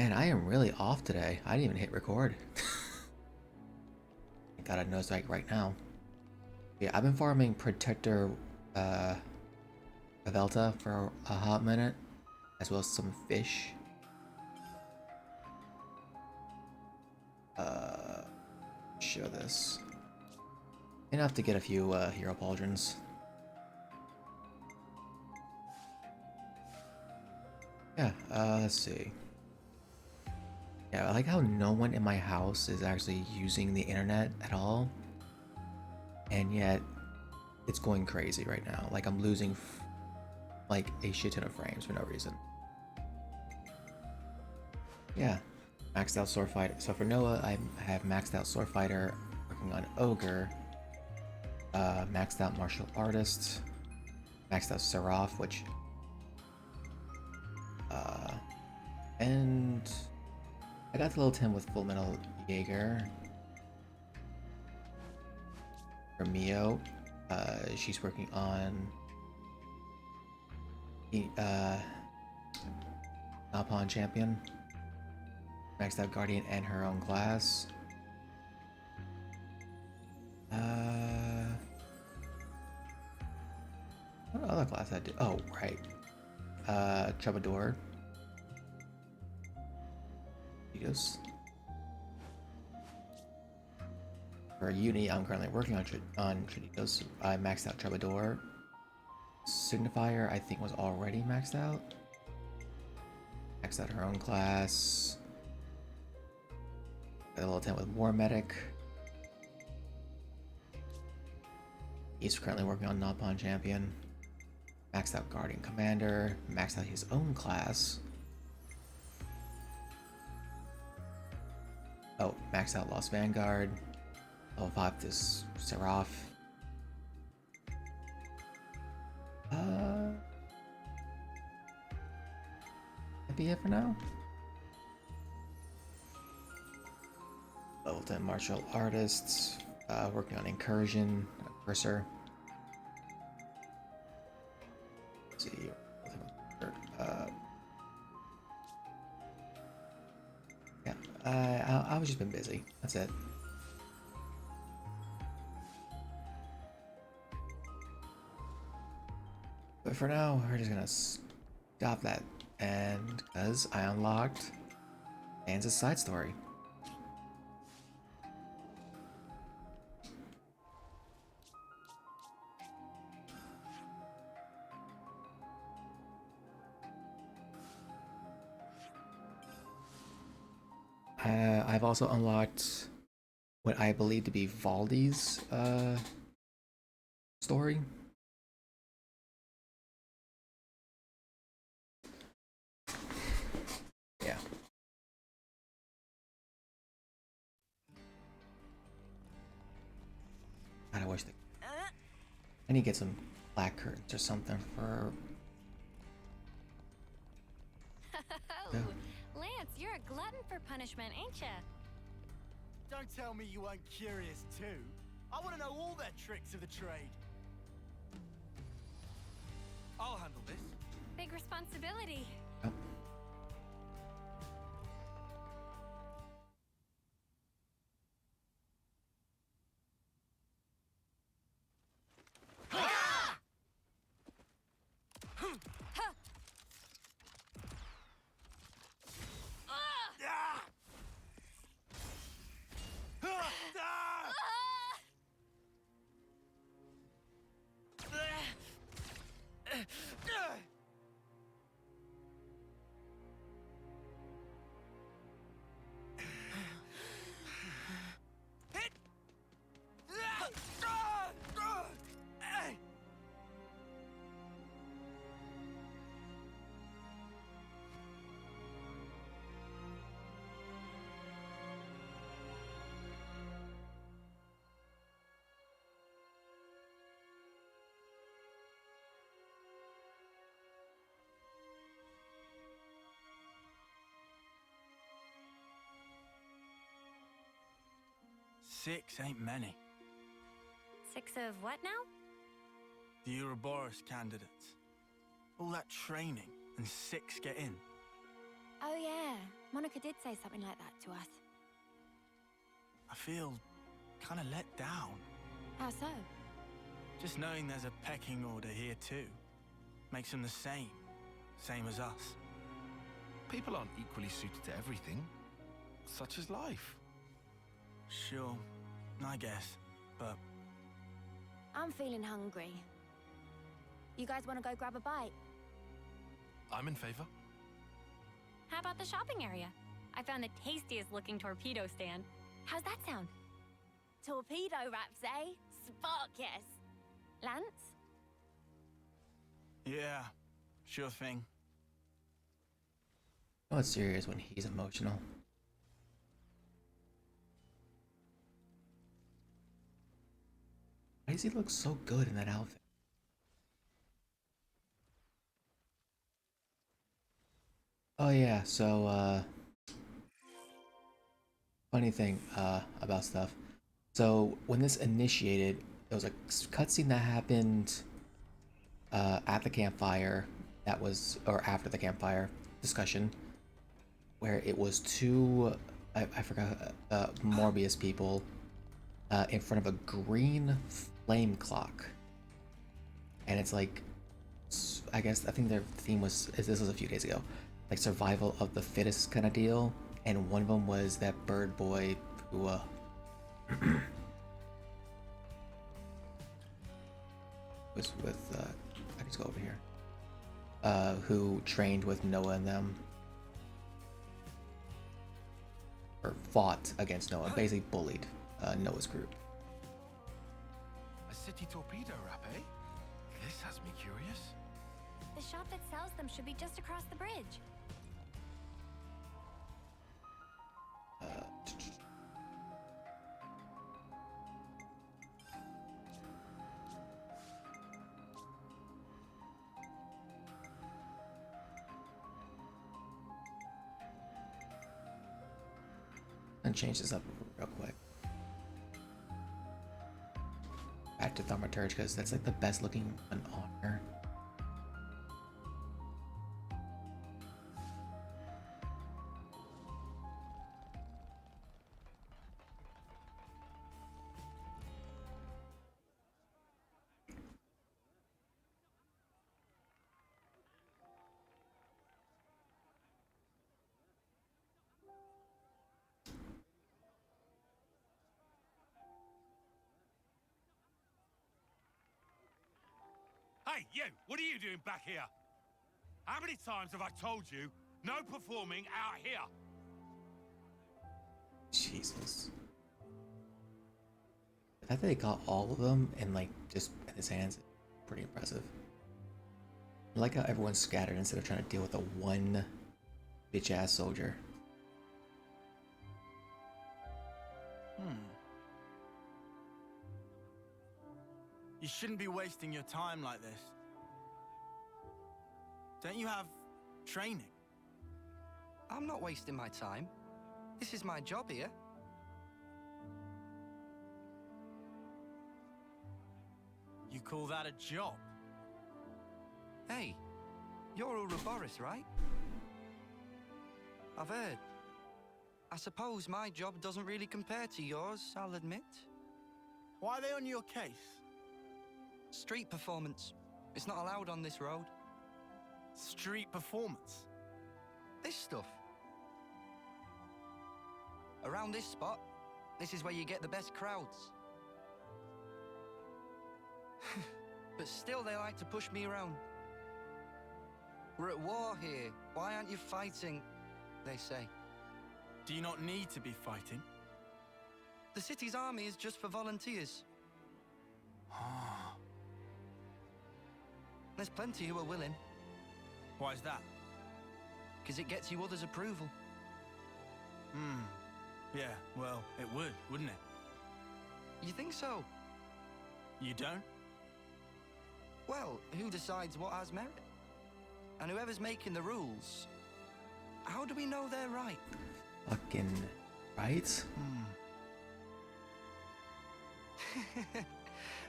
Man, I am really off today. I didn't even hit record. I got a nose right now. Yeah, I've been farming Protector uh, Pavelta for a hot minute, as well as some fish. Uh, Show this. Enough to get a few hero pauldrons. Yeah, let's see. Yeah, I like how no one in my house is actually using the internet at all. And yet, it's going crazy right now. Like, I'm losing like a shit ton of frames for no reason. Yeah, maxed out sword fighter. So for Noah, I have maxed out sword fighter, working on ogre, maxed out martial artist, maxed out Seraph, which, uh, and I got the little Tim with Full Metal Jaeger. For Mio, she's working on the Alpine Champion, maxed out Guardian and her own class. What other class I did? Oh, right. Troubadour. Yes. For Uni, I'm currently working on Trinitos. I maxed out Troubadour. Signifier, I think, was already maxed out. Maxed out her own class. Got a little tent with War Medic. He's currently working on Nopon Champion. Maxed out Guardian Commander. Maxed out his own class. Oh, maxed out Lost Vanguard. Level 5 this Seraph. That'd be it for now. Level 10 martial artists. Working on Incursion, Cursor. Let's see. Yeah, I've just been busy. That's it. But for now, we're just gonna stop that. And because I unlocked Dan's side story. I've also unlocked what I believe to be Valdi's story. Yeah. God, I wish they. I need to get some black curtains or something for. Oh, Lance, you're a glutton for punishment, ain't ya? Don't tell me you weren't curious too. I want to know all their tricks of the trade. I'll handle this. Big responsibility. Oh. Six ain't many. 6 of what now? The Ouroboros candidates. All that training, and 6 get in. Oh yeah, Monica did say something like that to us. I feel kind of let down. How so? Just knowing there's a pecking order here too. Makes them the same as us. People aren't equally suited to everything. Such is life. Sure, I guess, but... I'm feeling hungry. You guys want to go grab a bite? I'm in favor. How about the shopping area? I found the tastiest looking torpedo stand. How's that sound? Torpedo wraps, eh? Sparkus. Lance? Yeah, sure thing. You know it's serious when he's emotional. Why does he look so good in that outfit? Oh yeah, so funny thing about stuff. So when this initiated, it was a cutscene that happened at the campfire. That was, or after the campfire discussion, where it was two, I forgot, Morbius people in front of a green flame clock, and it's like, I think their theme was, this was a few days ago, like survival of the fittest kind of deal, and one of them was that bird boy who was with I just go over here, who trained with Noah and them, or fought against Noah, basically bullied Noah's group. A city torpedo wrap, eh? This has me curious. The shop that sells them should be just across the bridge. And change this up real quick. Back to Thaumaturge, because that's like the best looking one on her. Hey, you! What are you doing back here? How many times have I told you, no performing out here? Jesus. The fact that they got all of them and like just in his hands is pretty impressive. I like how everyone's scattered instead of trying to deal with a one bitch ass soldier. You shouldn't be wasting your time like this. Don't you have training? I'm not wasting my time. This is my job here. You call that a job? Hey, you're Ouroboros, right? I've heard. I suppose my job doesn't really compare to yours, I'll admit. Why are they on your case? Street performance. It's not allowed on this road. Street performance? This stuff. Around this spot, this is where you get the best crowds. But still they like to push me around. We're at war here. Why aren't you fighting? They say. Do you not need to be fighting? The city's army is just for volunteers. There's plenty who are willing, Why is that? because it gets you others' approval. Yeah, well, it would, wouldn't it? You think so? You don't? Well, who decides what has merit? And whoever's making the rules, how do we know they're right? Fucking right?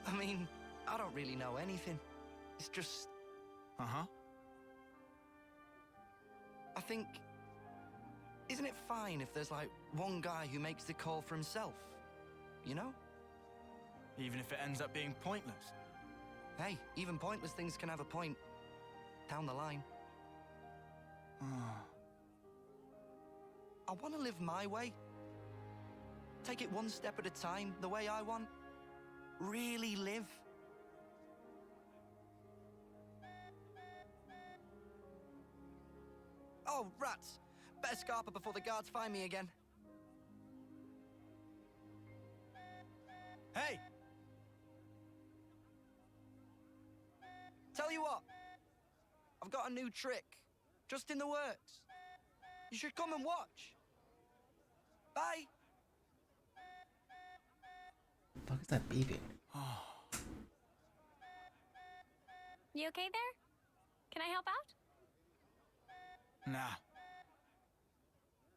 I mean, I don't really know anything. It's just, Uh-huh. I think Isn't it fine if there's like one guy who makes the call for himself? You know? Even if it ends up being pointless. Hey, even pointless things can have a point. Down the line. I want to live my way. Take it one step at a time, the way I want. Really live. Oh, rats! Better scarper before the guards find me again. Hey! Tell you what, I've got a new trick, just in the works. You should come and watch. Bye. The fuck is that beeping? You okay there? Can I help out? Nah.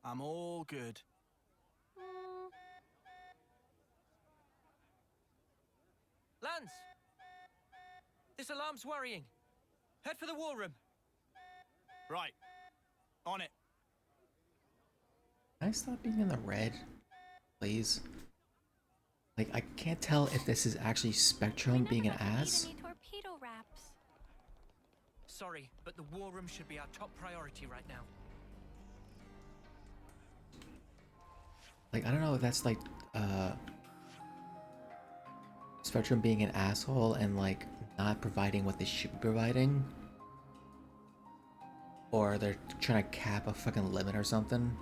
I'm all good. Lance! This alarm's worrying. Head for the war room. Right. On it. Can I stop being in the red, please? Like, I can't tell if this is actually Spectrum being an ass. Need torpedo wraps. Sorry, but the war room should be our top priority right now. Like, I don't know if that's like, Spectrum being an asshole and like not providing what they should be providing. Or they're trying to cap a fucking limit or something.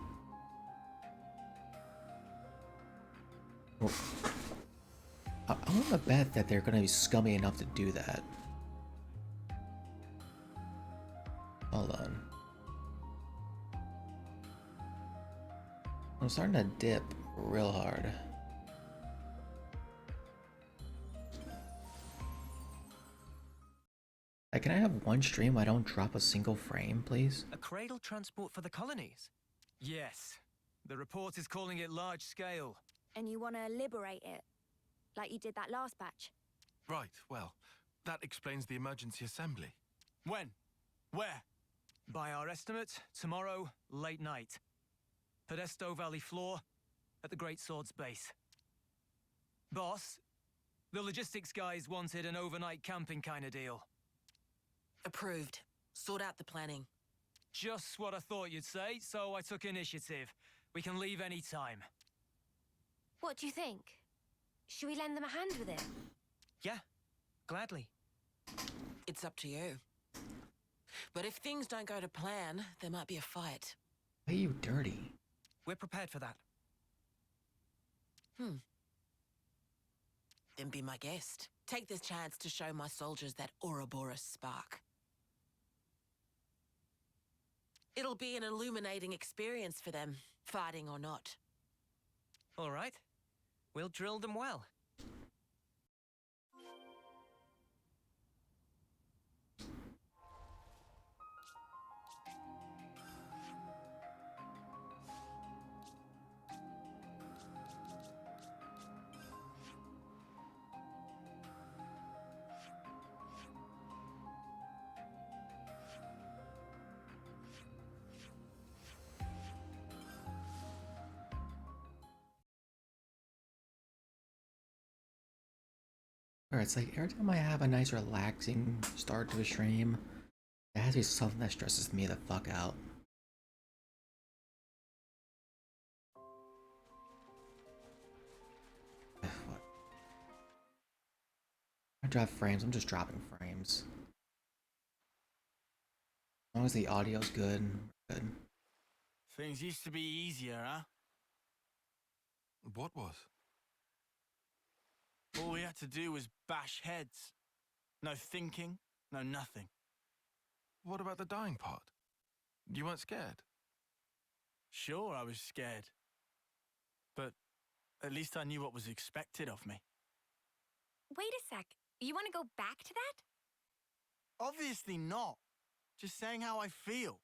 I want to bet that they're gonna be scummy enough to do that. Hold on. I'm starting to dip real hard. Like, can I have one stream where I don't drop a single frame, please? A cradle transport for the colonies? Yes. The report is calling it large scale. And you want to liberate it, like you did that last batch. Right, well, that explains the emergency assembly. When? Where? By our estimate, tomorrow, late night. Podesto Valley floor, at the Great Sword's base. Boss, the logistics guys wanted an overnight camping kind of deal. Approved. Sort out the planning. Just what I thought you'd say, so I took initiative. We can leave any time. What do you think? Should we lend them a hand with it? Yeah, gladly. It's up to you. But if things don't go to plan, there might be a fight. Why are you dirty? We're prepared for that. Then be my guest. Take this chance to show my soldiers that Ouroboros spark. It'll be an illuminating experience for them, fighting or not. All right. We'll drill them well. Alright, it's like every time I have a nice relaxing start to a stream, there has to be something that stresses me the fuck out. What? I drop frames, I'm just dropping frames. As long as the audio's good, good. Things used to be easier, huh? What was? All we had to do was bash heads. No thinking, no nothing. What about the dying part? You weren't scared? Sure, I was scared. But at least I knew what was expected of me. Wait a sec. You want to go back to that? Obviously not. Just saying how I feel.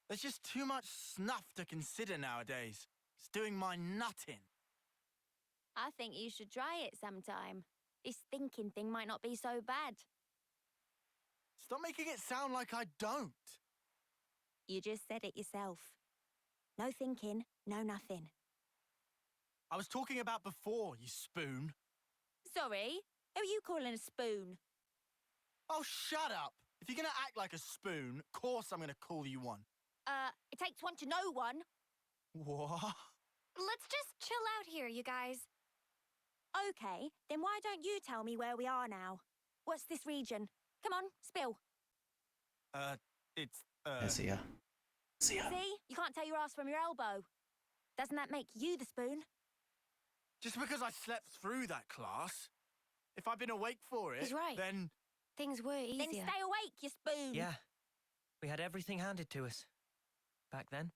There's just too much snuff to consider nowadays. It's doing my nut in. I think you should try it sometime. This thinking thing might not be so bad. Stop making it sound like I don't. You just said it yourself. No thinking, no nothing. I was talking about before, you spoon. Sorry? Who are you calling a spoon? Oh, shut up! If you're gonna act like a spoon, of course I'm gonna call you one. It takes one to know one. What? Let's just chill out here, you guys. Okay, then why don't you tell me where we are now? What's this region? Come on, spill. It's, I see ya. See ya. See? You can't tell your ass from your elbow. Doesn't that make you the spoon? Just because I slept through that class, if I'd been awake for it, He's right. then... Things were easier. Then stay awake, you spoon. Yeah. We had everything handed to us. Back then.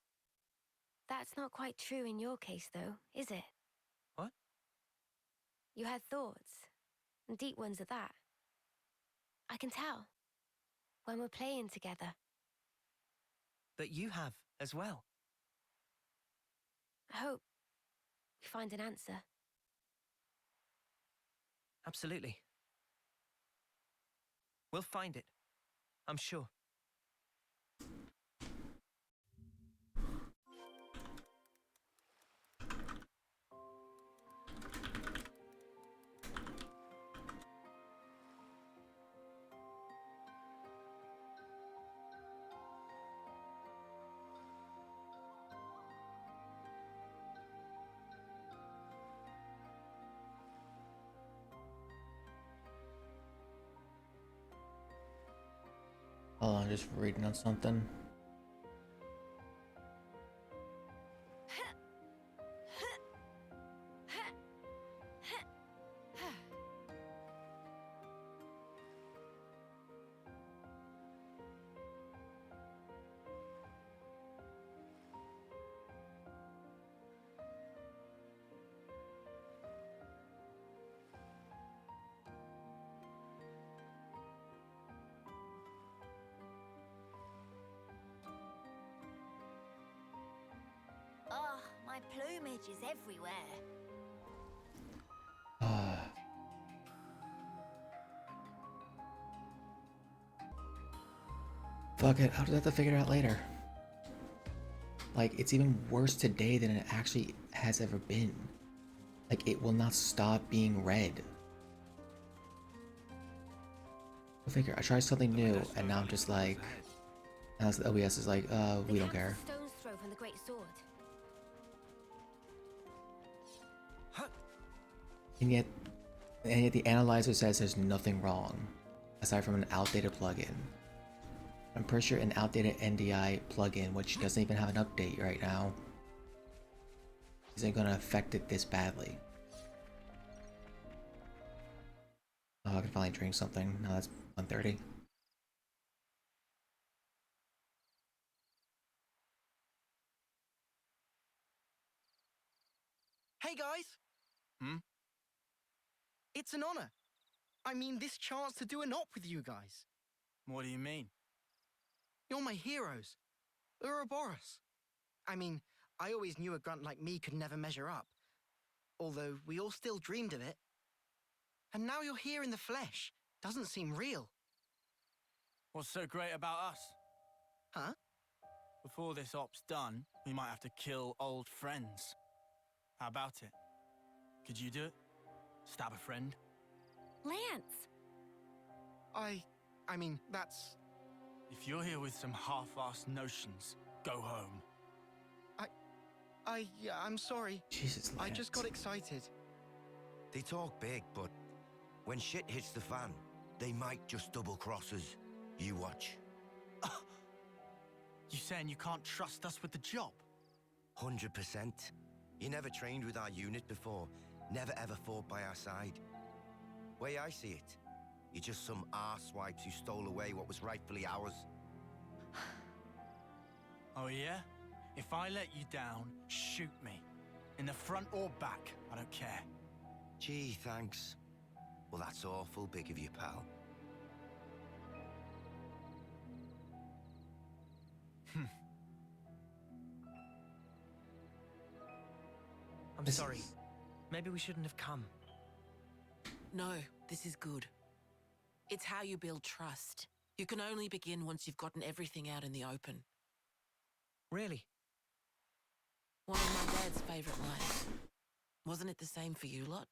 That's not quite true in your case, though, is it? What? You had thoughts. And deep ones at that. I can tell. When we're playing together. But you have, as well. I hope we find an answer. Absolutely. We'll find it. I'm sure. Hold on, just reading on something. Oh, my plumage is everywhere. Fuck it, I'll just have to figure it out later. Like, it's even worse today than it actually has ever been. Like, it will not stop being red. Go figure, I tried something new, and now I'm just like... Now the OBS is like, we don't care. The stone's throw from the Great Sword. And yet the analyzer says there's nothing wrong, aside from an outdated plugin. I'm pretty sure an outdated NDI plugin, which doesn't even have an update right now, isn't gonna affect it this badly. Oh, I can finally drink something. No, that's 1:30. Hey, guys! Hmm? It's an honor. I mean, this chance to do an op with you guys. What do you mean? You're my heroes. Ouroboros. I mean, I always knew a grunt like me could never measure up. Although we all still dreamed of it. And now you're here in the flesh. Doesn't seem real. What's so great about us? Huh? Before this op's done, we might have to kill old friends. How about it? Could you do it? Stab a friend? Lance! I mean, that's... If you're here with some half-assed notions, go home. I'm sorry. Jesus, I just got Lance. excited. They talk big, but when shit hits the fan, they might just double-cross us. You watch. You saying you can't trust us with the job? 100%. You never trained with our unit before, never ever fought by our side. Way I see it, you're just some arsewipes who stole away what was rightfully ours. Oh yeah? If I let you down, shoot me. In the front or back, I don't care. Gee, thanks. Well, that's awful big of you, pal. I'm This sorry. is- Maybe we shouldn't have come. No, this is good. It's how you build trust. You can only begin once you've gotten everything out in the open. Really? One of my dad's favourite lines. Wasn't it the same for you lot?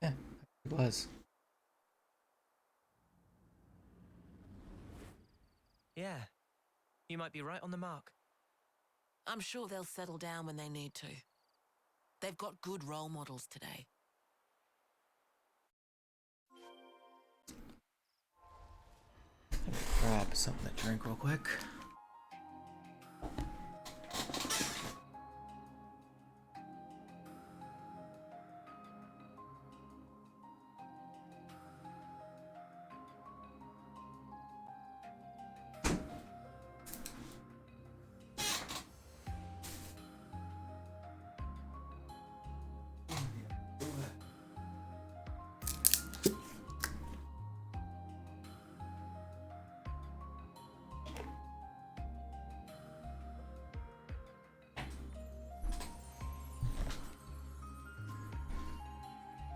Yeah, it was. Yeah, you might be right on the mark. I'm sure they'll settle down when they need to. They've got good role models today. Grab something to drink real quick.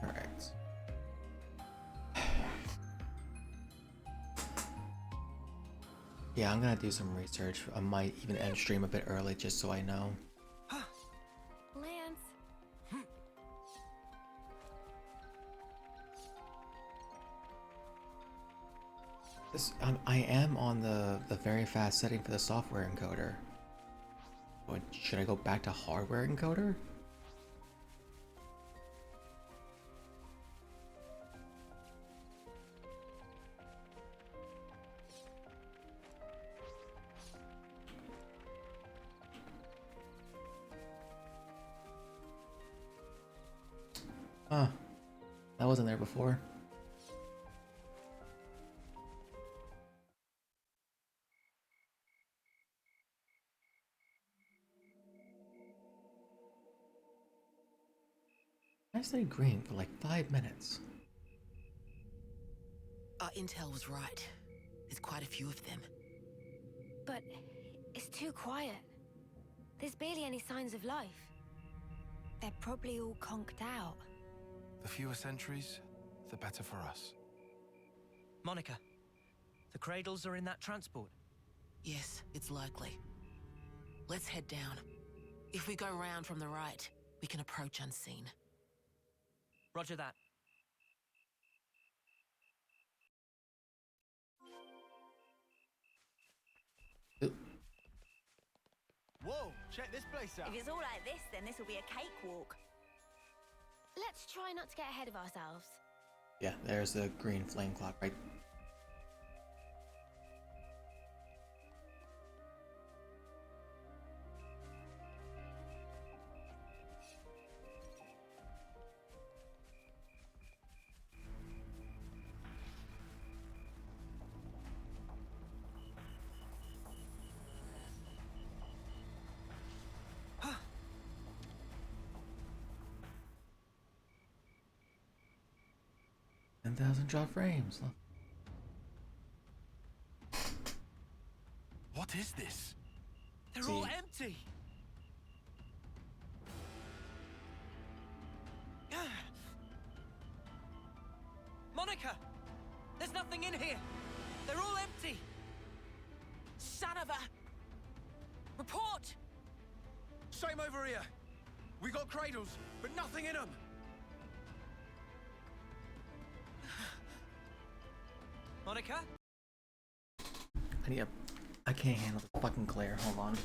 Alright. Yeah, I'm gonna do some research. I might even end stream a bit early just so I know. Lance. I am on the very fast setting for the software encoder. What, should I go back to hardware encoder? Huh. That wasn't there before. I stayed green for like 5 minutes. Our intel was right. There's quite a few of them. But it's too quiet. There's barely any signs of life. They're probably all conked out. The fewer sentries, the better for us. Monica, the cradles are in that transport. Yes, it's likely. Let's head down. If we go round from the right, we can approach unseen. Roger that. Whoa, check this place out. If it's all like this, then this will be a cakewalk. Let's try not to get ahead of ourselves. Yeah, there's the green flame clock right. $10,000 frames. What is this? They're See. all empty. Monica, there's nothing in here. They're all empty. Son of a... Report! Same over here. We got cradles, but nothing in them. Monica? I can't handle the fucking glare. Hold on.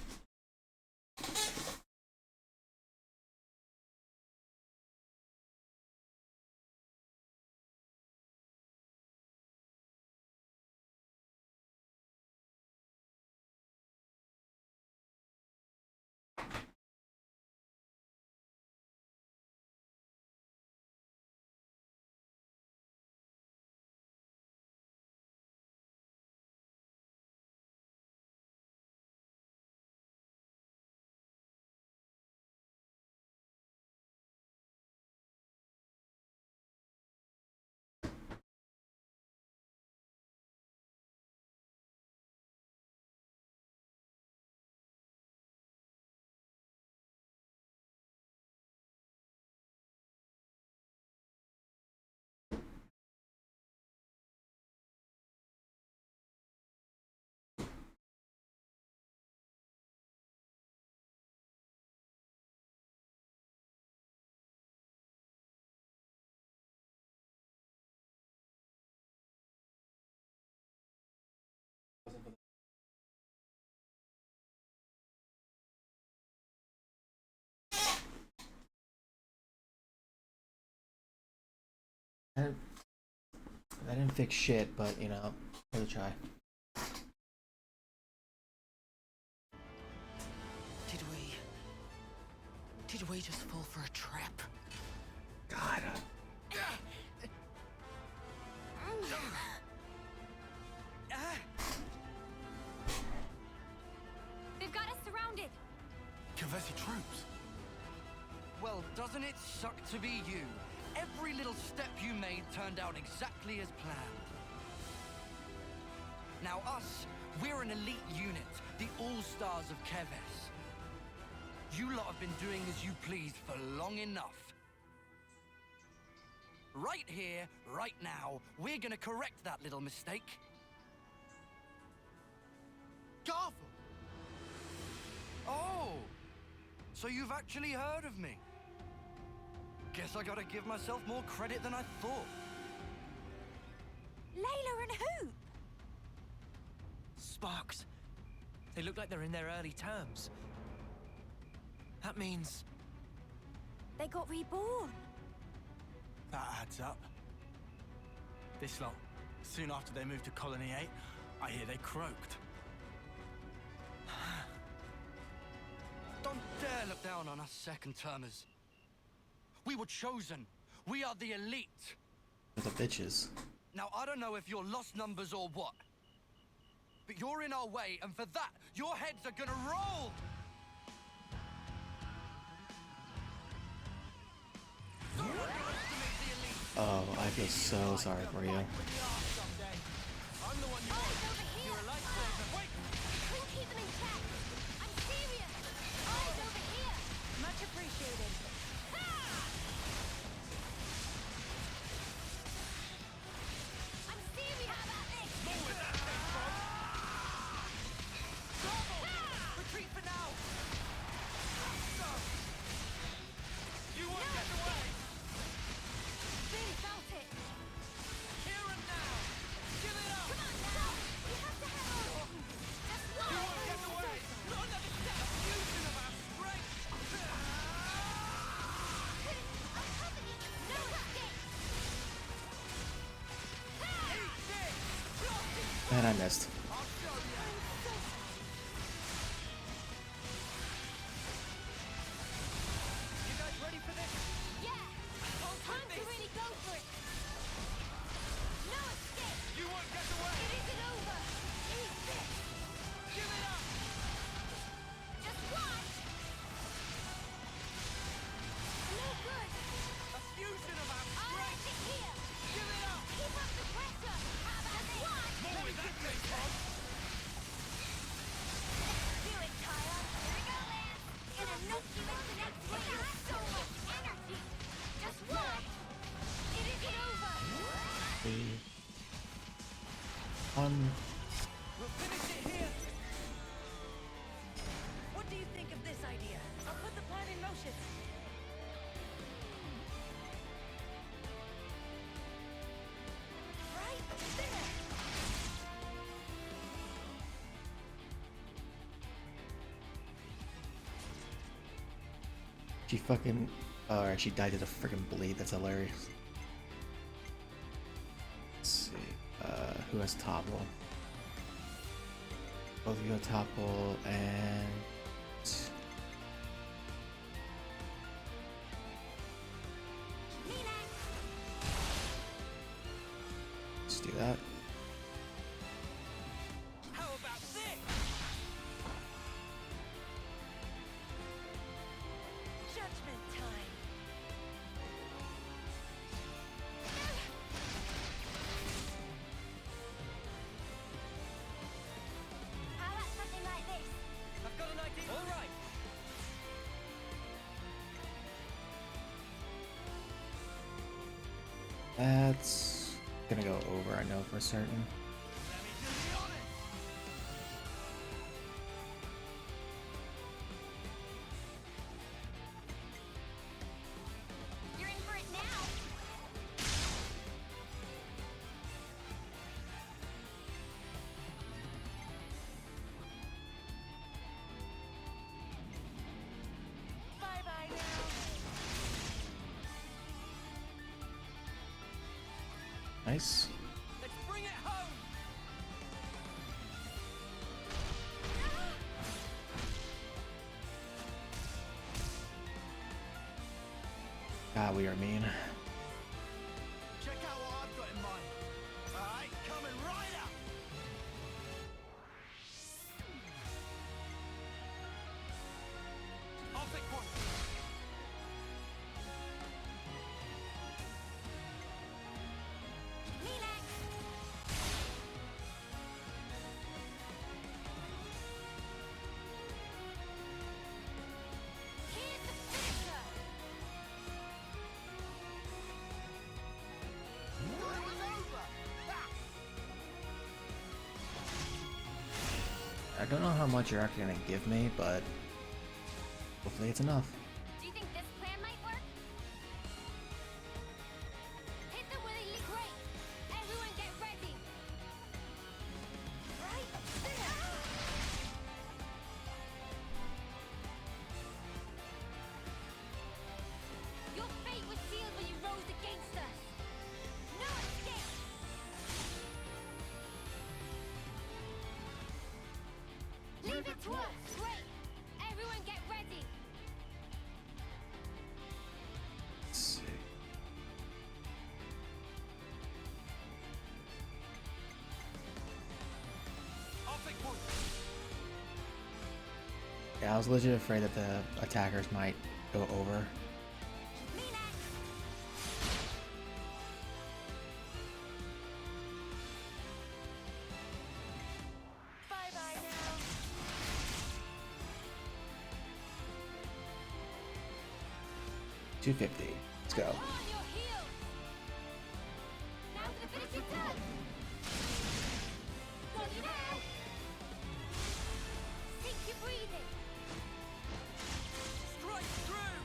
I didn't fix shit, but you know, worth a try. Did we just fall for a trap? God. They've got us surrounded. Kavesi troops. Well, doesn't it suck to be you? Every little step you made turned out exactly as planned. Now us, we're an elite unit, the all-stars of Keves. You lot have been doing as you pleased for long enough. Right here, right now, we're gonna correct that little mistake. Garble! Oh! So you've actually heard of me? Guess I gotta give myself more credit than I thought. Layla and Hoop! Sparks. They look like they're in their early terms. That means... They got reborn. That adds up. This lot, soon after they moved to Colony 8, I hear they croaked. Don't dare look down on us second-termers. We were chosen. We are the elite. The bitches. Now, I don't know if you're lost numbers or what, but you're in our way, and for that, your heads are gonna roll! Don't underestimate the elite. Oh, I feel so sorry for you. I'm the one you Eyes want. over here! You're a lifesaver. Wait! Couldn't keep them in check. I'm serious. Eyes over here. Much appreciated. I'm serious. How about this? Retreat for now! You won't get away! Really felt it. Here and now! Give it up! Come on now. We have to have a... Just one. You won't get away! Not another step! Fusion of our strength! I'm covering you. No escape. Eat this! And I missed. I'll show you! You guys ready for this? Yeah. Time to really go for it. No escape. You won't get away! It isn't over. Eat this. Give it up! Just watch. No good. A fusion of our I'll strength! end it here. Give it up! Keep up the pressure. How about this? Watch. More with that thing, Bob! Do it, Tyler. Here we go, Lance. Gonna knock you into next week. That's so much energy. Just watch. It isn't over. We'll finish it here! What do you think of this idea? I'll put the plan in motion. Right there. She fucking... Alright, she died to the freaking blade. That's hilarious. Let's see. Who has topple? Both of you have topple, and... Let's do that. How about this? Judgment time. How about something like this? I've got an idea. All right. That's gonna go over, I know for certain. Let me do the honors! You're in for it now. Bye-bye now. Nice. Let's bring it home! God, we are mean. Check out what I've got in mind. Alright, coming right up! I'll pick one. Me next. Here's the finisher. I don't know how much you're actually gonna give me, but hopefully it's enough. Do you think this plan might work? Hit them with a leak rate. Everyone get ready. Right there. Your fate was sealed when you rose against us. No escape. Leave it to us. Great. Everyone get ready. Let's see. I'll pick one. Yeah, I was legit afraid that the attackers might go over. Me next. Bye-bye now. 250. Let's go. On your heels. Now to finish it up. Got you now. Sink your breathing. Strike through!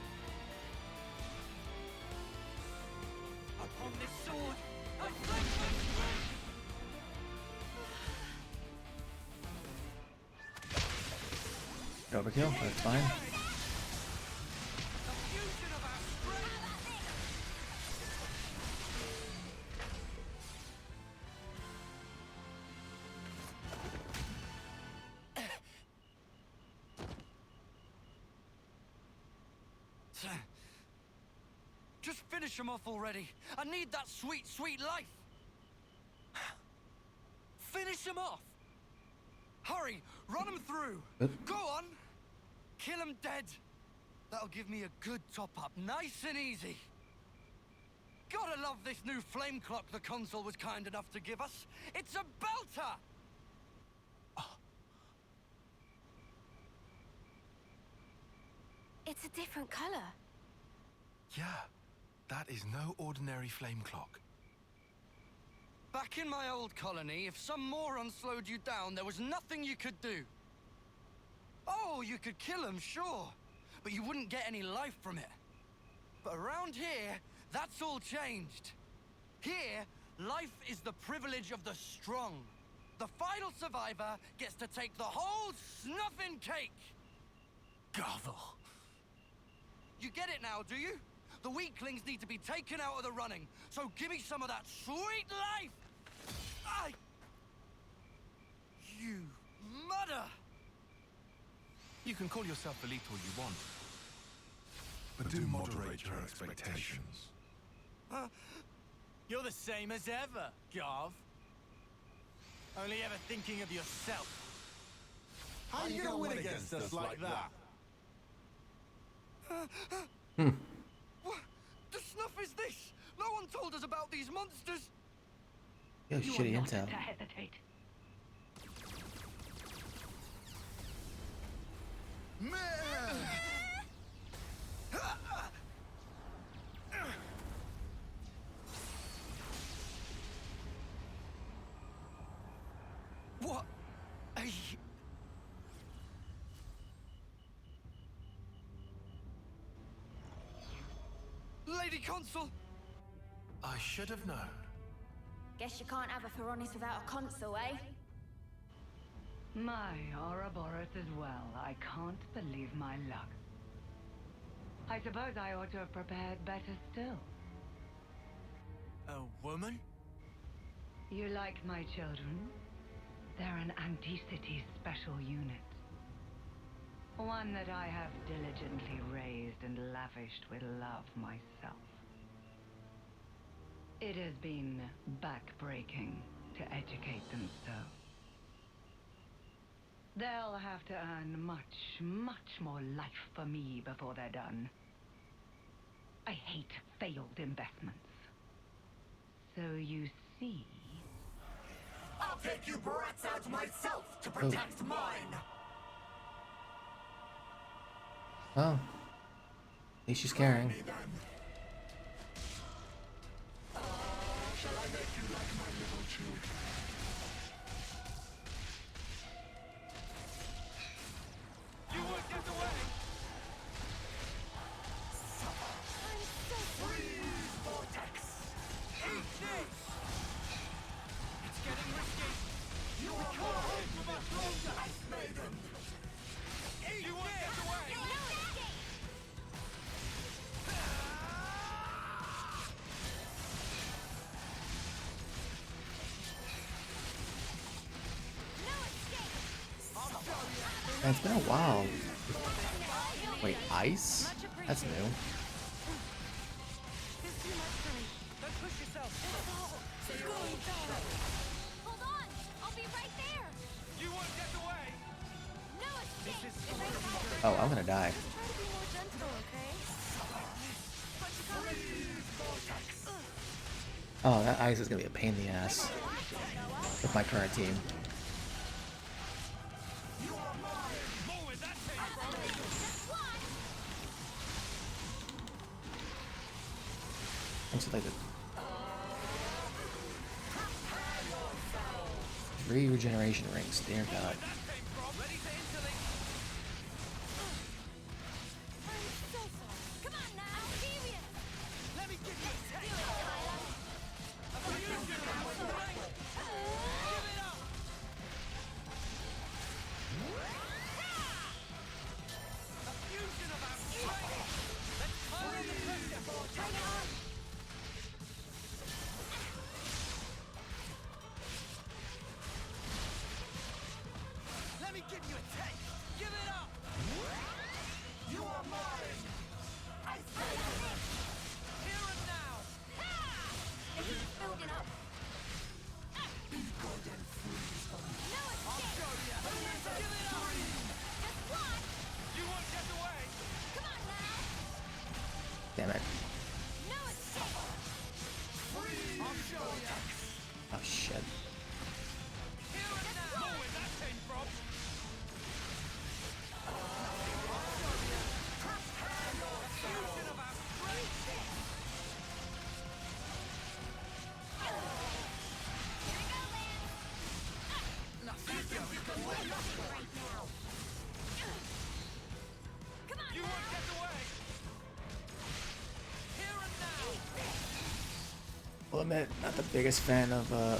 Upon this sword, I fling my strength! Overkill, that's fine. The fusion of our strength! Just finish him off already. I need that sweet, sweet life. Finish him off. Hurry, run him through. Go on. Kill him dead. That'll give me a good top-up, nice and easy. Gotta love this new flame clock the console was kind enough to give us. It's a belter! It's a different color. Yeah, that is no ordinary flame clock. Back in my old colony, if some moron slowed you down, there was nothing you could do. Oh, you could kill him, sure, but you wouldn't get any life from it. But around here, that's all changed. Here, life is the privilege of the strong. The final survivor gets to take the whole snuffing cake. Garvel. You get it now, do you? The weaklings need to be taken out of the running, so give me some of that sweet life! You mother! You can call yourself elite all you want, but do moderate your expectations. You're the same as ever, Garv. Only ever thinking of yourself. How you gonna win against us like that? What the snuff is this? No one told us about these monsters! Yo, shitty intel. hesitate. What? Lady Consul! I should have known. Guess you can't have a Feronis without a consul, eh? My Ouroboros as well. I can't believe my luck. I suppose I ought to have prepared better still. A woman? You like my children? They're an Anti-City special unit. One that I have diligently raised and lavished with love myself. It has been backbreaking to educate them so. They'll have to earn much, much more life for me before they're done. I hate failed investments. So you see... I'll take you brats out myself to protect mine! Oh. At least she's caring. Shall I make you like my little children? You won't get away! Freeze, Vortex! Eat this! It's getting risky! You are mine! Ice Maiden! You won't get away! Man, it's been a while. Wait, ice? That's new. There's too much for me. Don't push yourself. Hold on! I'll be right there! You won't get away! No escape! Oh, I'm gonna die. Just try to be more gentle, okay? Oh, that ice is gonna be a pain in the ass with my current team. Looks like the 3 regeneration rings. Dear God. Damn it. Oh shit. I'll admit, not the biggest fan of the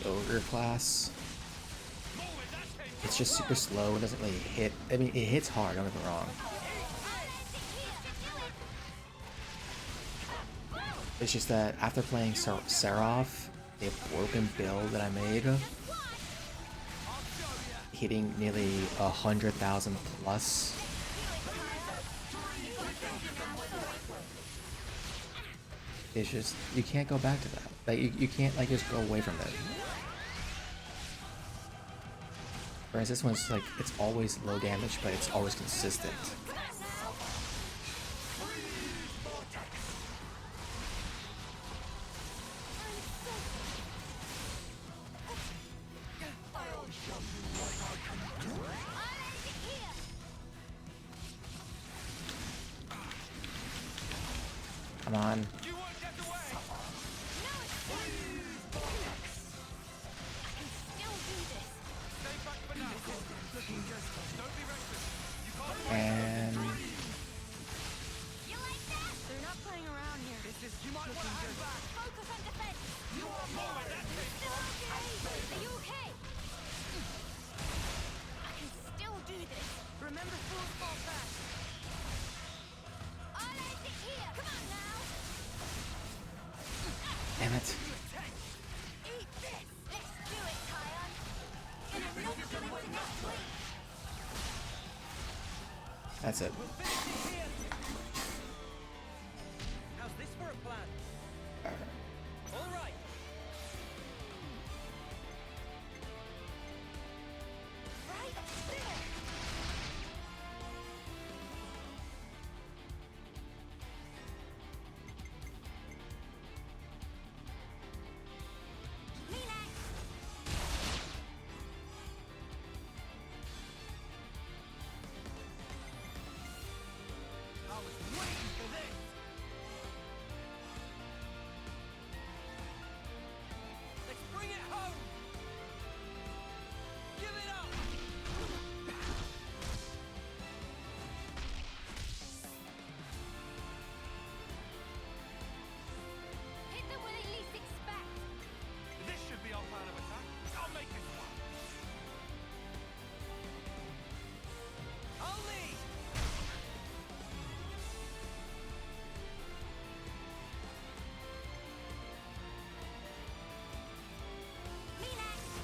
ogre class. It's just super slow. It doesn't really hit. I mean, it hits hard. Don't get me wrong. It's just that after playing Seraph, the broken build that I made, hitting nearly 100,000 plus. It's just, you can't go back to that. Like, you can't, like, just go away from it. Whereas this one's, like, it's always low damage, but it's always consistent. Come on. And They're not playing around here. You might want to hang back! Focus on defense! You are more than still okay! Are you okay? I can still do this. Remember, fools fall fast. I'll end it here. Come on now. damn it. Eat this. That's it. We'll finish it here. How's this for a plan? All right. Right there. Me next. I was waiting for this! Let's bring it home. Give it up. Hit them when they least expect. This should be our plan of attack. I'll make this one. I'll lead. Me next.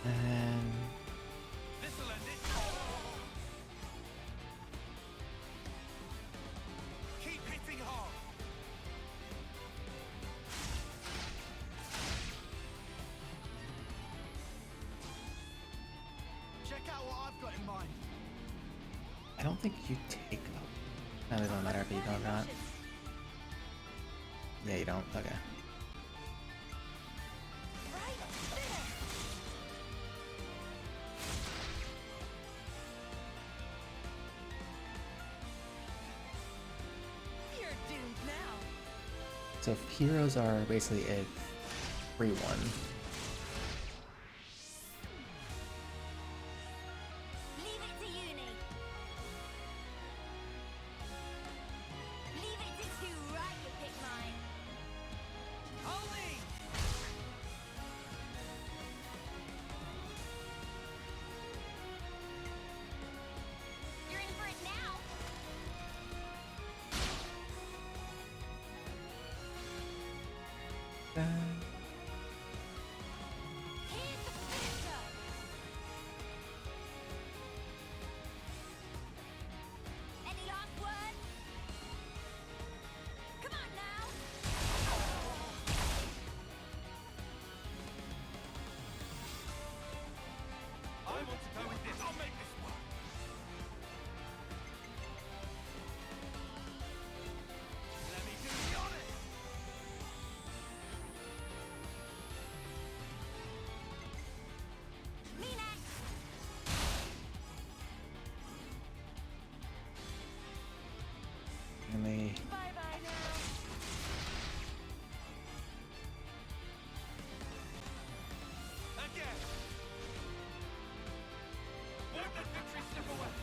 And This'll end it. Keep hitting hard. Check out what I've got in mind. I don't think you take. Oh, no, it doesn't matter if you don't or not. Yeah, you don't. Okay. Right there. You're doomed now. So heroes are basically everyone. Leave it to uni. Leave it to two, right? You pick mine. I'll lead. You're in for it now. Here's the finisher. Any last words? Come on now. I want to go with this. I'll make this work. Let me do the honors. Me next. And they Bye bye now. Again. Won't let victory slip away.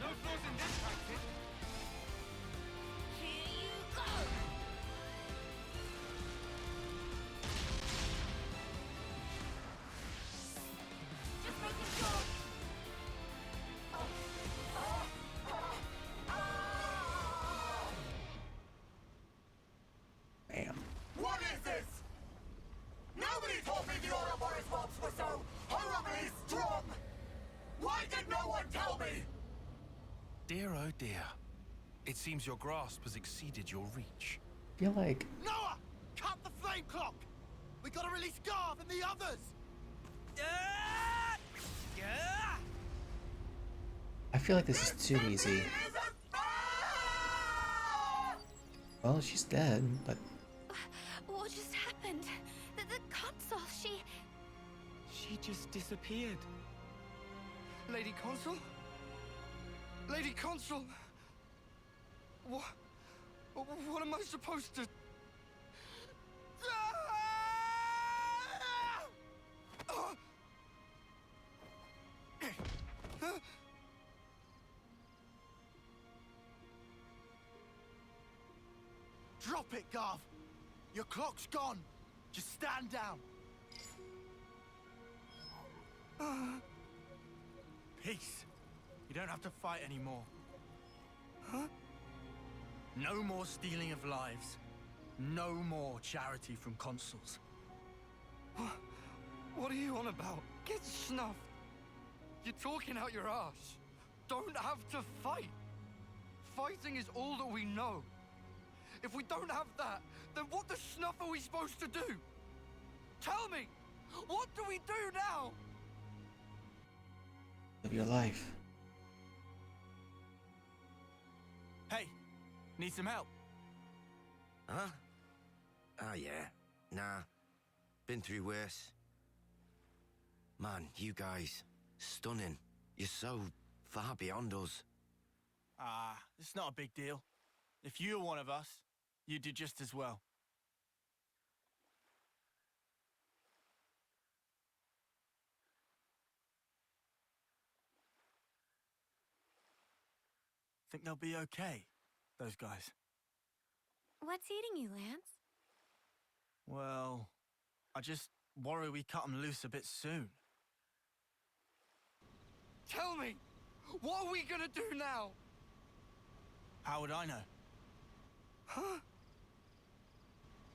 No flaws in this tactic. Here you go. Just making sure. bam. What is this? Nobody told me the Ouroboros mobs were so horribly strong! Why did no one tell me? Dear oh dear. It seems your grasp has exceeded your reach. I feel like Noah! Cut the flame clock! We gotta release Garv and the others! I feel like this is too easy. Well, she's dead, but What just happened? The console, She just disappeared. Lady Consul? Lady Consul! What am I supposed to... Drop it, Garv! Your clock's gone! Just stand down! Peace. You don't have to fight anymore. Huh? No more stealing of lives. No more charity from consuls. What are you on about? Get snuffed. You're talking out your ass. Don't have to fight. Fighting is all that we know. If we don't have that, then what the snuff are we supposed to do? Tell me, what do we do now? Live your life. Hey, need some help? Huh? Oh, yeah. Nah. Been through worse. Man, you guys, stunning. You're so far beyond us. Ah, it's not a big deal. If you were one of us, you'd do just as well. Think they'll be okay, those guys? What's eating you, Lance? Well, I just worry we cut them loose a bit soon. Tell me, what are we gonna do now? How would I know? Huh?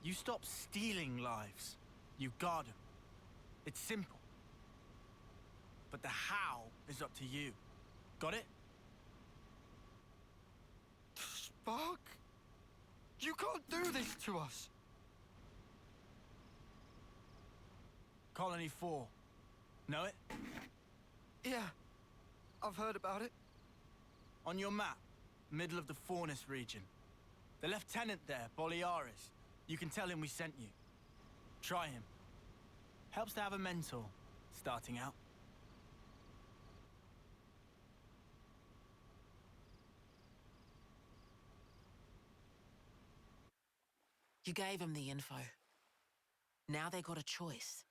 You stop stealing lives. You guard them. It's simple. But the how is up to you. Got it? Spark? You can't do this to us. Colony 4. Know it? Yeah, I've heard about it. On your map, middle of the Faunus region. The lieutenant there, Boliaris. You can tell him we sent you. Try him. Helps to have a mentor, starting out. You gave them the info. Now they got a choice.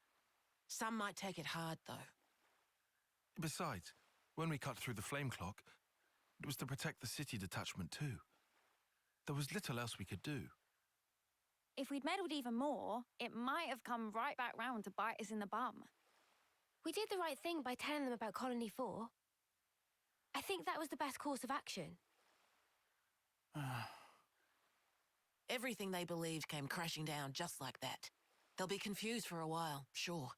Some might take it hard, though. Besides, when we cut through the flame clock, it was to protect the city detachment too. There was little else we could do. If we'd meddled even more, it might have come right back round to bite us in the bum. We did the right thing by telling them about Colony 4. I think that was the best course of action. Everything they believed came crashing down just like that. They'll be confused for a while, sure.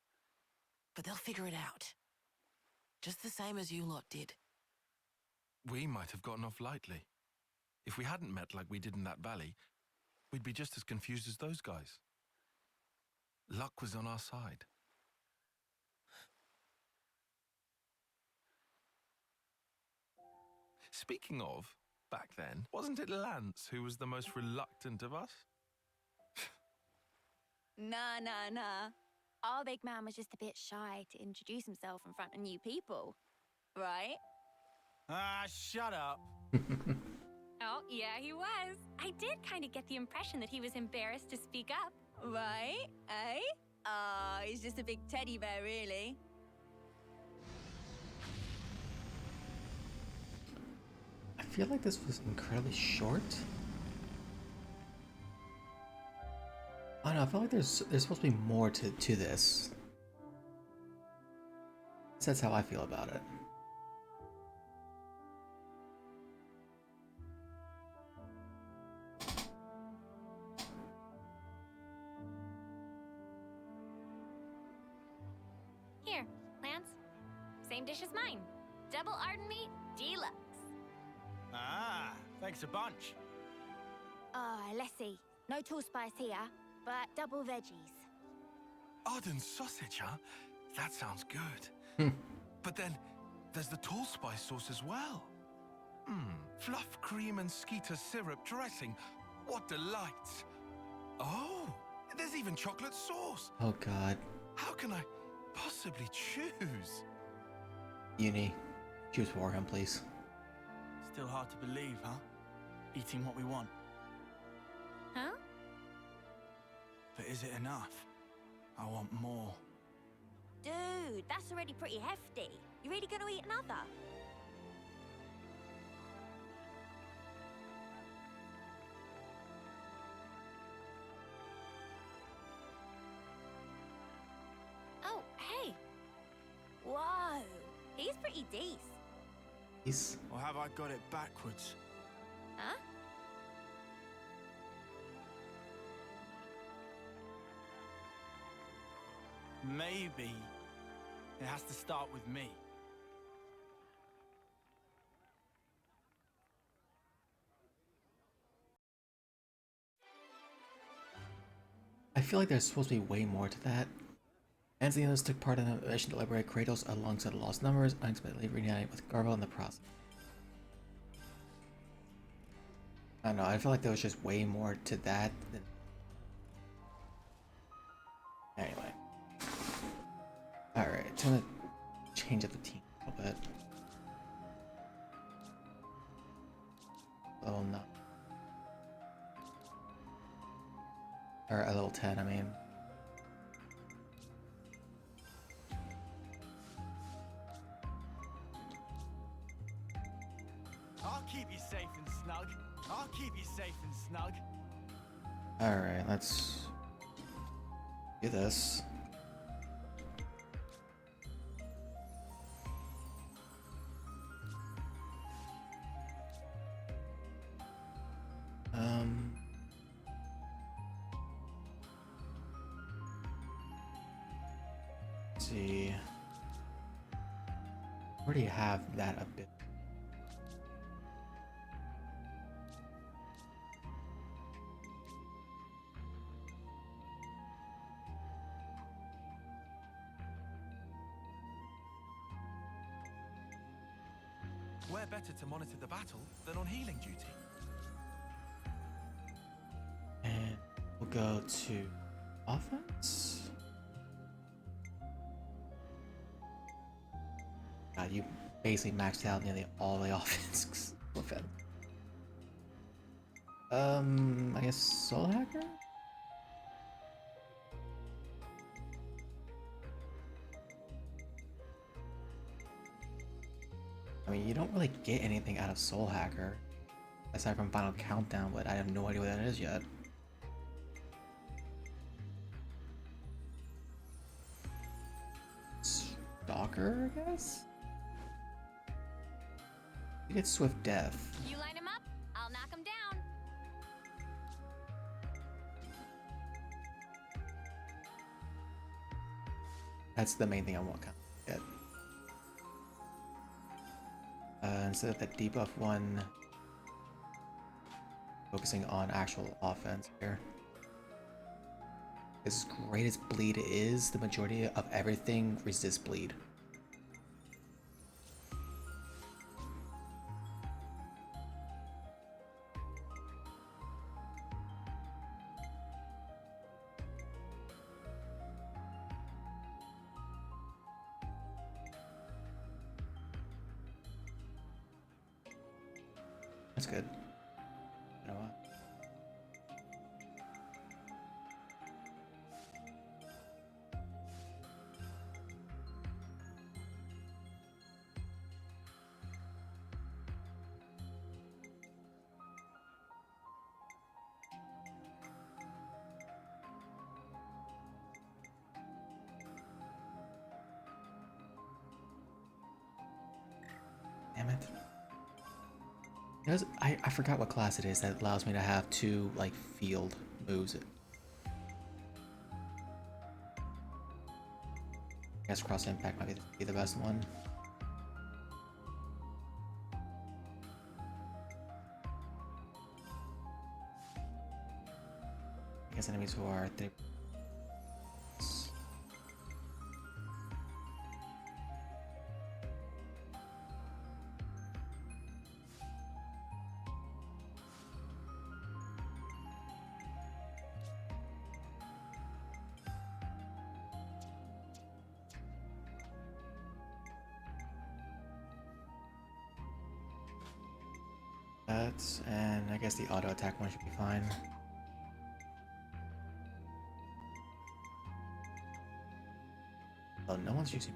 But they'll figure it out. Just the same as you lot did. We might have gotten off lightly. If we hadn't met like we did in that valley, we'd be just as confused as those guys. Luck was on our side. Speaking of, back then, wasn't it Lance who was the most reluctant of us? Nah. Our big man was just a bit shy to introduce himself in front of new people. Right? Ah, shut up. Oh, yeah, he was. I did kind of get the impression that he was embarrassed to speak up. Right? Eh? He's just a big teddy bear, really. I feel like this was incredibly short. I don't know, I feel like there's supposed to be more to this. That's how I feel about it. Here, Lance. Same dish as mine. Double Arden meat, deluxe. Ah, thanks a bunch. Let's see. No tall spice here, but double veggies. Arden sausage, huh? That sounds good. But then, there's the tall spice sauce as well. Fluff cream and skeeter syrup dressing. What delights. Oh, there's even chocolate sauce. Oh god. How can I possibly choose? Uni, choose for him, please. Still hard to believe, huh? Eating what we want. Huh? But is it enough? I want more. Dude, that's already pretty hefty. You really gonna eat another? Oh, hey. Whoa, he's pretty decent. He's... Or have I got it backwards? Huh? maybe it has to start with me. I feel like there's supposed to be way more to that. Xenos took part in the mission to liberate Kratos alongside the Lost Numbers, unexpectedly reunited with Garbo in the process. I don't know, I feel like there was just way more to that than... Anyway. Alright, I'm gonna change up the team a little bit. Level 9. Or a level 10, I mean. I'll keep you safe and snug. I'll keep you safe and snug. Alright, let's do this. Let's see. Already have that a bit. Where better to monitor the battle than on healing duty? And we'll go to offense. God, you basically maxed out nearly all the offense. I guess Soul Hacker? I mean, you don't really get anything out of Soul Hacker aside from Final Countdown, but I have no idea what that is yet. Stalker, I guess? You get Swift Death. You line him up, I'll knock him down. That's the main thing I want to get. Instead of that debuff one, focusing on actual offense here. As great as bleed is, the majority of everything resists bleed. That's good. You know what? Damn it. I forgot what class it is that allows me to have two, like, field moves. I guess Cross Impact might be the best one. I guess enemies who are... And I guess the auto attack one should be fine. Oh, no one's using...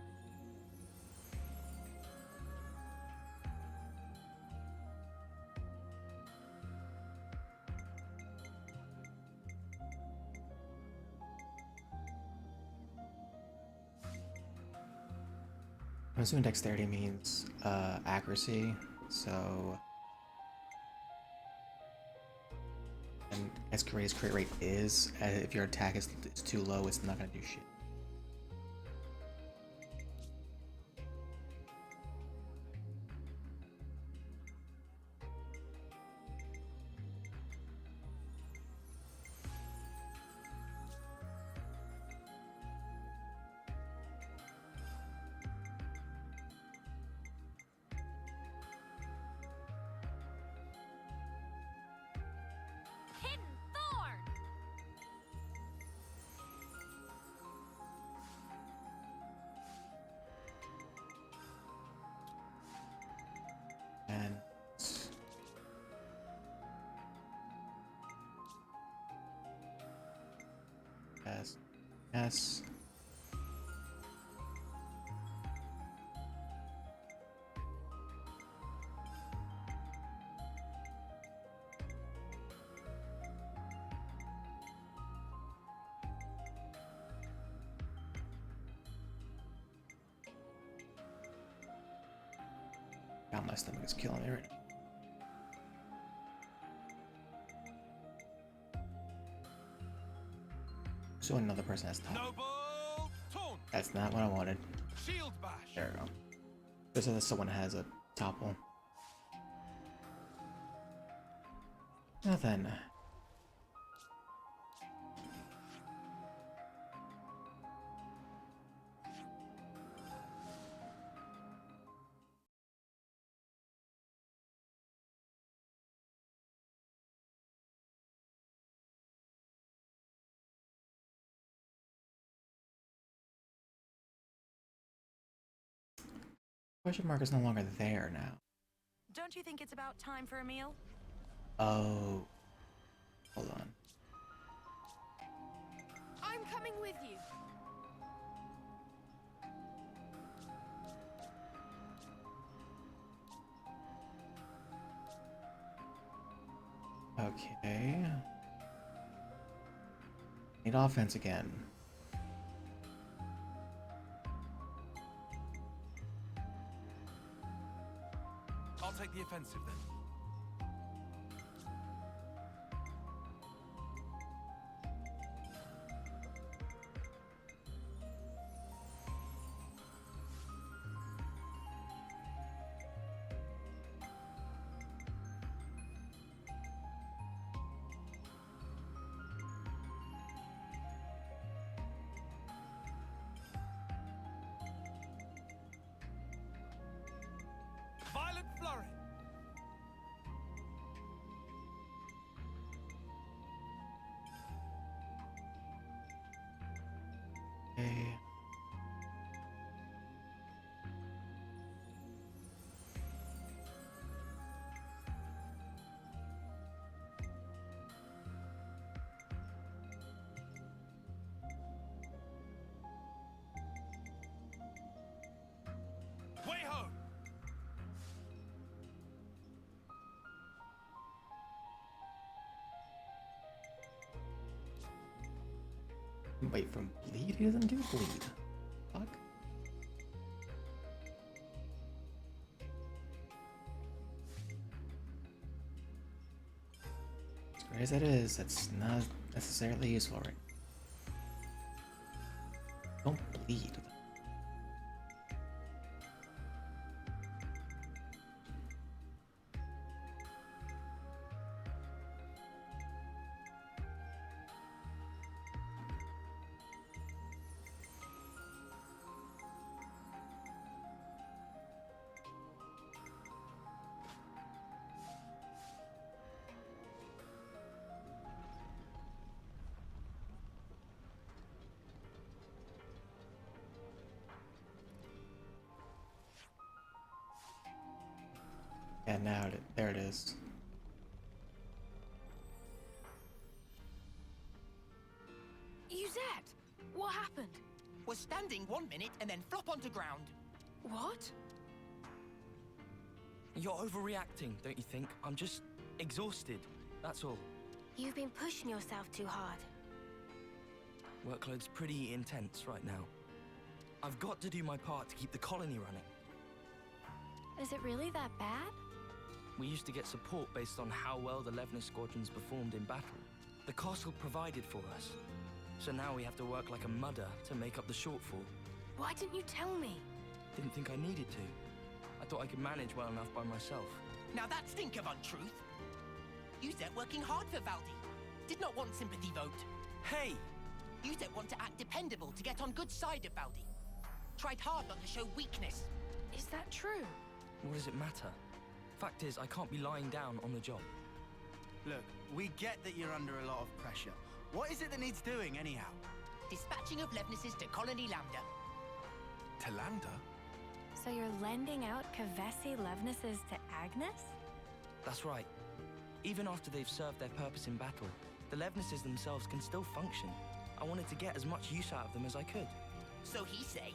I'm assuming dexterity means accuracy, so... And as great as crit rate is, if your attack is too low, it's not gonna do shit. And yes, yes. God, my stomach is killing me right now. So another person has top. Noble taunt. That's not what I wanted. Shield bash. There we go. Just so that someone has a topple. Now then. Question mark is no longer there now. Don't you think it's about time for a meal? Oh. Hold on. I'm coming with you. Okay. Need offense again. I'll take the offensive then. Violent flurry. Okay. Way ho. Wait, from bleed? He doesn't do bleed. Fuck. As great as that is, that's not necessarily useful, right? Don't bleed. Yeah, now there it is. Uzette, what happened? Was standing 1 minute and then flop onto ground. What? You're overreacting, don't you think? I'm just exhausted, that's all. You've been pushing yourself too hard. Workload's pretty intense right now. I've got to do my part to keep the colony running. Is it really that bad? We used to get support based on how well the Levner squadrons performed in battle. The castle provided for us. So now we have to work like a mudder to make up the shortfall. Why didn't you tell me? Didn't think I needed to. I thought I could manage well enough by myself. Now that stink of untruth. Uzette working hard for Valdi. Did not want sympathy vote. Hey! Uzette want to act dependable to get on good side of Valdi. Tried hard not to show weakness. Is that true? What does it matter? Fact is, I can't be lying down on the job. Look, we get that you're under a lot of pressure. What is it that needs doing, anyhow? Dispatching of Levnesses to Colony Lambda. To Lambda? So you're lending out Kavesi Levnesses to Agnes? That's right. Even after they've served their purpose in battle, the Levnesses themselves can still function. I wanted to get as much use out of them as I could. So he say.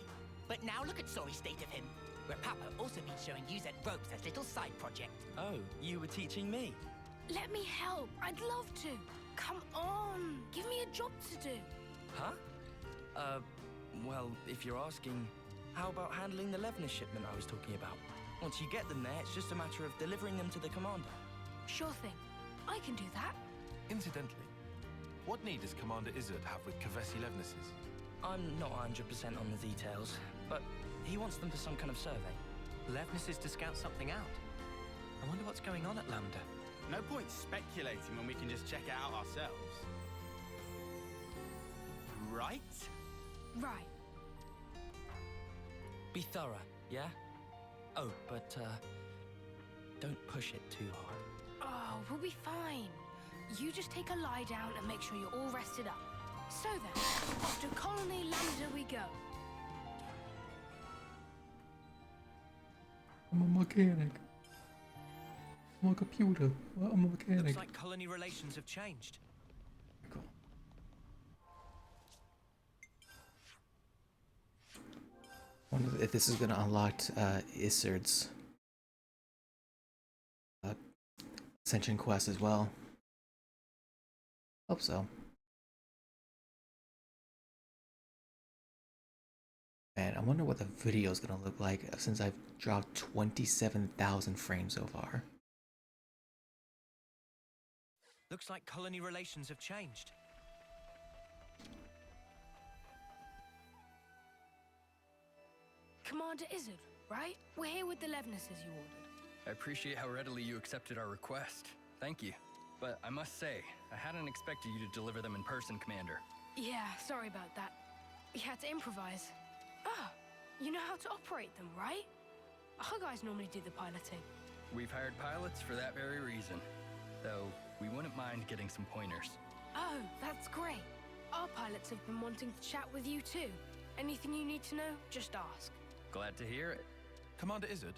But now look at sorry state of him. Where Papa also been showing you that ropes as little side project. Oh, you were teaching me? Let me help. I'd love to. Come on. Give me a job to do. Huh? Well, if you're asking, how about handling the Levnis shipment I was talking about? Once you get them there, it's just a matter of delivering them to the commander. Sure thing. I can do that. Incidentally, what need does Commander Izzard have with Kavesi Levnesses? I'm not 100% on the details, but he wants them for some kind of survey. Levnis is to scout something out. I wonder what's going on at Lambda. No point speculating when we can just check it out ourselves. Right? Right. Be thorough, yeah? Oh, but, don't push it too hard. Oh, we'll be fine. You just take a lie down and make sure you're all rested up. So then, off to Colony Lambda we go. I'm a mechanic. I'm a computer. Well, I'm a mechanic. Looks like colony relations have changed. Cool. Wonder if this is gonna unlock Izzard's Ascension quest as well. Hope so. Man, I wonder what the video is gonna look like since I've dropped 27,000 frames so far. Looks like colony relations have changed. Commander Izzard, right? We're here with the Levnesses you ordered. I appreciate how readily you accepted our request. Thank you. But I must say, I hadn't expected you to deliver them in person, Commander. Yeah, sorry about that. We had to improvise. Ah, you know how to operate them, right? Our guys normally do the piloting. We've hired pilots for that very reason. Though, we wouldn't mind getting some pointers. Oh, that's great. Our pilots have been wanting to chat with you too. Anything you need to know, just ask. Glad to hear it. Commander Izzard,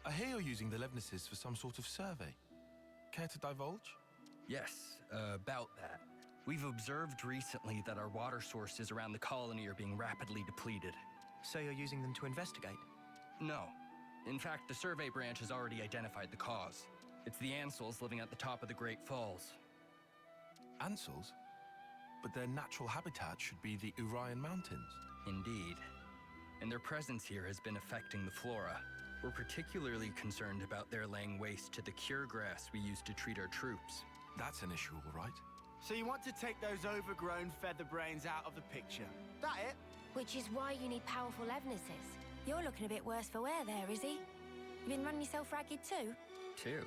I hear you're using the Levnesses for some sort of survey. Care to divulge? Yes, about that. We've observed recently that our water sources around the colony are being rapidly depleted. So you're using them to investigate? No. In fact, the survey branch has already identified the cause. It's the Ansels living at the top of the Great Falls. Ansels? But their natural habitat should be the Urian Mountains. Indeed. And their presence here has been affecting the flora. We're particularly concerned about their laying waste to the cure grass we use to treat our troops. That's an issue, all right. So you want to take those overgrown feather brains out of the picture? That it? Which is why you need powerful Levnesses. You're looking a bit worse for wear there, is he? You been running yourself ragged too? Too?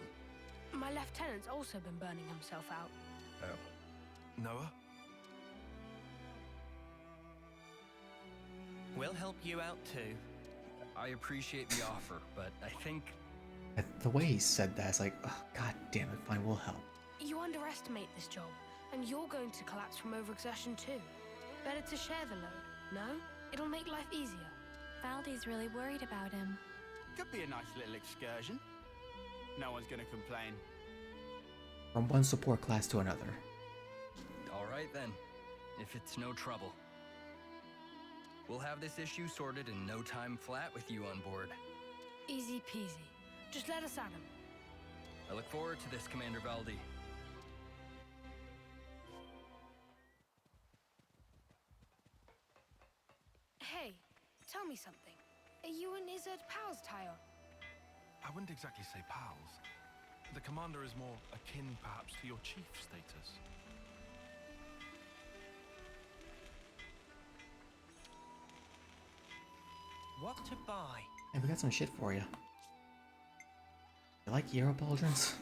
My lieutenant's also been burning himself out. Oh. Noah? We'll help you out too. I appreciate the offer, but I think... The way he said that, it's like, oh, god damn it, fine, we'll help. You underestimate this job, and you're going to collapse from overexertion too. Better to share the load, no? It'll make life easier. Valdi's really worried about him. Could be a nice little excursion. No one's gonna complain. From one support class to another. All right then, if it's no trouble. We'll have this issue sorted in no time flat with you on board. Easy peasy. Just let us at him. I look forward to this, Commander Valdi. Hey, tell me something. Are you and Izzard pals, Tyon? I wouldn't exactly say pals. The commander is more akin, perhaps, to your chief status. What to buy? Hey, we got some shit for you. You like Euro Pauldrons?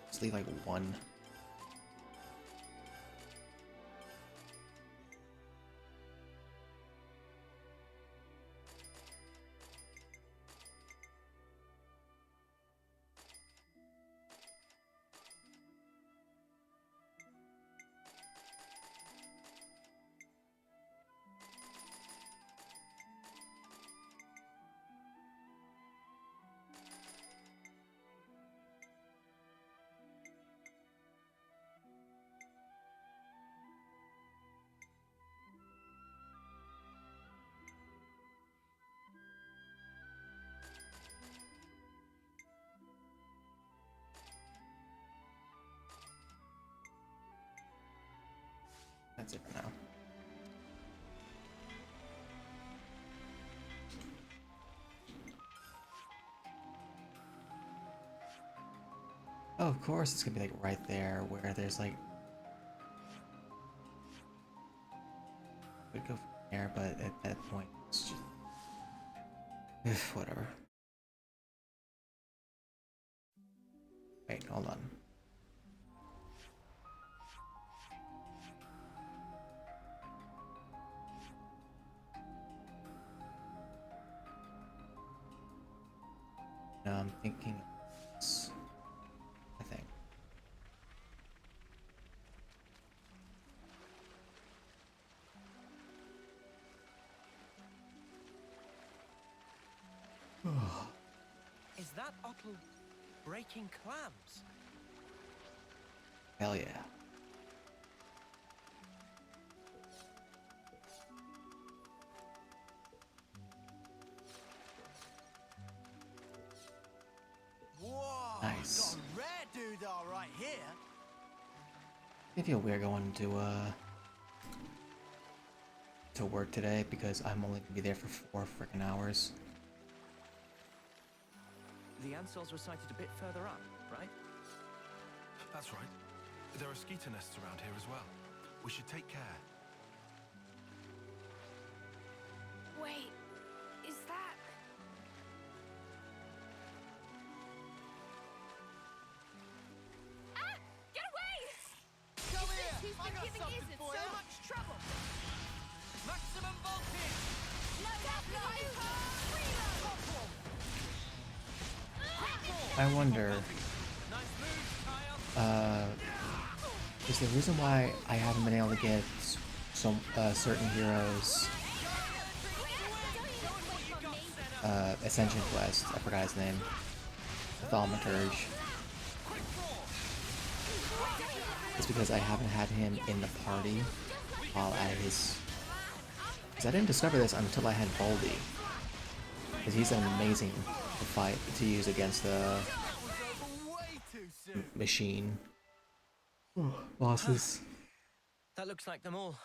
Just leave like one. that's it for now. Oh, of course, it's gonna be like right there where there's like. Would go from there, but at that point, it's just. Whatever. Wait, hold on. No, I'm thinking. I think. Is that Otto breaking clams? Hell yeah. Whoa! Nice. Got a rare doodah right here. I feel weird going to work today because I'm only gonna be there for 4 freaking hours. The Ansels were sighted a bit further up, right? That's right. There are skeeter nests around here as well. We should take care. Wait, is that... Ah! Get away! Come It's here! this who's I been got giving something Izzard for so you. much trouble. Maximum voltage! Look out, guys! I wonder, is the reason why I haven't been able to get some certain heroes Ascension Quest, I forgot his name, Thaumaturge, it's because I haven't had him in the party while at his, because I didn't discover this until I had Baldy, because he's an amazing fight to use against the machine bosses. That looks like them all.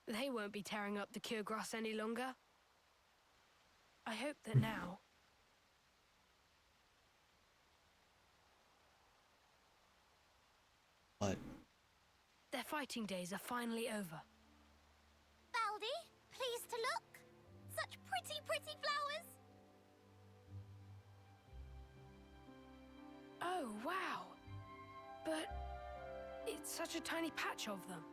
They won't be tearing up the cure grass any longer. I hope that now... What? Their fighting days are finally over. Baldy, pleased to look. Such pretty, pretty flowers. Oh, wow. But it's such a tiny patch of them.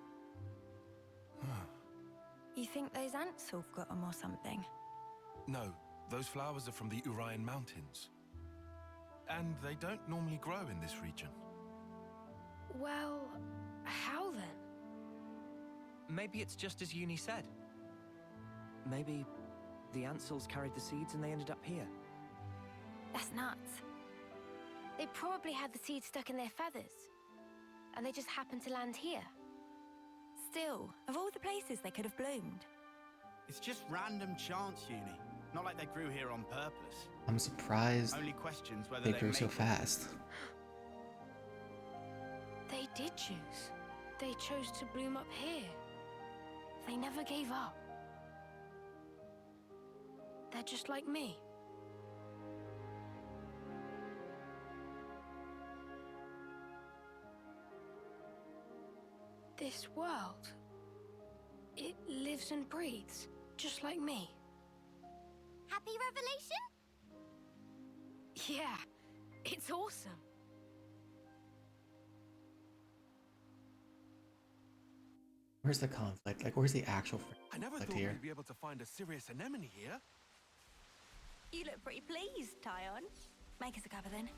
You think those ants have got them or something? No, those flowers are from the Urian Mountains. And they don't normally grow in this region. Well, how then? Maybe it's just as Uni said. Maybe the Ansels carried the seeds and they ended up here. That's nuts. They probably had the seeds stuck in their feathers. And they just happened to land here. Still, of all the places they could have bloomed. It's just random chance, Uni. Not like they grew here on purpose. I'm surprised Only questions whether they grew so made fast. They did choose. They chose to bloom up here. They never gave up. They're just like me. This world, it lives and breathes, just like me. Happy revelation? Yeah, it's awesome. Where's the conflict? Like, where's the actual I never conflict thought here? we'd be able to find a serious anemone here. You look pretty pleased, Tyon. Make us a cuppa then.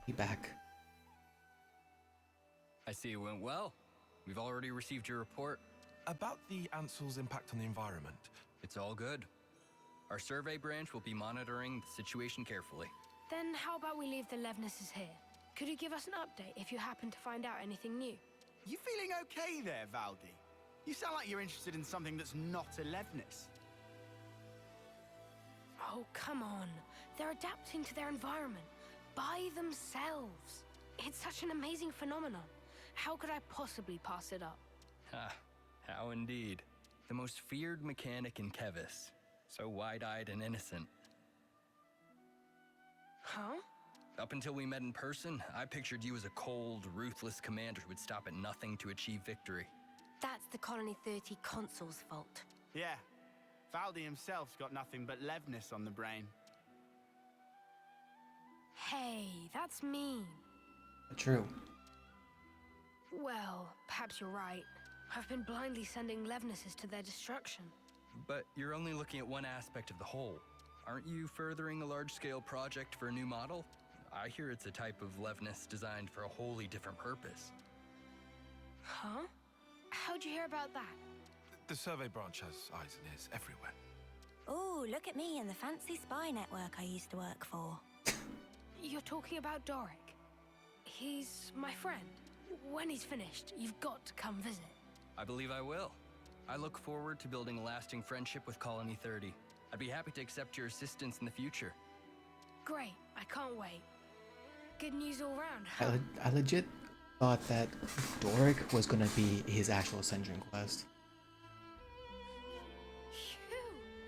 Be back. I see it went well. We've already received your report. About the Ansel's impact on the environment. It's all good. Our survey branch will be monitoring the situation carefully. Then how about we leave the Levnesses here? Could you give us an update if you happen to find out anything new? You feeling okay there, Valdi? You sound like you're interested in something that's not Alevnis. Oh, come on. They're adapting to their environment by themselves. It's such an amazing phenomenon. How could I possibly pass it up? Ha, how indeed. The most feared mechanic in Kevis. So wide-eyed and innocent. Huh? Up until we met in person, I pictured you as a cold, ruthless commander who would stop at nothing to achieve victory. That's the Colony 30 consul's fault. Yeah, Valdi himself's got nothing but Levnis on the brain. Hey, that's mean. True. Well, perhaps you're right. I've been blindly sending Levnises to their destruction. But you're only looking at one aspect of the whole. Aren't you furthering a large-scale project for a new model? I hear it's a type of Levnis designed for a wholly different purpose. Huh? How'd you hear about that? The survey branch has eyes and ears everywhere. Oh, look at me and the fancy spy network I used to work for. You're talking about Doric. He's my friend. When he's finished, you've got to come visit. I believe I will. I look forward to building a lasting friendship with Colony 30. I'd be happy to accept your assistance in the future. Great, I can't wait. Good news all round, huh? I legit thought that Doric was gonna be his actual Ascension quest. Phew!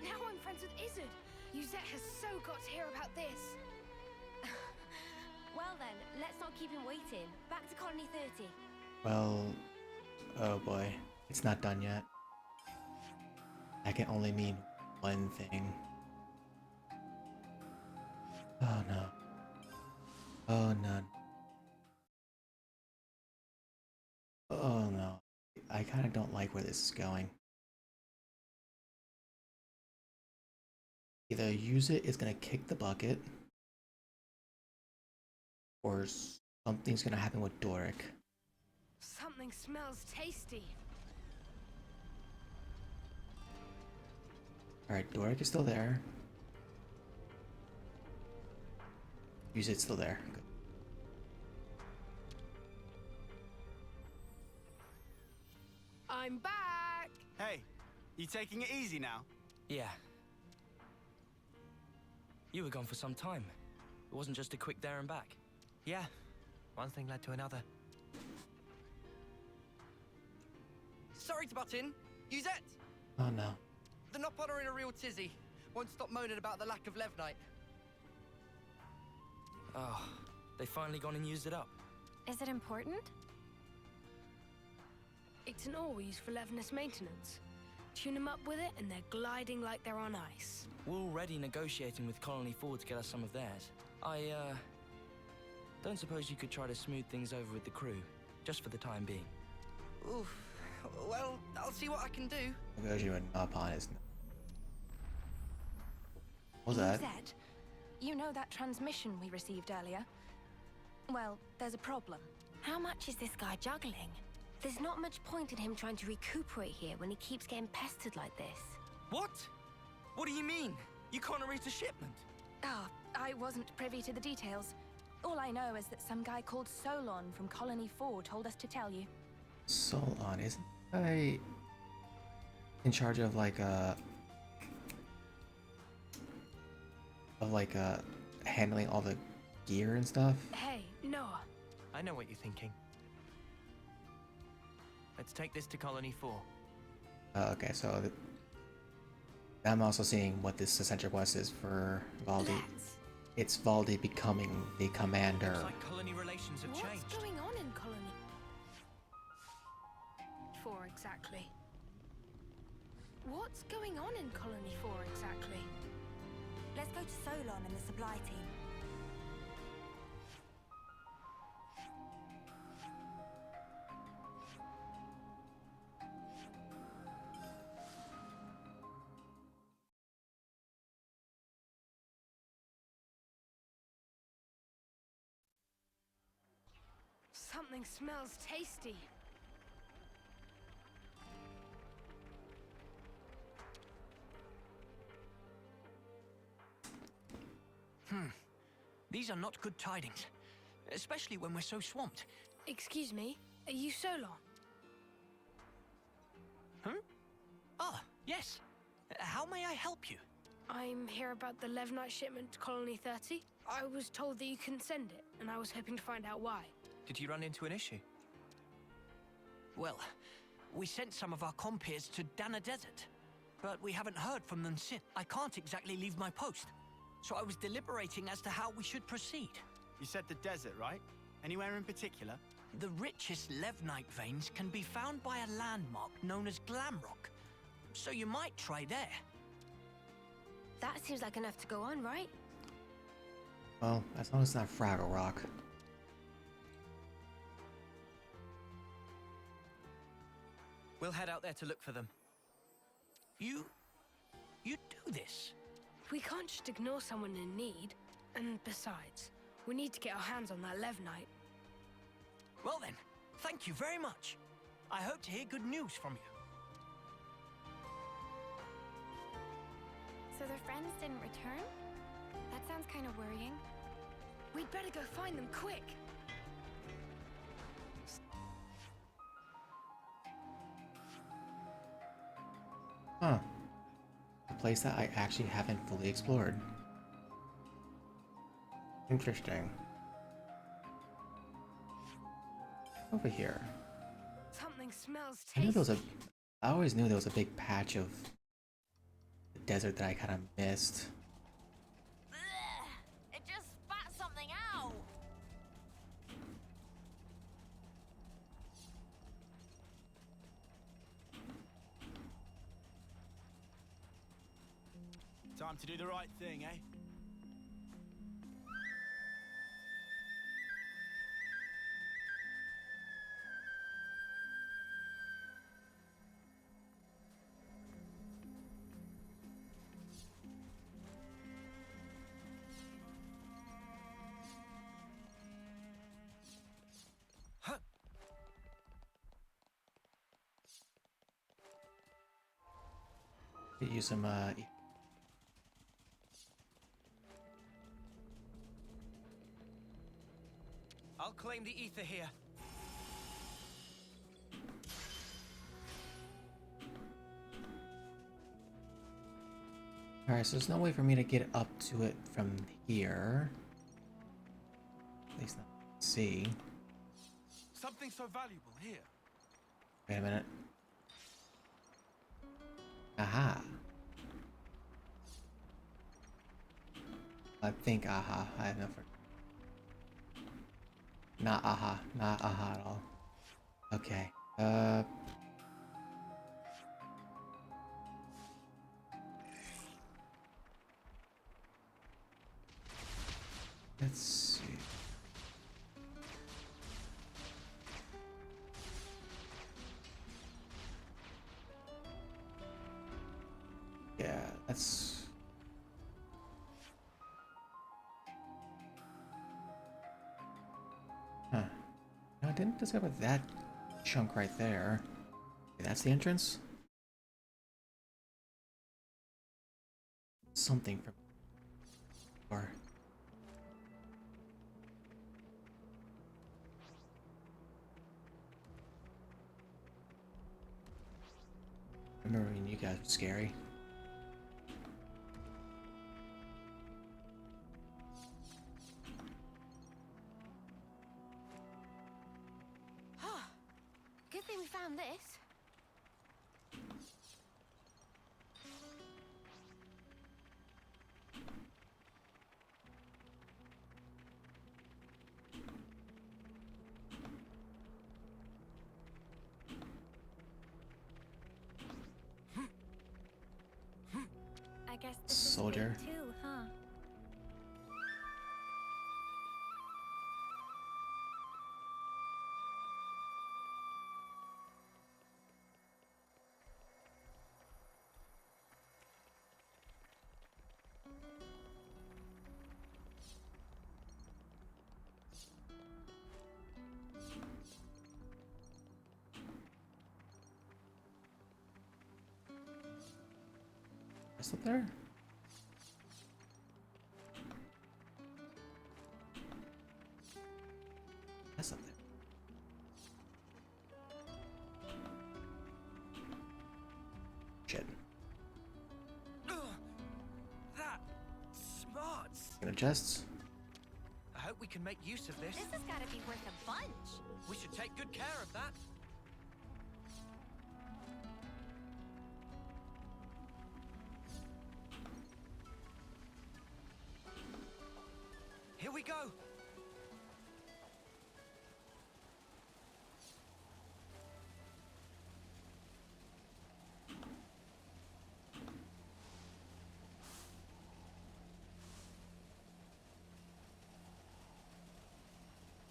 Now I'm friends with Izzard. Yuzette has so got to hear about this. Well then, let's not keep him waiting. Back to Colony 30. Well, oh boy, it's not done yet. That can only mean one thing. Oh no. Oh no. Oh no. I kind of don't like where this is going. Either Yuzette is gonna kick the bucket, or something's gonna happen with Doric. Something smells tasty. Alright, Doric is still there. Yuzette's still there. Good. I'm back! Hey, you taking it easy now? Yeah. You were gone for some time. It wasn't just a quick there and back. Yeah, one thing led to another. Sorry to butt in. Yuzette! Oh no. The Nopod are in a real tizzy. Won't stop moaning about the lack of Levnite. Oh, they finally gone and used it up. Is it important? It's an ore used for Levnis maintenance. Tune them up with it and they're gliding like they're on ice. We're already negotiating with Colony 4 to get us some of theirs. I, don't suppose you could try to smooth things over with the crew, just for the time being. Oof. Well, I'll see what I can do. Negotiate upon is. What was that? Zed, you know that transmission we received earlier? Well, there's a problem. How much is this guy juggling? There's not much point in him trying to recuperate here when he keeps getting pestered like this. What? What do you mean? You can't erase a shipment? Ah, I wasn't privy to the details. All I know is that some guy called Solon from Colony 4 told us to tell you. Solon, isn't I in charge of handling all the gear and stuff? Hey, Noah. I know what you're thinking. Let's take this to Colony 4. Okay, so I'm also seeing what this Ascension quest is for Valdi. It's Valdi becoming the commander. Looks like colony relations have changed. What's going on in Colony 4 exactly? What's going on in Colony 4 exactly? Let's go to Solon and the supply team. Something smells tasty. These are not good tidings, especially when we're so swamped. Excuse me, are you Solon? Yes. How may I help you? I'm here about the Levnite shipment to Colony 30. I was told that you couldn't send it, and I was hoping to find out why. Did you run into an issue? Well, we sent some of our compeers to Dana Desert, but we haven't heard from them since. I can't exactly leave my post, so I was deliberating as to how we should proceed. You said the desert, right? Anywhere in particular? The richest Levnite veins can be found by a landmark known as Glamrock, so you might try there. That seems like enough to go on, right? Well, as long as it's not Fraggle Rock. We'll head out there to look for them. You do this? We can't just ignore someone in need. And besides, we need to get our hands on that Levnite. Well then, thank you very much. I hope to hear good news from you. So their friends didn't return? That sounds kind of worrying. We'd better go find them quick. Huh. A place that I actually haven't fully explored. Interesting. Over here. Something smells I knew tasty. there was a. I always knew there was a big patch of the desert that I kind of missed. It just spat something out. Time to do the right thing, eh? Could use some I'll claim the ether here. Alright, so there's no way for me to get up to it from here. At least not see. Something so valuable here. Wait a minute. Aha. I think aha. I have no for. Not aha. Not aha at all. Okay. Let's see. Yeah, that's... Huh. No, I didn't discover that chunk right there. Okay, that's the entrance? Something from... Or... I remember when you guys were scary. Good thing we found this. I guess this Soldier. is big too, huh? Is it there? That's up there. Shit. Open chests. I hope we can make use of this. This has got to be worth a bunch. We should take good care of that. Here we go.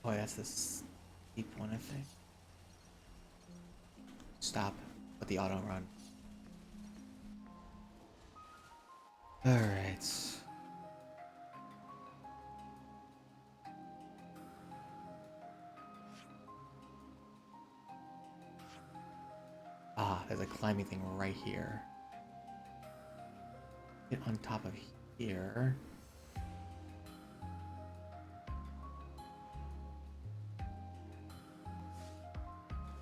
Oh, that's the steep one, I think. Stop with the auto run. Alright. Ah, there's a climbing thing right here. Get on top of here.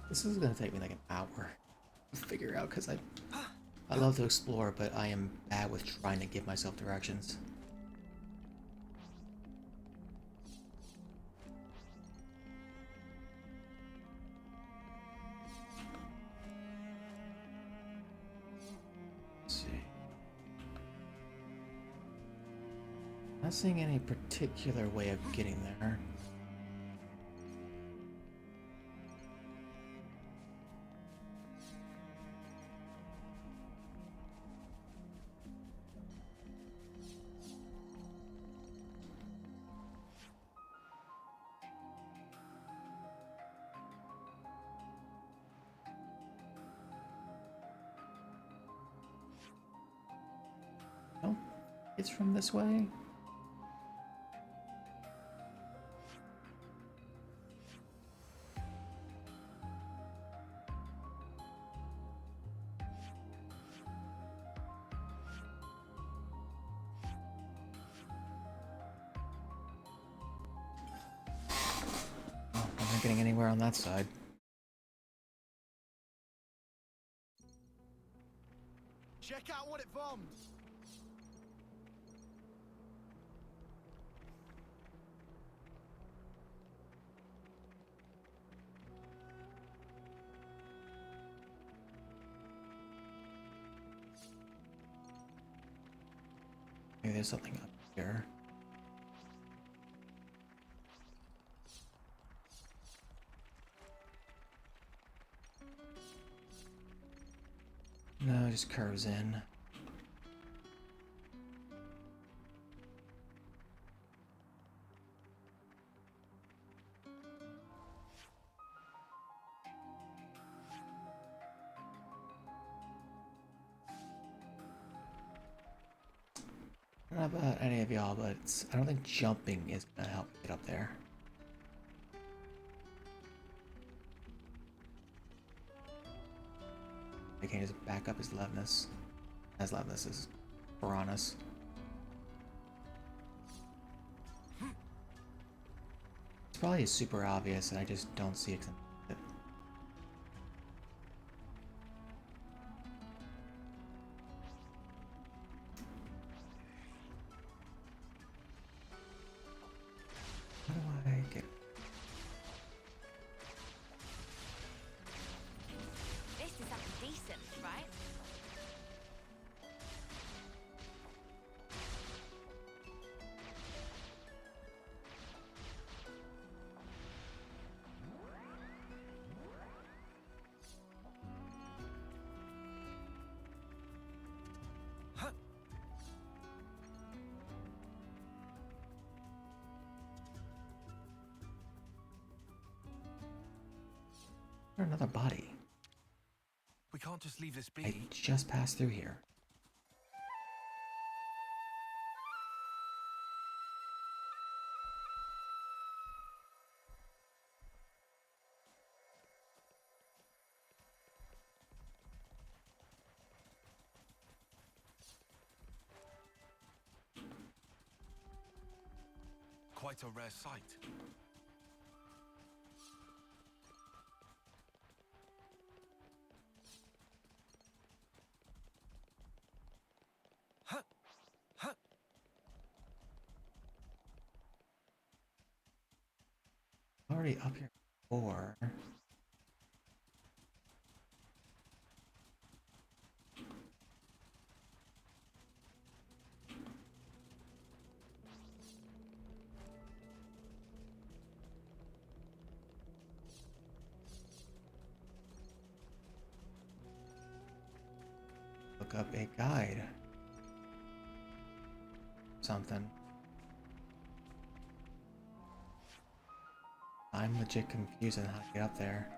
This is gonna take me like an hour to figure out because I love to explore, but I am bad with trying to give myself directions. Let's see. Not seeing any particular way of getting there. No, it's from this way. Oh, I'm not getting anywhere on that side. Check out what it bombed. Maybe there's something up here. No, it just curves in. I don't know about any of y'all, but I don't think jumping is gonna help get up there. I can't just back up his leftness. As leftness is piranhas. It's probably super obvious and I just don't see it. How do I get... This is something decent, right? Another body. We can't just leave this be. I just passed through here. Quite a rare sight. already up here before. Look up a guide. Something. I'm legit confused on how to get up there.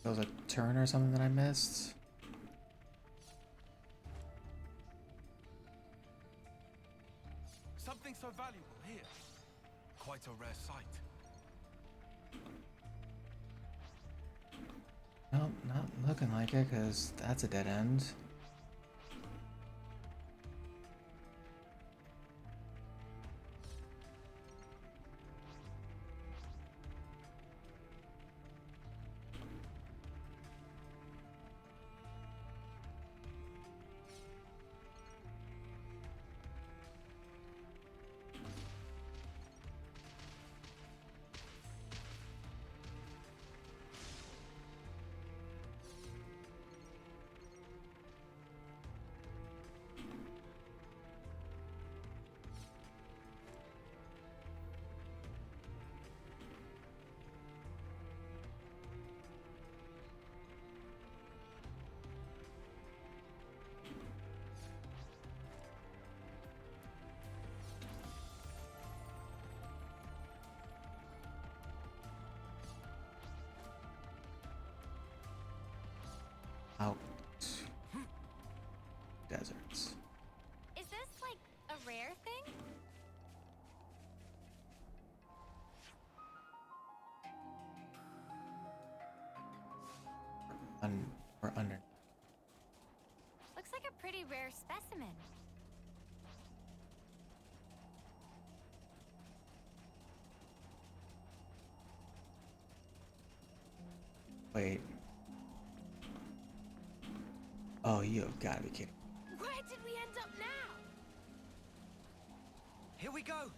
There was a turn or something that I missed. Something so valuable here. Quite a rare sight. Nope, not looking like it, because that's a dead end. Out. Deserts. Is this like a rare thing? We're under. Looks like a pretty rare specimen. Wait. Oh, you have got to be kidding. Where did we end up now? Here we go.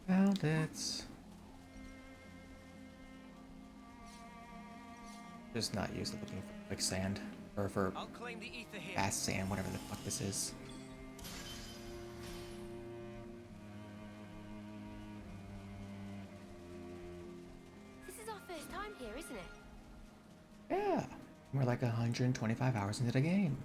Found it. Just not used to looking for quicksand. Or for I'll claim the ether here. fast sand, whatever the fuck this is. This is our first time here, isn't it? Yeah. We're like 125 hours into the game.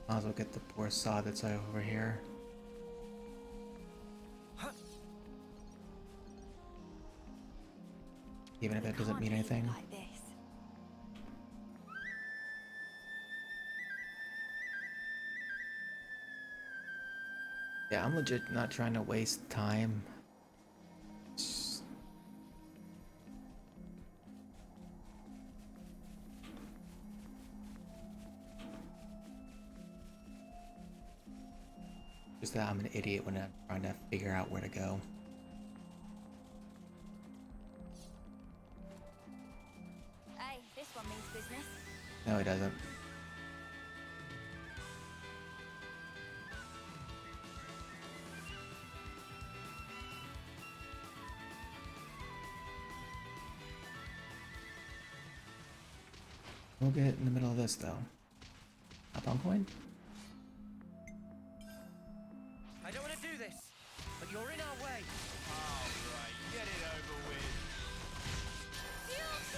Might as well get the poor sod that's over here. Even if it doesn't mean anything. Like this. Yeah, I'm legit not trying to waste time. Just that I'm an idiot when I'm trying to figure out where to go. Hey, this one means business. No, it doesn't. We'll get in the middle of this though. Up on coin? I don't want to do this, but you're in our way. Alright, get it over with.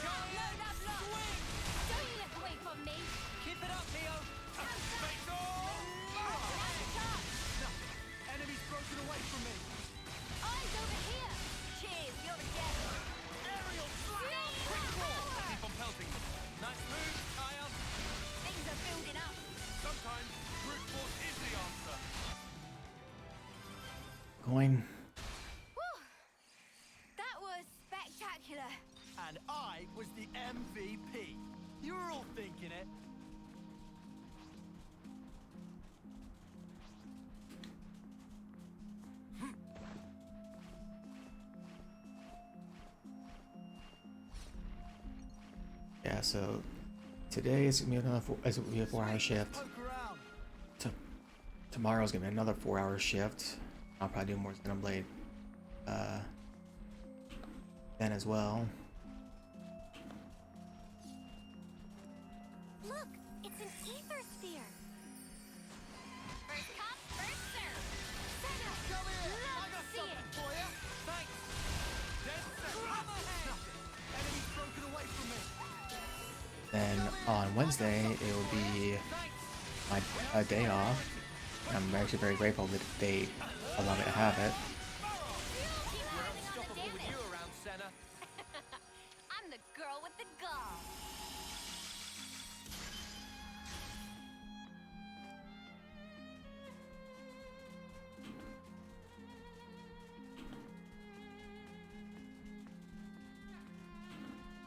Load up, lock. Don't you on me. Keep it up, Neo. Enemy's broken away from me. Eyes over here. Cheers, you're a dead. Aerial slap! Quick draw! Keep on pelting. Nice move, Kyle. Things are building up. Sometimes brute force is the answer. Going. Whew. That was spectacular. And I was the MVP. You were all thinking it. Yeah, so today is gonna be another a 4-hour shift. Tomorrow's gonna be another 4-hour shift. I'll probably do more Xenoblade then as well. Look, it's an ether sphere. First come, first serve. Senna, Come here! love I got to see something it. for you! Thanks! Dead set! Hammerhead! Enemy's broken away from me! Then on Wednesday it will be my day off. I'm actually very grateful that they allow me to have it. We're unstoppable with you around, Senna. I'm the girl with the gall.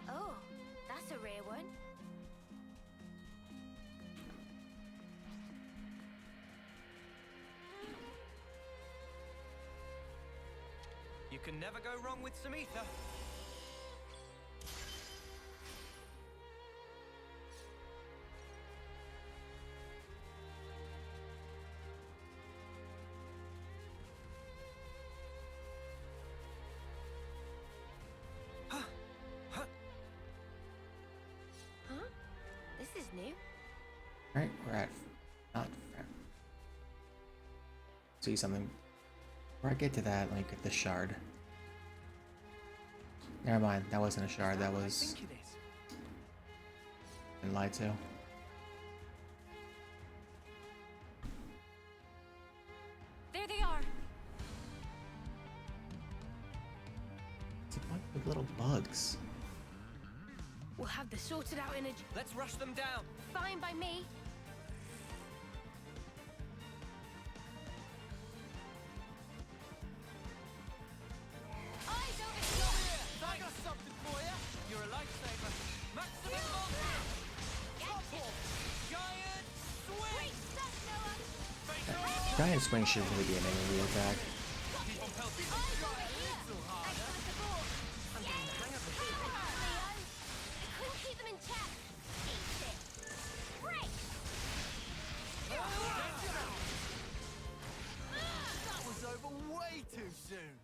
Oh, that's a rare one. You can never go wrong with some ether. Huh? This is new. Right, we're at not see something. Before I get to that, let me get the shard. Never mind, that wasn't a shard, that was been lied to. There they are. It's a bunch of little bugs. We'll have this sorted out in a... Let's rush them down. Fine by me. Eyes over here. I got something for you! You're a lifesaver. Maximum voltage. Gotcha. Giant swing. Great stuff, Noah. Giant swing should really be an enemy attack. Eyes over here. Thanks for the support. I'm getting the hang of it. Leo. I couldn't keep them in check. Eat it. Break. That was over way too soon!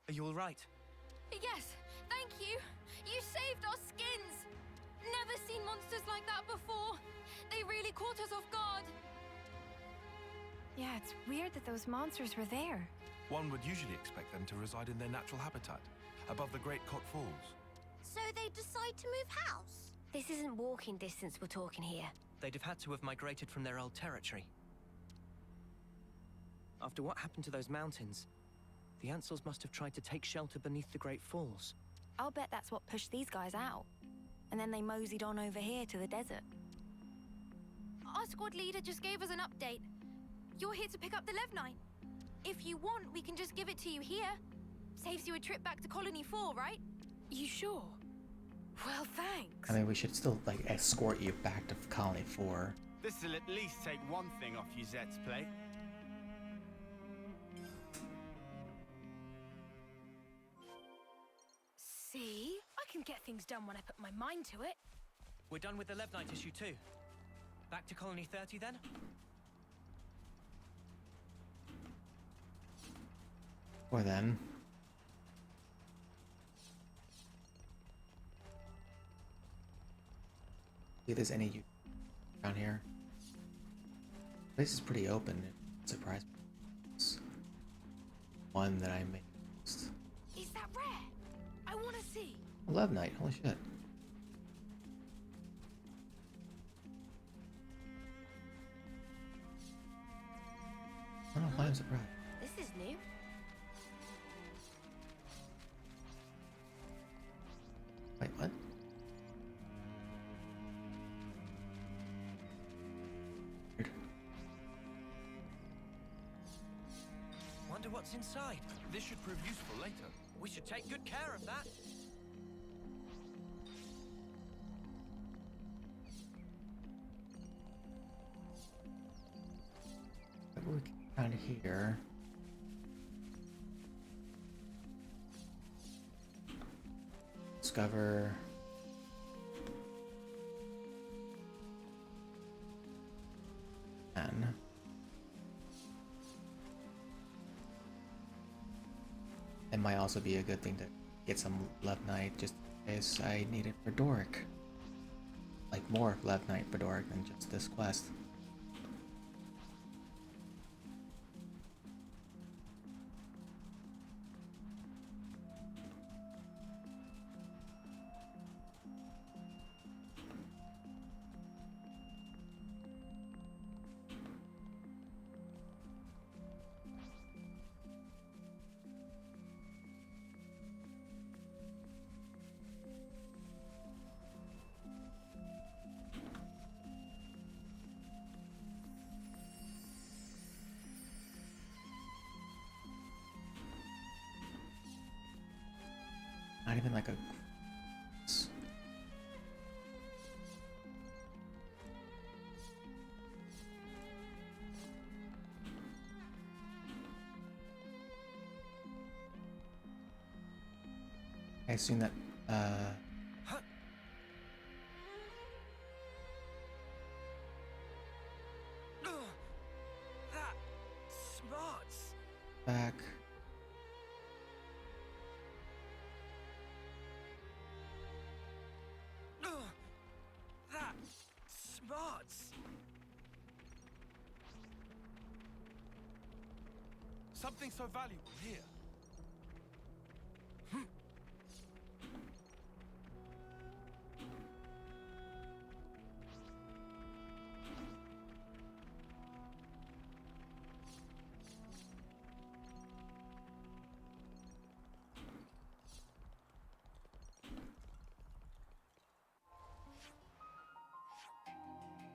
Are you all right? Yes, thank you. You saved our skins. Never seen monsters like that before. They really caught us off guard. Yeah, it's weird that those monsters were there. One would usually expect them to reside in their natural habitat, above the Great Cot Falls. So they decide to move house? This isn't walking distance we're talking here. They'd have had to have migrated from their old territory. After what happened to those mountains, the Ansels must have tried to take shelter beneath the Great Falls. I'll bet that's what pushed these guys out. And then they moseyed on over here to the desert. Our squad leader just gave us an update. You're here to pick up the Levnite. If you want, we can just give it to you here. Saves you a trip back to Colony 4, right? You sure? Well, thanks. I mean, we should still, like, escort you back to Colony 4. This'll at least take one thing off Yuzette's plate. See? I can get things done when I put my mind to it. We're done with the Levnite issue too. Back to Colony 30 then? Or then. See if there's any around here. This is pretty open. It surprised me. It's one that I missed. Is that rare? I want to see. Love Night, holy shit. I'm surprised. This is new. Wait, what? Weird. Wonder what's inside. This should prove useful later. We should take good care of that. We're kind of here. Discover. And it might also be a good thing to get some Love Knight just in case I need it for Doric. Like more Love Knight for Doric than just this quest. Not even like a. I assume that. That smarts. Back. That smarts. Something so valuable here.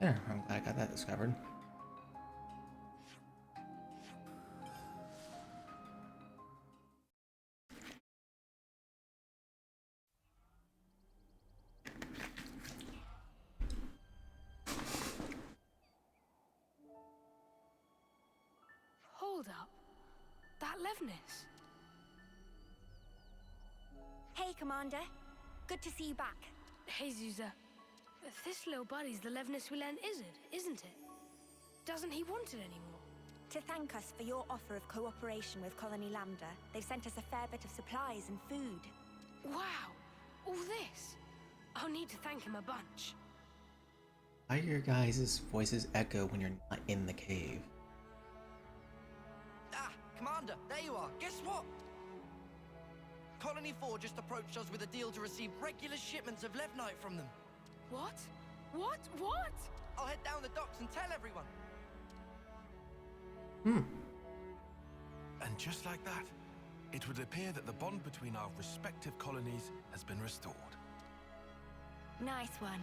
There, I'm glad I got that discovered. Hold up. That Levnis. Hey, Commander. Good to see you back. Hey, Zuza. This little buddy's the Levnis we lent Izzard, isn't it? Doesn't he want it anymore? To thank us for your offer of cooperation with Colony Lambda, they've sent us a fair bit of supplies and food. Wow! All this? I'll need to thank him a bunch. Why do your guys' voices echo when you're not in the cave? Ah, Commander, there you are. Guess what? Colony 4 just approached us with a deal to receive regular shipments of Levnite from them. What? What? What? I'll head down the docks and tell everyone. And just like that, it would appear that the bond between our respective colonies has been restored. Nice one.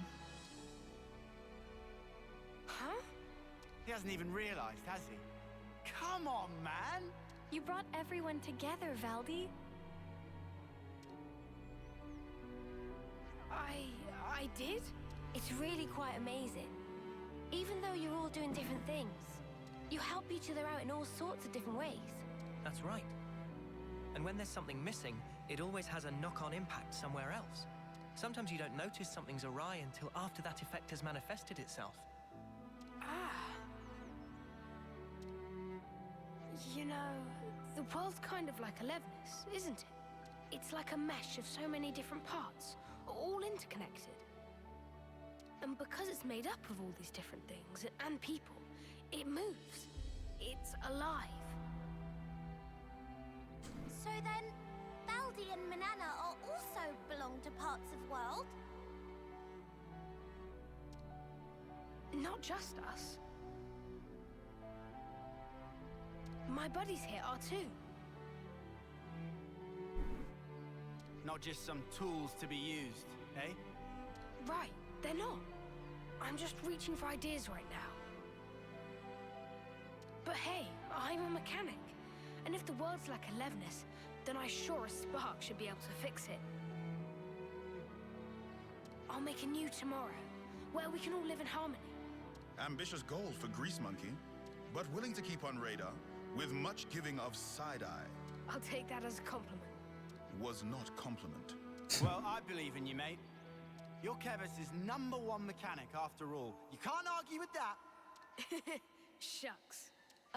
Huh? He hasn't even realized, has he? Come on, man! You brought everyone together, Valdi. I did? It's really quite amazing. Even though you're all doing different things, you help each other out in all sorts of different ways. That's right. And when there's something missing, it always has a knock-on impact somewhere else. Sometimes you don't notice something's awry until after that effect has manifested itself. Ah. You know, the world's kind of like a Levnis, isn't it? It's like a mesh of so many different parts, all interconnected. And because it's made up of all these different things and people, it moves. It's alive. So then, Baldi and Manana are also belong to parts of world? Not just us. My buddies here are too. Not just some tools to be used, eh? Right, they're not. I'm just reaching for ideas right now. But hey, I'm a mechanic. And if the world's like Alevnis, then I sure as spark should be able to fix it. I'll make a new tomorrow, where we can all live in harmony. Ambitious goal for Grease Monkey, but willing to keep on radar, with much giving of side-eye. I'll take that as a compliment. Was not compliment. Well, I believe in you, mate. You're Kevis's #1 mechanic, after all. You can't argue with that. Shucks.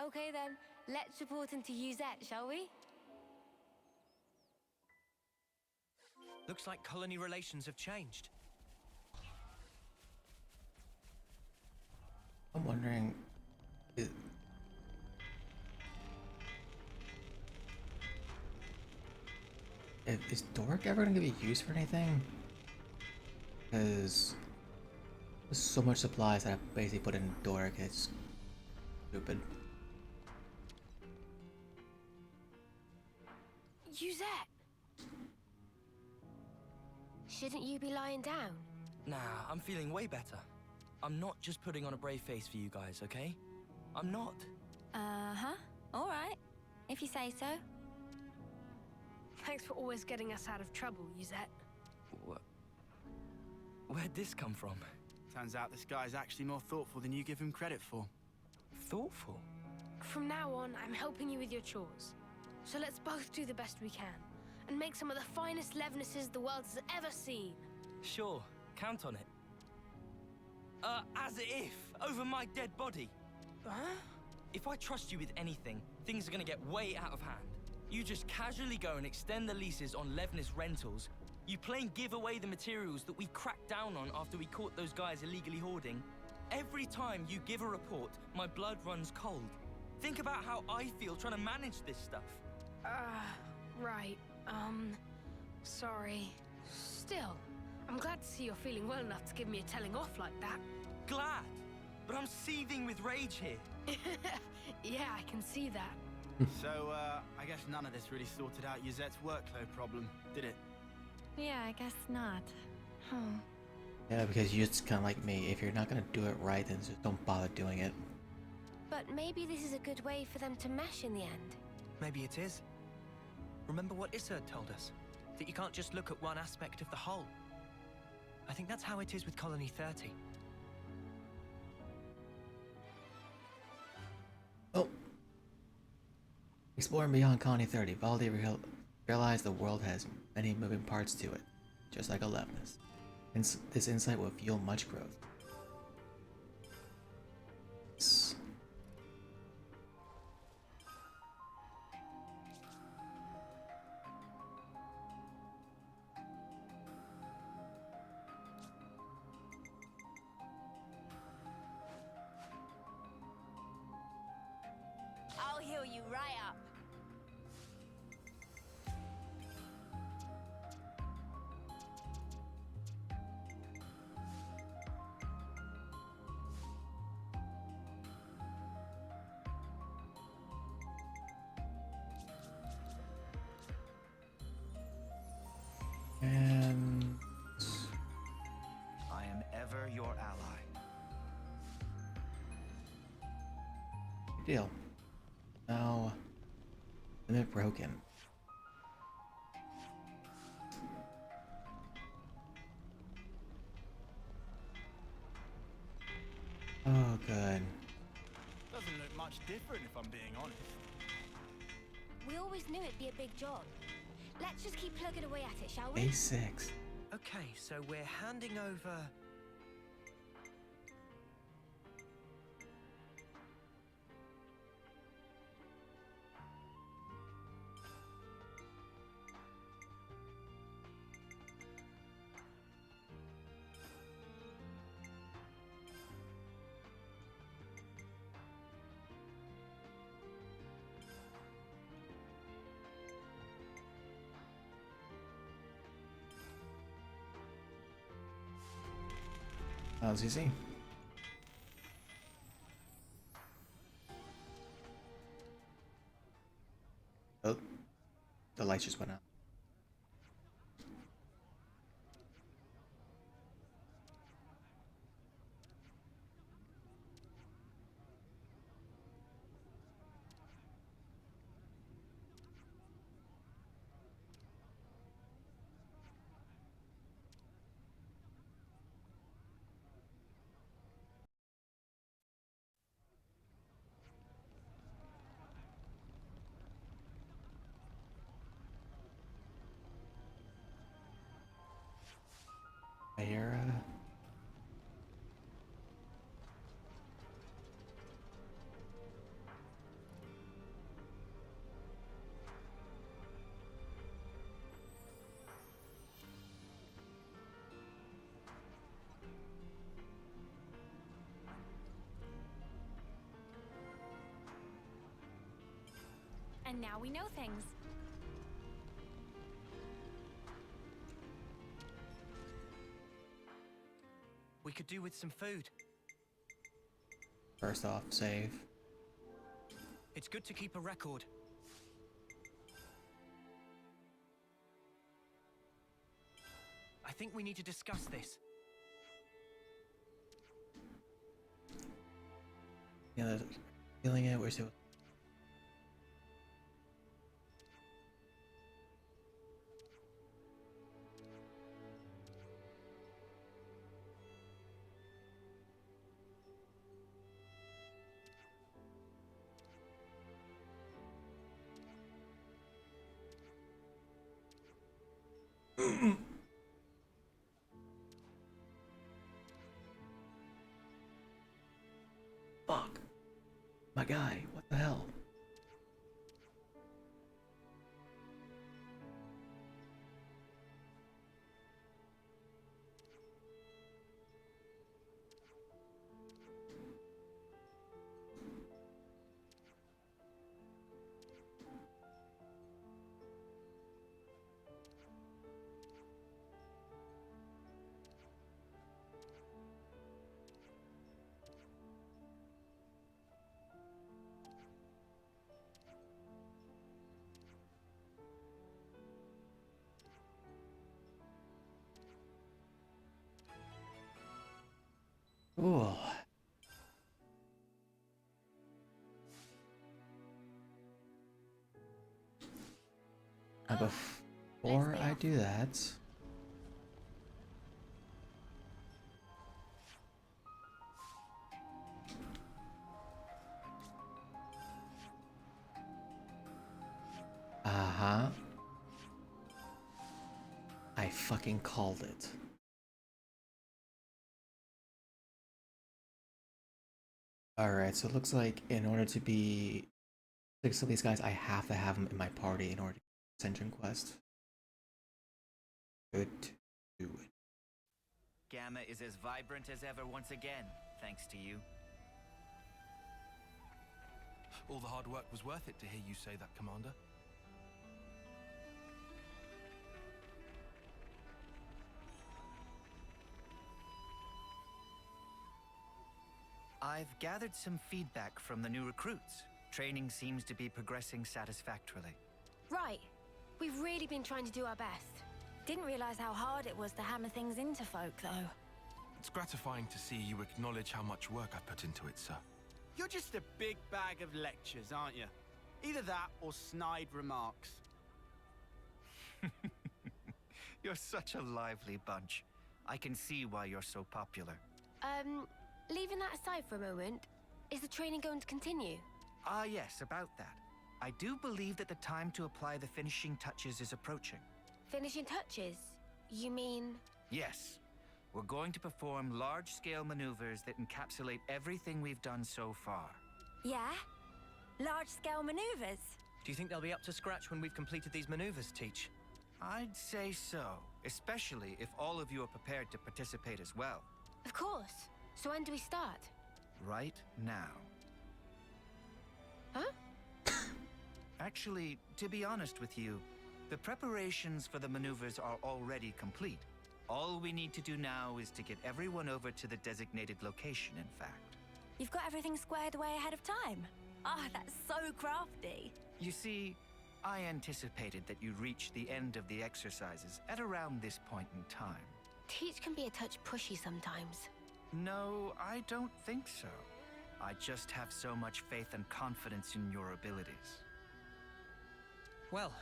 Okay then, let's report into Uzette, shall we? Looks like colony relations have changed. I'm wondering, is Dork ever gonna be used for anything? Because there's so much supplies that I basically put in Dork, it's stupid. Uzette! Shouldn't you be lying down? Nah, I'm feeling way better. I'm not just putting on a brave face for you guys, okay? I'm not. Uh-huh. All right. If you say so. Thanks for always getting us out of trouble, Uzette. Where'd this come from? Turns out this guy's actually more thoughtful than you give him credit for. Thoughtful? From now on, I'm helping you with your chores. So let's both do the best we can, and make some of the finest Levnesses the world has ever seen. Sure, count on it. As if, over my dead body. Huh? If I trust you with anything, things are gonna get way out of hand. You just casually go and extend the leases on Levnis rentals. You plain give away the materials that we cracked down on after we caught those guys illegally hoarding. Every time you give a report, my blood runs cold. Think about how I feel trying to manage this stuff. Right. Sorry. Still, I'm glad to see you're feeling well enough to give me a telling off like that. Glad, but I'm seething with rage here. Yeah, I can see that. So, I guess none of this really sorted out Uzette's workload problem, did it? Yeah, I guess not. Yeah, because you're just kind of like me. If you're not gonna do it right, then just don't bother doing it. But maybe this is a good way for them to mesh in the end. Maybe it is. Remember what Iserd told us? That you can't just look at one aspect of the whole. I think that's how it is with Colony 30. Oh. Exploring beyond Colony 30, Valdi realized the world has many moving parts to it, just like Alevnis. This insight will fuel much growth. I'll heal you right up. And I am ever your ally. good deal. Now, limit broken. Oh, good. Doesn't look much different if I'm being honest. We always knew it'd be a big job. Let's just keep plugging away at it, shall we? A6. Okay, so we're handing over... That was easy. Oh, the lights just went out. Era. And now we know things. We could do with some food. First off, save. It's good to keep a record. I think we need to discuss this. Yeah, feeling it. Where's it? Fuck. My guy, what the hell? Ooh. Before I do that, I fucking called it. Alright, so it looks like in order to be like some of these guys, I have to have them in my party in order to get Ascension Quest. Good to do it. Gamma is as vibrant as ever once again, thanks to you. All the hard work was worth it to hear you say that, Commander. I've gathered some feedback from the new recruits. Training seems to be progressing satisfactorily. Right. We've really been trying to do our best. Didn't realize how hard it was to hammer things into folk, though. It's gratifying to see you acknowledge how much work I put into it, sir. You're just a big bag of lectures, aren't you? Either that or snide remarks. You're such a lively bunch. I can see why you're so popular. Leaving that aside for a moment, is the training going to continue? Ah, yes, about that. I do believe that the time to apply the finishing touches is approaching. Finishing touches? You mean... Yes. We're going to perform large-scale maneuvers that encapsulate everything we've done so far. Yeah? Large-scale maneuvers? Do you think they'll be up to scratch when we've completed these maneuvers, Teach? I'd say so, especially if all of you are prepared to participate as well. Of course. So when do we start? Right now. Huh? Actually, to be honest with you, the preparations for the maneuvers are already complete. All we need to do now is to get everyone over to the designated location, in fact. You've got everything squared away ahead of time. Ah, that's so crafty. You see, I anticipated that you'd reach the end of the exercises at around this point in time. Teach can be a touch pushy sometimes. No, I don't think so. I just have so much faith and confidence in your abilities. Well,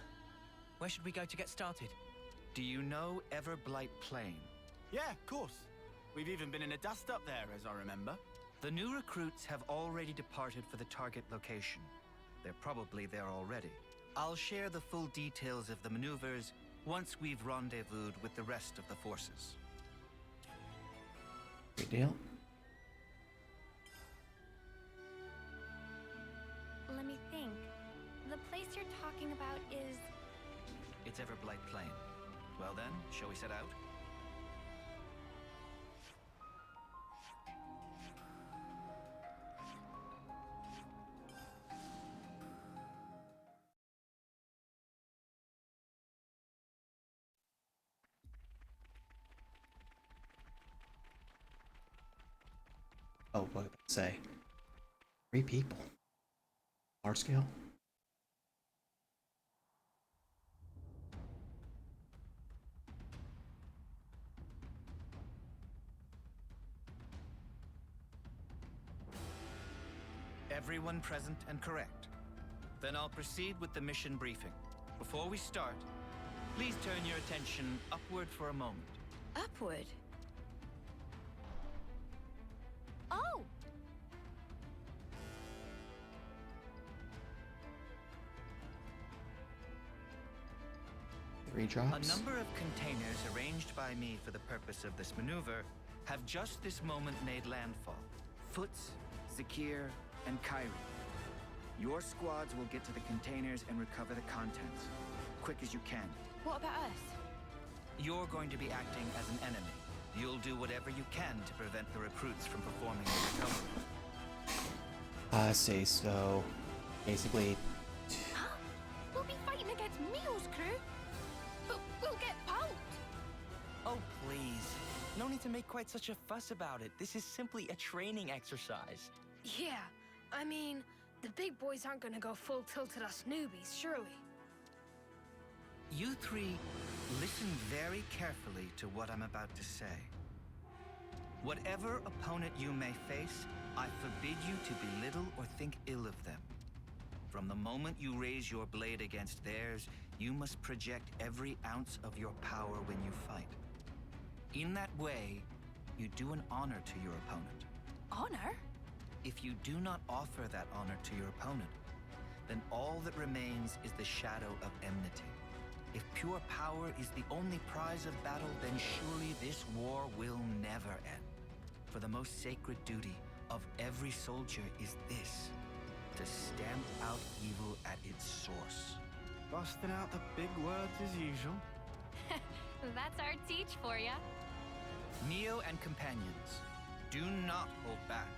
where should we go to get started? Do you know Everblight Plain? Yeah, of course. We've even been in a dust up there, as I remember. The new recruits have already departed for the target location. They're probably there already. I'll share the full details of the maneuvers once we've rendezvoused with the rest of the forces. Good deal. Let me think. The place you're talking about is... It's Everblight Plain. Well then, shall we set out? Oh, what did I say? 3 people. Large scale? Everyone present and correct. Then I'll proceed with the mission briefing. Before we start, please turn your attention upward for a moment. Upward? Oh! 3 drops. A number of containers arranged by me for the purpose of this maneuver have just this moment made landfall. Foots, Zakir, and Kyrie. Your squads will get to the containers and recover the contents. Quick as you can. What about us? You're going to be acting as an enemy. You'll do whatever you can to prevent the recruits from performing the recovery. I see, so basically We'll be fighting against Mio's crew, but we'll get pulped. Oh, please. No need to make quite such a fuss about it. This is simply a training exercise. Yeah, I mean, the big boys aren't gonna go full tilt at us newbies, surely. You 3, listen very carefully to what I'm about to say. Whatever opponent you may face, I forbid you to belittle or think ill of them. From the moment you raise your blade against theirs, you must project every ounce of your power when you fight. In that way, you do an honor to your opponent. Honor? If you do not offer that honor to your opponent, then all that remains is the shadow of enmity. If pure power is the only prize of battle, then surely this war will never end. For the most sacred duty of every soldier is this: to stamp out evil at its source. Busting out the big words as usual. That's our teach for ya. Neo and companions, do not hold back.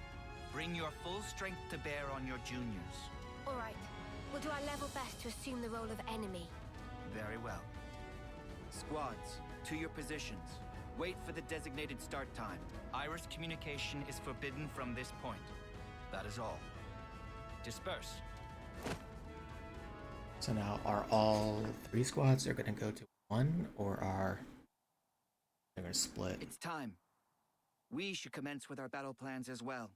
Bring your full strength to bear on your juniors. All right, we'll do our level best to assume the role of enemy. Very well. Squads, to your positions. Wait for the designated start time. Iris communication is forbidden from this point. That is all. Disperse. So now, are all 3 squads are gonna go to 1, or are they gonna split? It's time. We should commence with our battle plans as well.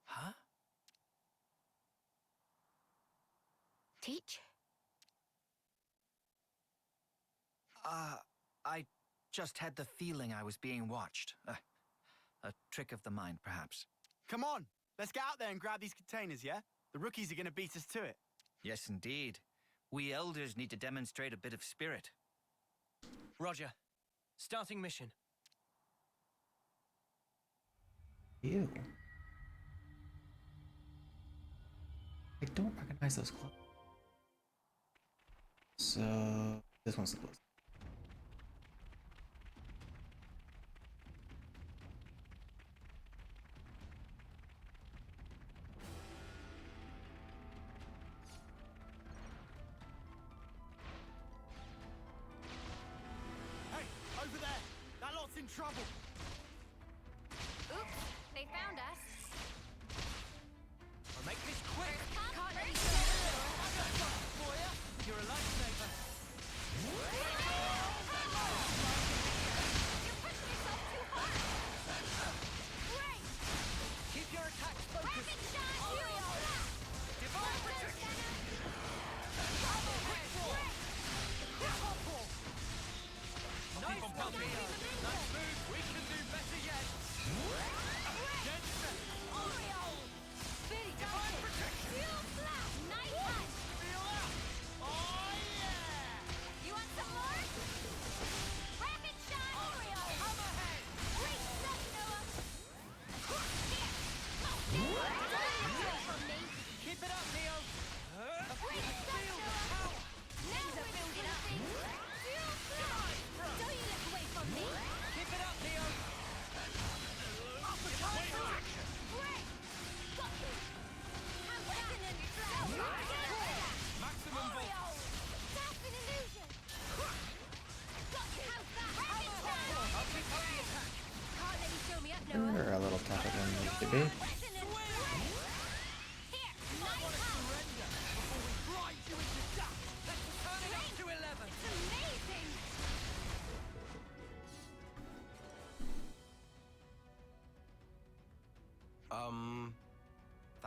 Huh? Teach? I just had the feeling I was being watched. A trick of the mind, perhaps. Come on, let's get out there and grab these containers, yeah? The rookies are gonna beat us to it. Yes, indeed. We elders need to demonstrate a bit of spirit. Roger. Starting mission. Ew. I don't recognize those clothes. So this one's the closest. Hey, over there! That lot's in trouble! Oops, they found us. I'll make this quick. Can't let you go.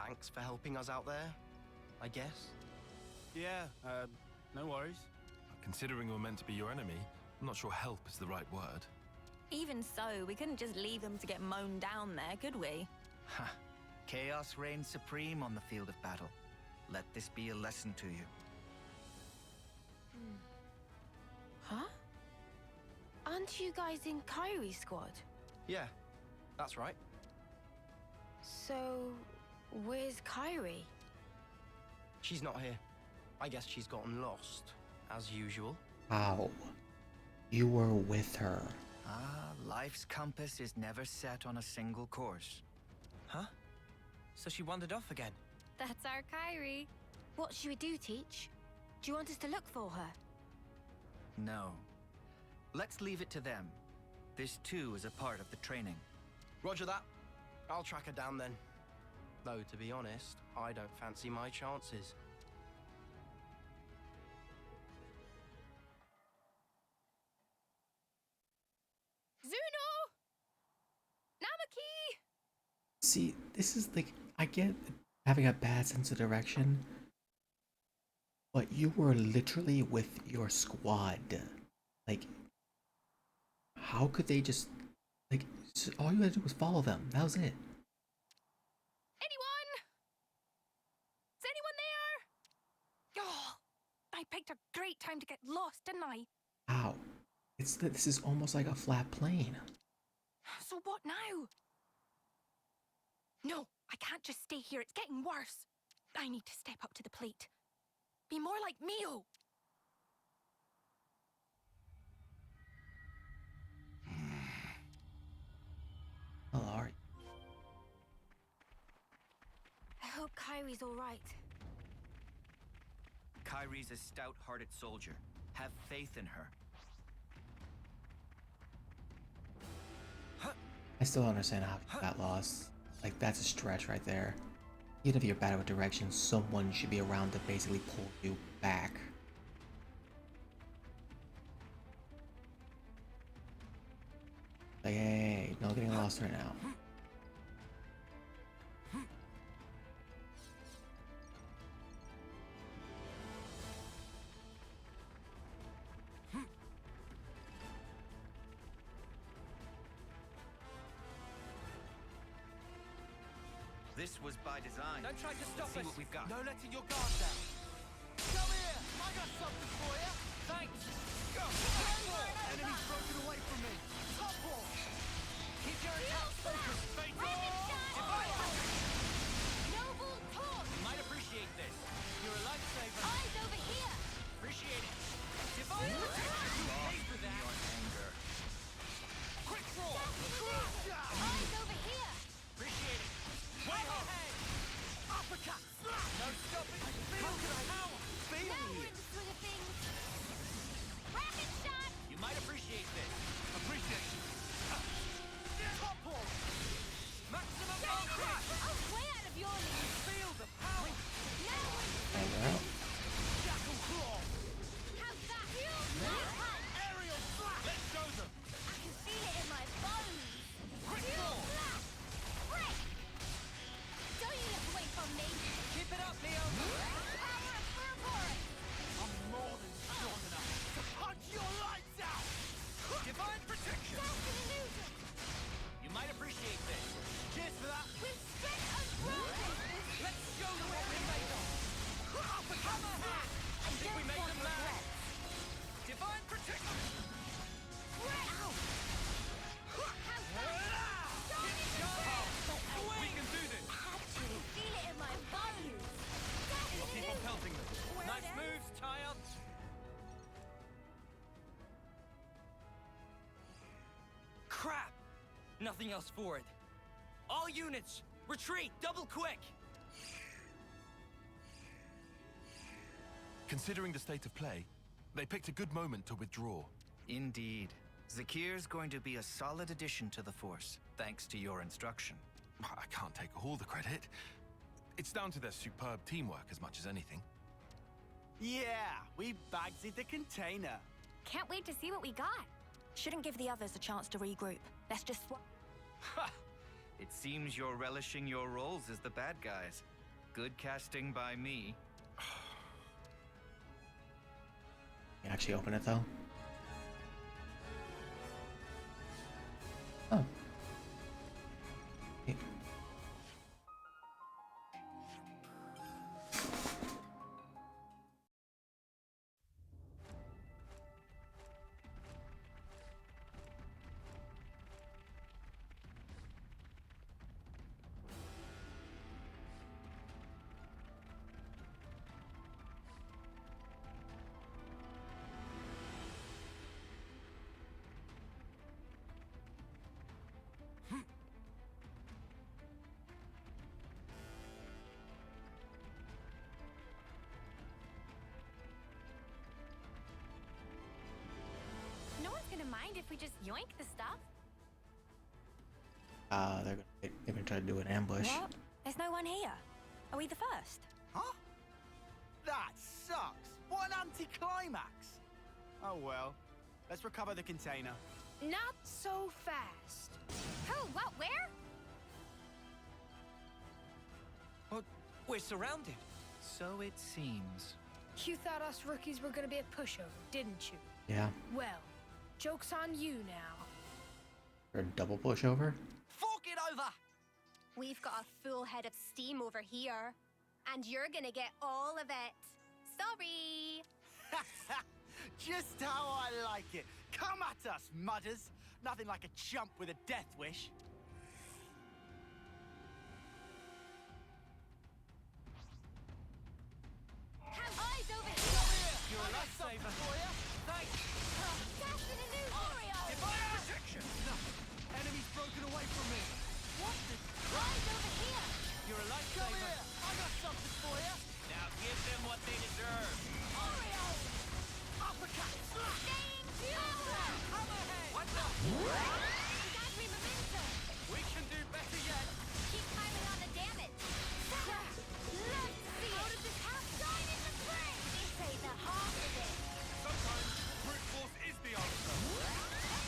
thanks for helping us out there, I guess. Yeah, no worries. Considering we're meant to be your enemy, I'm not sure help is the right word. Even so, we couldn't just leave them to get mown down there, could we? Ha! Chaos reigns supreme on the field of battle. Let this be a lesson to you. Huh? Aren't you guys in Kyrie's squad? Yeah, that's right. So, where's Kyrie? She's not here. I guess she's gotten lost, as usual. How? You were with her. Ah, life's compass is never set on a single course. Huh? So she wandered off again? That's our Kyrie. What should we do, Teach? Do you want us to look for her? No. Let's leave it to them. This too is a part of the training. Roger that. I'll track her down then. Though, to be honest, I don't fancy my chances. Zuno! Namaki! See, this is like, I get having a bad sense of direction, but you were literally with your squad. Like, how could they just, like, all you had to do was follow them. That was it. Anyone? Is anyone there? Oh, I picked a great time to get lost, didn't I? How? This is almost like a flat plane. So what now? No, I can't just stay here. It's getting worse. I need to step up to the plate. Be more like Mio. How are you? I hope Kyrie's all right. Kyrie's a stout-hearted soldier. Have faith in her. I still don't understand how you got lost. Like, that's a stretch right there. Even if you're bad with directions, someone should be around to basically pull you back. Like, hey, no getting lost right now. This was by design. Don't try to stop See us. what we've got. No letting your guard down. Come here! I got something for you! Thanks. Go! Enemy's broken away from me! Top ball! Keep your attack focused. Noble torch! You might appreciate this. You're a lifesaver. Eyes over here! Appreciate it. Divine attack. Pay for that. Quick draw. Eyes over here! Appreciate it. Way ahead. Uppercut. No stopping. Feel the power. Feel Now we're it. in the swing of things. Rocket shot! You might appreciate this. Appreciate you. Top ball! Maximum I'm attack. way out of your league. Feel the power. Now we're in the And we're out. Jackal claw! How's that? Feel Aerial slap! Let's show them! I can feel it in my bones. Quick Feel draw! flash! Break! Don't you look away from me. Keep it up, Leo. Power of Furborus! I'm more than strong enough to punch your lights out! Divine protection. That's an illusion. You might appreciate this. Cheers for that! With strength unbroken. Let's show them what we're made of. Hammer hat. I Think we don't made want them mad? regrets. Divine protection. Break! How's that? Don't you We can do this. actually feel it in my bones. That's an Keep on illusion. pelting them. Where Nice then? moves, Tyon. Crap! Nothing else for it. All units, retreat, double quick! Considering the state of play, they picked a good moment to withdraw. Indeed. Zakir's going to be a solid addition to the Force, thanks to your instruction. I can't take all the credit. It's down to their superb teamwork as much as anything. Yeah, we bagged the container. Can't wait to see what we got. Shouldn't give the others a chance to regroup. Let's just swap. Ha! It seems you're relishing your roles as the bad guys. Good casting by me. Can you actually open it though? Oh. No one's gonna mind if we just yoink the stuff. They're gonna try to do an ambush. What? There's no one here. Are we the first? Huh? That sucks. What an anticlimax. Oh well. Let's recover the container. Not so fast. Who? What? Where? Well, we're surrounded. So it seems. You thought us rookies were gonna be a pushover, didn't you? Yeah. Well, joke's on you now. Or a double pushover. Fork it over! We've got a full head of steam over here. And you're gonna get all of it. Sorry! Just how I like it. Come at us, mudders. Nothing like a chump with a death wish. Have eyes over here! You're a lifesaver. Thanks! Casting a new Oreo! Divine protection! No. Enemy's broken away from me. What the? Eyes over here! You're a lifesaver. Come here. I got something for you. Now give them what they deserve. Oreo! Uppercut! Staying together! Hammerhead! What the? Got me momentum! We can do better yet. Keep climbing on the damage! Let's see! How did this happen? Sign in the spring! They say the half of it! Sometimes brute force is the answer.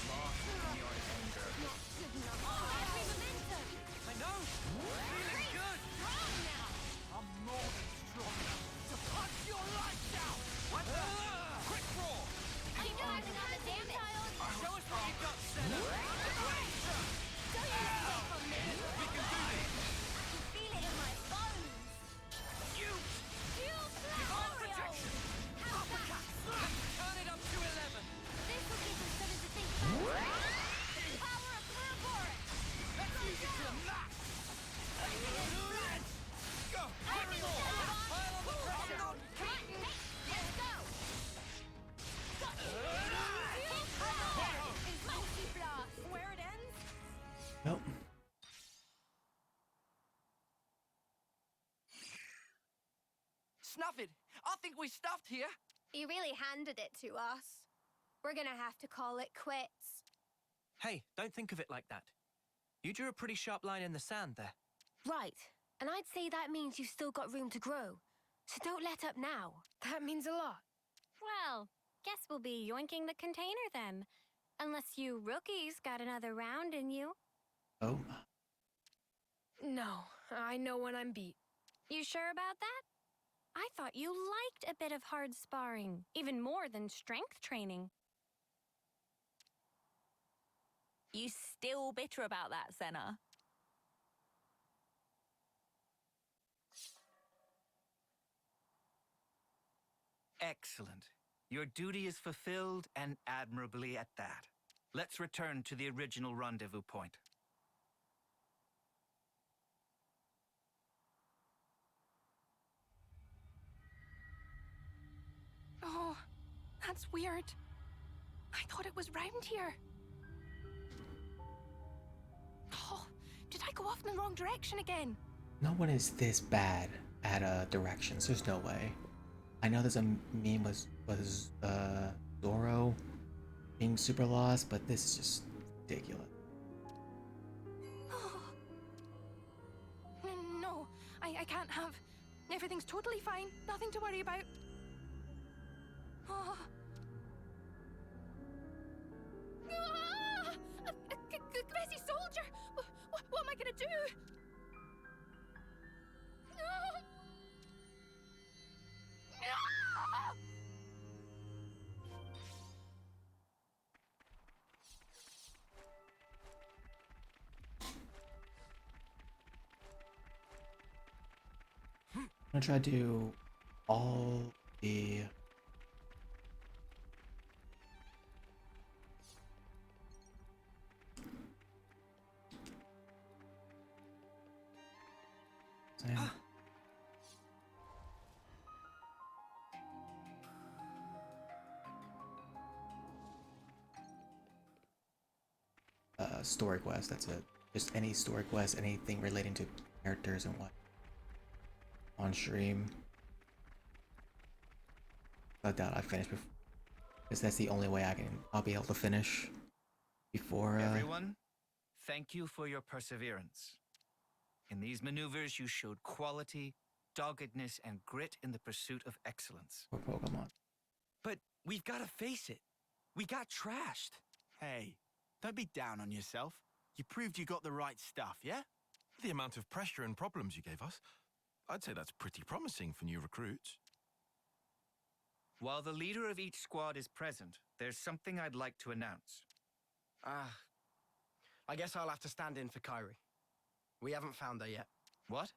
Masking your anger. Good enough. Got me momentum! I know. Feeling good. Strong now! I'm more than strong enough to punch your lights out. What the? Quick roar! Keep climbing on the damage! Show us what you got, Senna. Don't you stay from me! We can do this. I can feel it in my bones! You! Fuel flat Oreo! How's that? Turn it up to 11. This will give us something to think about. Power of Ouroboros! Let's use it to the max. Let's go. Quick roar! Pile on the pressure. Come on, hey, let's go! Multi blast! Where it ends? Nope. Snuff it. I think we stuffed here. You really handed it to us. We're gonna have to call it quits. Hey, don't think of it like that. You drew a pretty sharp line in the sand there. Right. And I'd say that means you've still got room to grow. So don't let up now. That means a lot. Well, guess we'll be yoinking the container then. Unless you rookies got another round in you. Oh. No, I know when I'm beat. You sure about that? I thought you liked a bit of hard sparring, even more than strength training. You still bitter about that, Senna? Excellent. Your duty is fulfilled, and admirably at that. Let's return to the original rendezvous point. Oh, that's weird. I thought it was round here. Oh, did I go off in the wrong direction again? No one is this bad at directions. There's no way. I know there's a meme was Zoro being super lost, but this is just ridiculous. No, I can't have. Everything's totally fine. Nothing to worry about. Oh. Ah! A crazy soldier! What am I gonna do? I'm gonna try to do all the story quest. That's it. Just any story quest, anything relating to characters and what on stream. I doubt I finish before, because that's the only way I'll be able to finish before. Everyone, thank you for your perseverance. In these maneuvers, you showed quality, doggedness, and grit in the pursuit of excellence. For Pokemon. But we've got to face it. We got trashed. Hey, don't be down on yourself. You proved you got the right stuff, yeah? The amount of pressure and problems you gave us, I'd say that's pretty promising for new recruits. While the leader of each squad is present, there's something I'd like to announce. I guess I'll have to stand in for Kyrie. We haven't found her yet. What?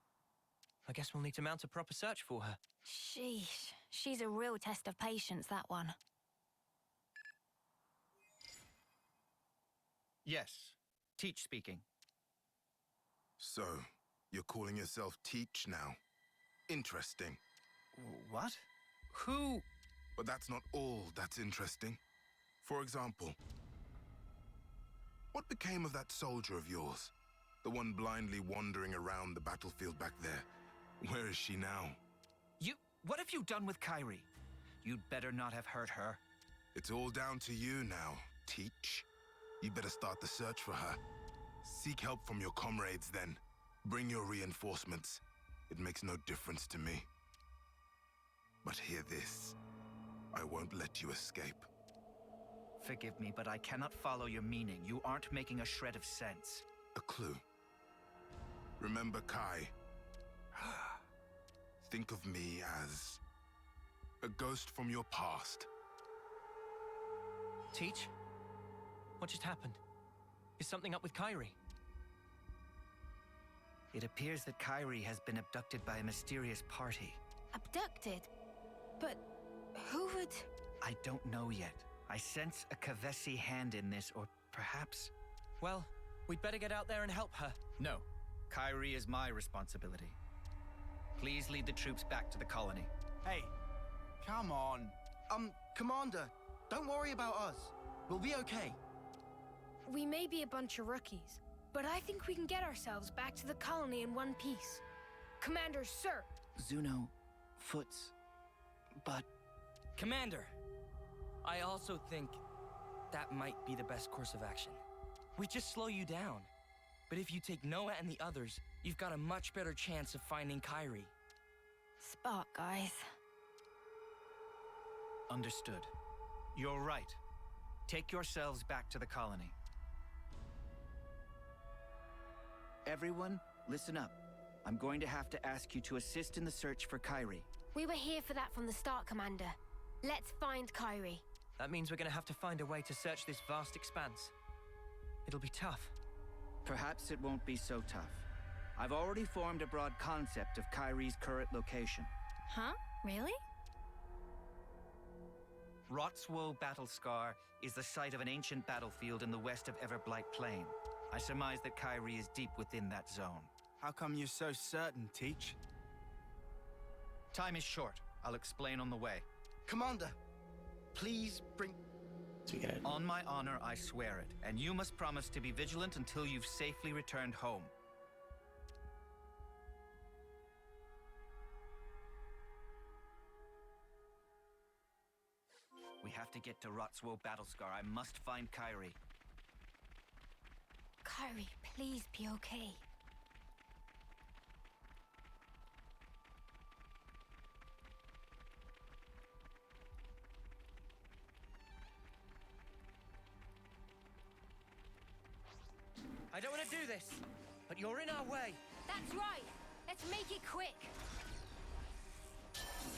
I guess we'll need to mount a proper search for her. Sheesh. She's a real test of patience, that one. Yes, Teach speaking. So, you're calling yourself Teach now? Interesting. What? Who? But that's not all that's interesting. For example, what became of that soldier of yours? The one blindly wandering around the battlefield back there. Where is she now? What have you done with Kyrie? You'd better not have hurt her. It's all down to you now, Teach. You better start the search for her. Seek help from your comrades then. Bring your reinforcements. It makes no difference to me. But hear this. I won't let you escape. Forgive me, but I cannot follow your meaning. You aren't making a shred of sense. A clue. Remember Kai. Think of me as a ghost from your past. Teach? What just happened? Is something up with Kyrie? It appears that Kyrie has been abducted by a mysterious party. Abducted? But who would... I don't know yet. I sense a Kavesi hand in this, or perhaps... Well, we'd better get out there and help her. No. Kyrie is my responsibility. Please lead the troops back to the colony. Hey, come on. Commander, don't worry about us. We'll be okay. We may be a bunch of rookies, but I think we can get ourselves back to the colony in one piece. Commander, sir! Zuno, Foots, but... Commander, I also think that might be the best course of action. We just slow you down. But if you take Noah and the others, you've got a much better chance of finding Kyrie. Spark, guys. Understood. You're right. Take yourselves back to the colony. Everyone, listen up. I'm going to have to ask you to assist in the search for Kyrie. We were here for that from the start, Commander. Let's find Kyrie. That means we're going to have to find a way to search this vast expanse. It'll be tough. Perhaps it won't be so tough. I've already formed a broad concept of Kyrie's current location. Huh? Really? Rotswoe Battlescar is the site of an ancient battlefield in the west of Everblight Plain. I surmise that Kyrie is deep within that zone. How come you're so certain, Teach? Time is short. I'll explain on the way. Commander, please bring... On my honor, I swear it. And you must promise to be vigilant until you've safely returned home. We have to get to Rotswoe Battlescar. I must find Kyrie. Kyrie, please be okay. I don't want to do this, but you're in our way. That's right. Let's make it quick.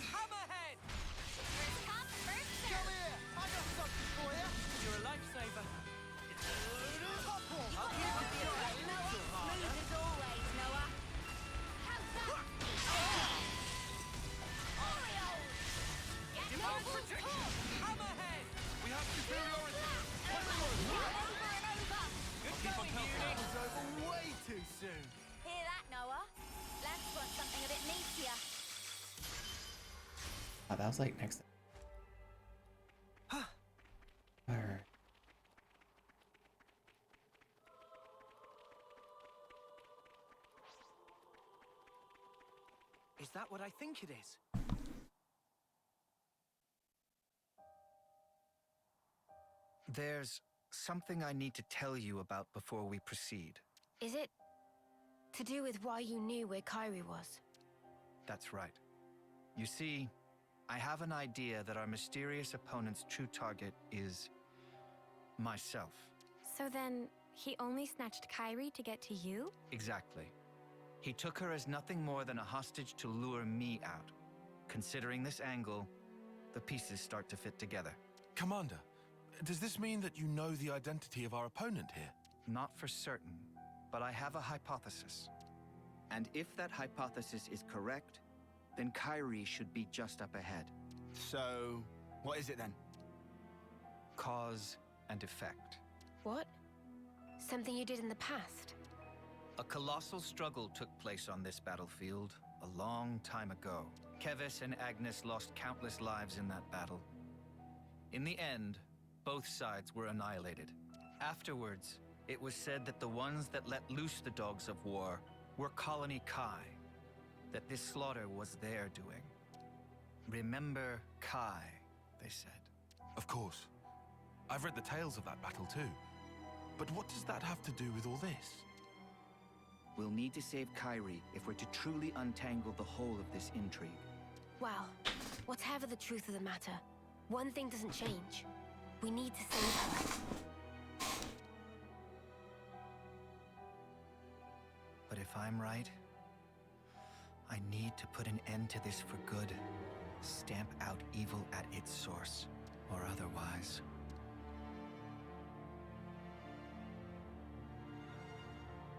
Hammerhead! First come, first serve. Come here! I got something for you! You're a lifesaver. Smooth as always, Noah. How's that? Hammerhead! We have superiority! It was over way too soon. Hear that, Noah? Lance wants something a bit meatier. Oh, that was like next. Alright. Is that what I think it is? There's something I need to tell you about before we proceed. Is it to do with why you knew where Kyrie was? That's right. You see, I have an idea that our mysterious opponent's true target is myself. So then, he only snatched Kyrie to get to you? Exactly. He took her as nothing more than a hostage to lure me out. Considering this angle, the pieces start to fit together. Commander, does this mean that you know the identity of our opponent here? Not for certain, but I have a hypothesis. And if that hypothesis is correct, then Kyrie should be just up ahead. So, what is it then? Cause and effect. What? Something you did in the past? A colossal struggle took place on this battlefield a long time ago. Kevis and Agnes lost countless lives in that battle. In the end, both sides were annihilated. Afterwards, it was said that the ones that let loose the dogs of war were Colony Kai, that this slaughter was their doing. Remember Kai, they said. Of course. I've read the tales of that battle too. But what does that have to do with all this? We'll need to save Kyrie if we're to truly untangle the whole of this intrigue. Well, whatever the truth of the matter, one thing doesn't change. We need to save her. But if I'm right, I need to put an end to this for good. Stamp out evil at its source, or otherwise.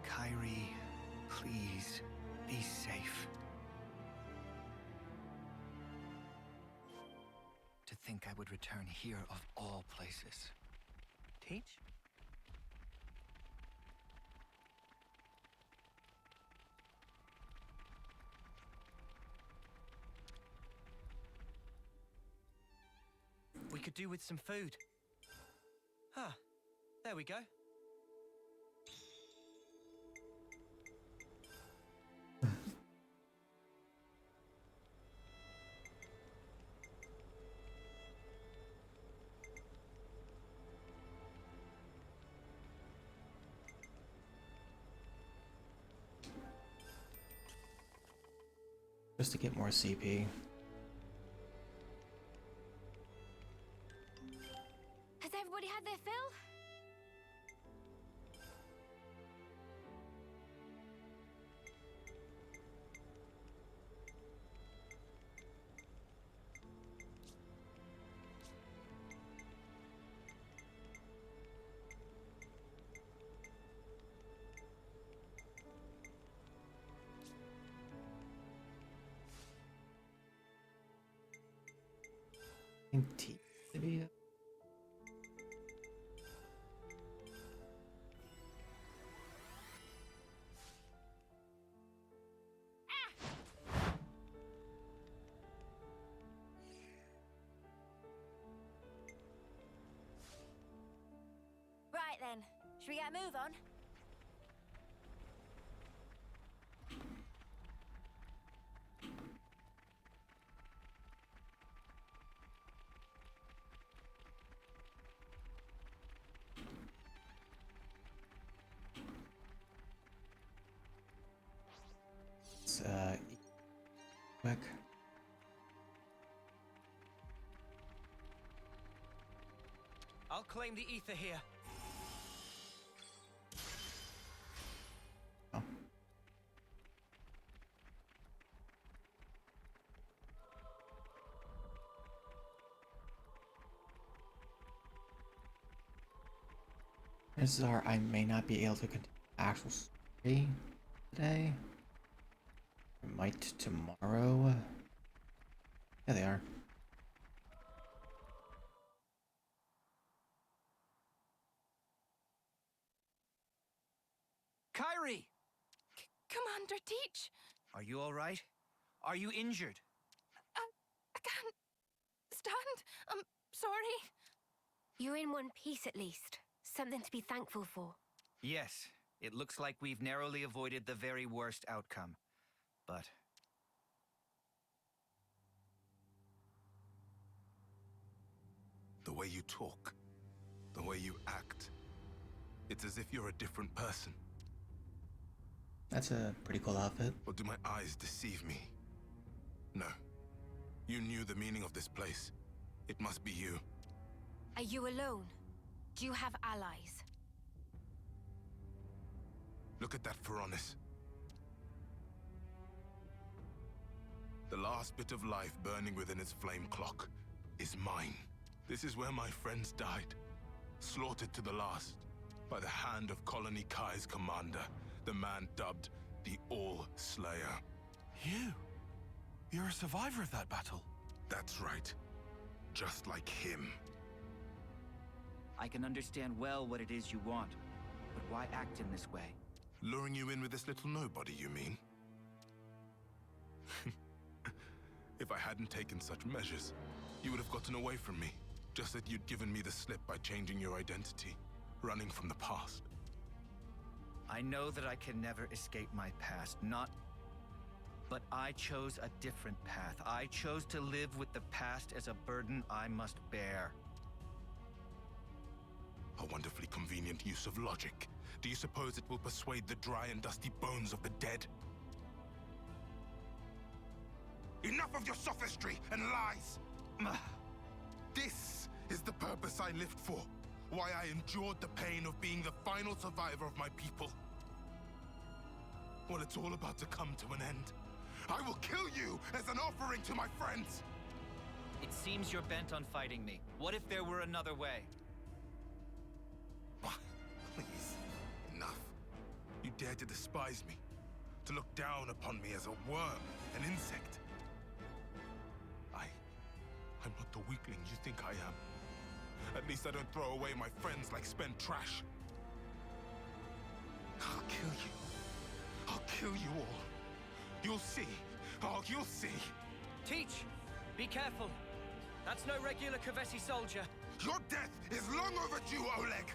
Kyrie, please, be safe. To think I would return here of all places. Teach? We could do with some food. Ah, there we go. Just to get more CP. Has everybody had their fill? T maybe. Right then, should we get a move on? Let's quick. I'll claim the ether here. Oh. This is our I may not be able to continue actual story today. I might tomorrow. Yeah, they are. Commander Teach! Are you all right? Are you injured? I can't stand. I'm sorry. You're in one piece at least. Something to be thankful for. Yes, it looks like we've narrowly avoided the very worst outcome. But... The way you talk, the way you act, it's as if you're a different person. That's a pretty cool outfit. Or do my eyes deceive me? No. You knew the meaning of this place. It must be you. Are you alone? Do you have allies? Look at that Feronis. The last bit of life burning within its flame clock is mine. This is where my friends died, slaughtered to the last, by the hand of Colony Kai's commander, the man dubbed the All-Slayer. You? You're a survivor of that battle? That's right. Just like him. I can understand well what it is you want, but why act in this way? Luring you in with this little nobody, you mean? If I hadn't taken such measures, you would have gotten away from me. Just that you'd given me the slip by changing your identity, running from the past. I know that I can never escape my past, but I chose a different path. I chose to live with the past as a burden I must bear. A wonderfully convenient use of logic. Do you suppose it will persuade the dry and dusty bones of the dead? Enough of your sophistry and lies! This is the purpose I lived for. Why I endured the pain of being the final survivor of my people. Well, it's all about to come to an end. I will kill you as an offering to my friends! It seems you're bent on fighting me. What if there were another way? Please, enough. You dare to despise me, to look down upon me as a worm, an insect. I'm not the weakling you think I am. At least I don't throw away my friends like spent trash. I'll kill you. I'll kill you all. You'll see. Oh, you'll see. Teach! Be careful. That's no regular Kavesi soldier. Your death is long overdue, Oleg!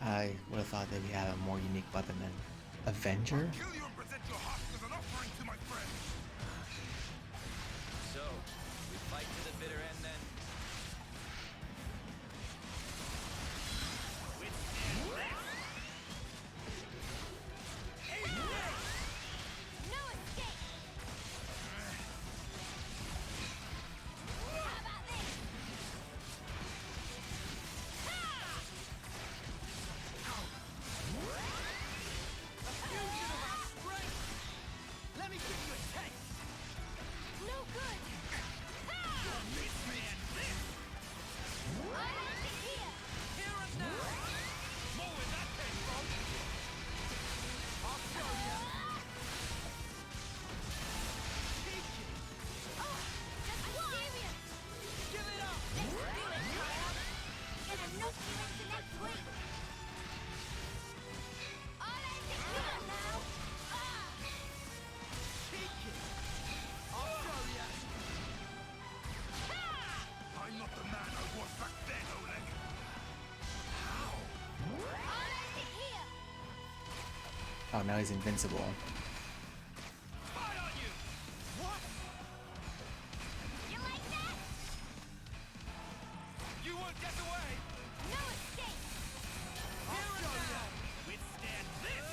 I would have thought that we had a more unique weapon than Avenger. Kill you and present your husk as an offering to my friends. So, we fight to the bitter end then? No escape! How about this? Let me give you a taste! No good! Miss me at this! I like it here! Here and now! More where that came from! I'll show you! Cheeky! Oh, just serious! Give it up! Let's do it, child! Gonna knock you into next week! I'll end it here now! Cheeky! I'll show you! I'm not the man I was back then, Oleg. I'll end it here! Oh, now he's invincible. Fire on you! What? You like that? You won't get away! No escape! Here and now! Withstand this!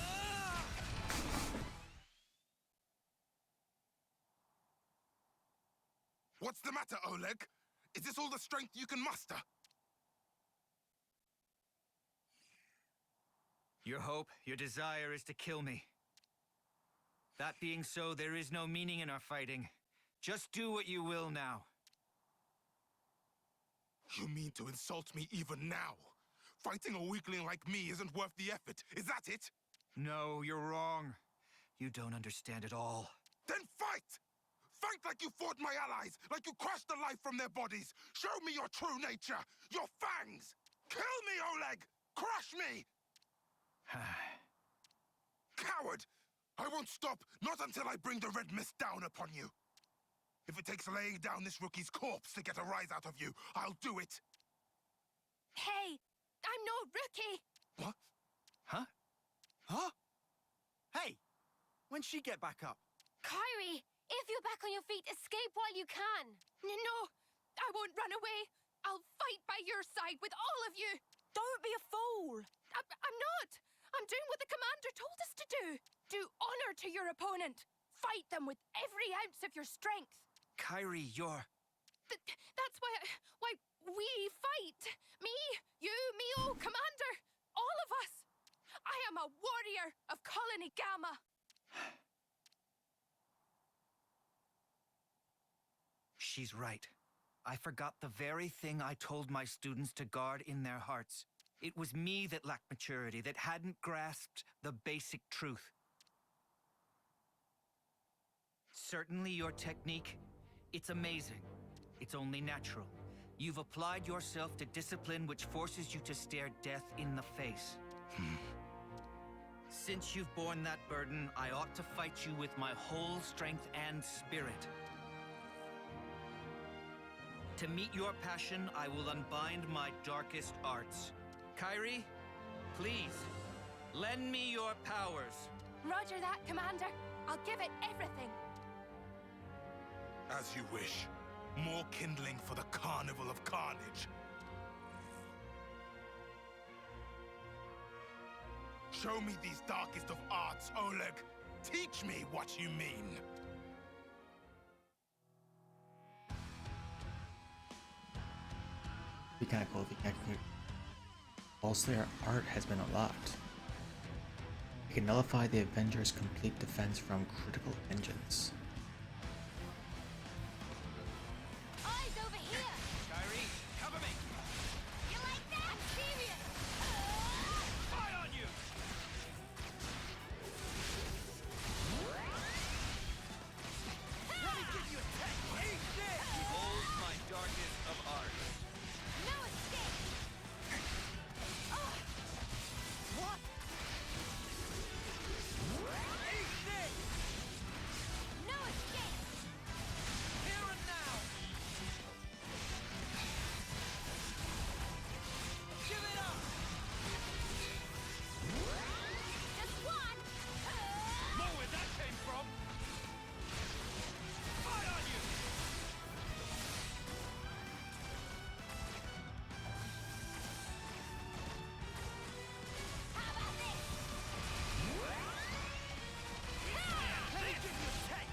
What's the matter, Oleg? Is this all the strength you can muster? Your hope, your desire is to kill me. That being so, there is no meaning in our fighting. Just do what you will now. You mean to insult me even now? Fighting a weakling like me isn't worth the effort, is that it? No, you're wrong. You don't understand at all. Then fight! Fight like you fought my allies, like you crushed the life from their bodies. Show me your true nature, your fangs. Kill me, Oleg! Crush me! Coward! I won't stop, not until I bring the red mist down upon you. If it takes laying down this rookie's corpse to get a rise out of you, I'll do it. Hey, I'm no rookie. What? Huh? Huh? Hey, when'd she get back up? Kyrie, if you're back on your feet, escape while you can. No, I won't run away. I'll fight by your side with all of you. Don't be a fool. I'm not. I'm doing what the commander told us to do. Do honor to your opponent. Fight them with every ounce of your strength. Kyrie, you're... That's why we fight. Me, you, Mio, Commander, all of us. I am a warrior of Colony Gamma. She's right. I forgot the very thing I told my students to guard in their hearts. It was me that lacked maturity, that hadn't grasped the basic truth. Certainly your technique, it's amazing. It's only natural. You've applied yourself to discipline which forces you to stare death in the face. Since you've borne that burden, I ought to fight you with my whole strength and spirit. To meet your passion, I will unbind my darkest arts. Kyrie, please, lend me your powers. Roger that, Commander. I'll give it everything. As you wish. More kindling for the Carnival of Carnage. Show me these darkest of arts, Oleg. Teach me what you mean. Be kind of cool if you can. All-Slayer art has been unlocked. You can nullify the Avengers' complete defense from critical engines. Eyes over here! Kyrie, cover me! You like that? I'm serious! Fire on you! Let me give you a taste! Eat this! Behold my darkest of arts. No escape! What? Eat this! No escape! Here and now! Give it up! Just one! Know where that came from! Fire on you! How about this? Let me give you a taste!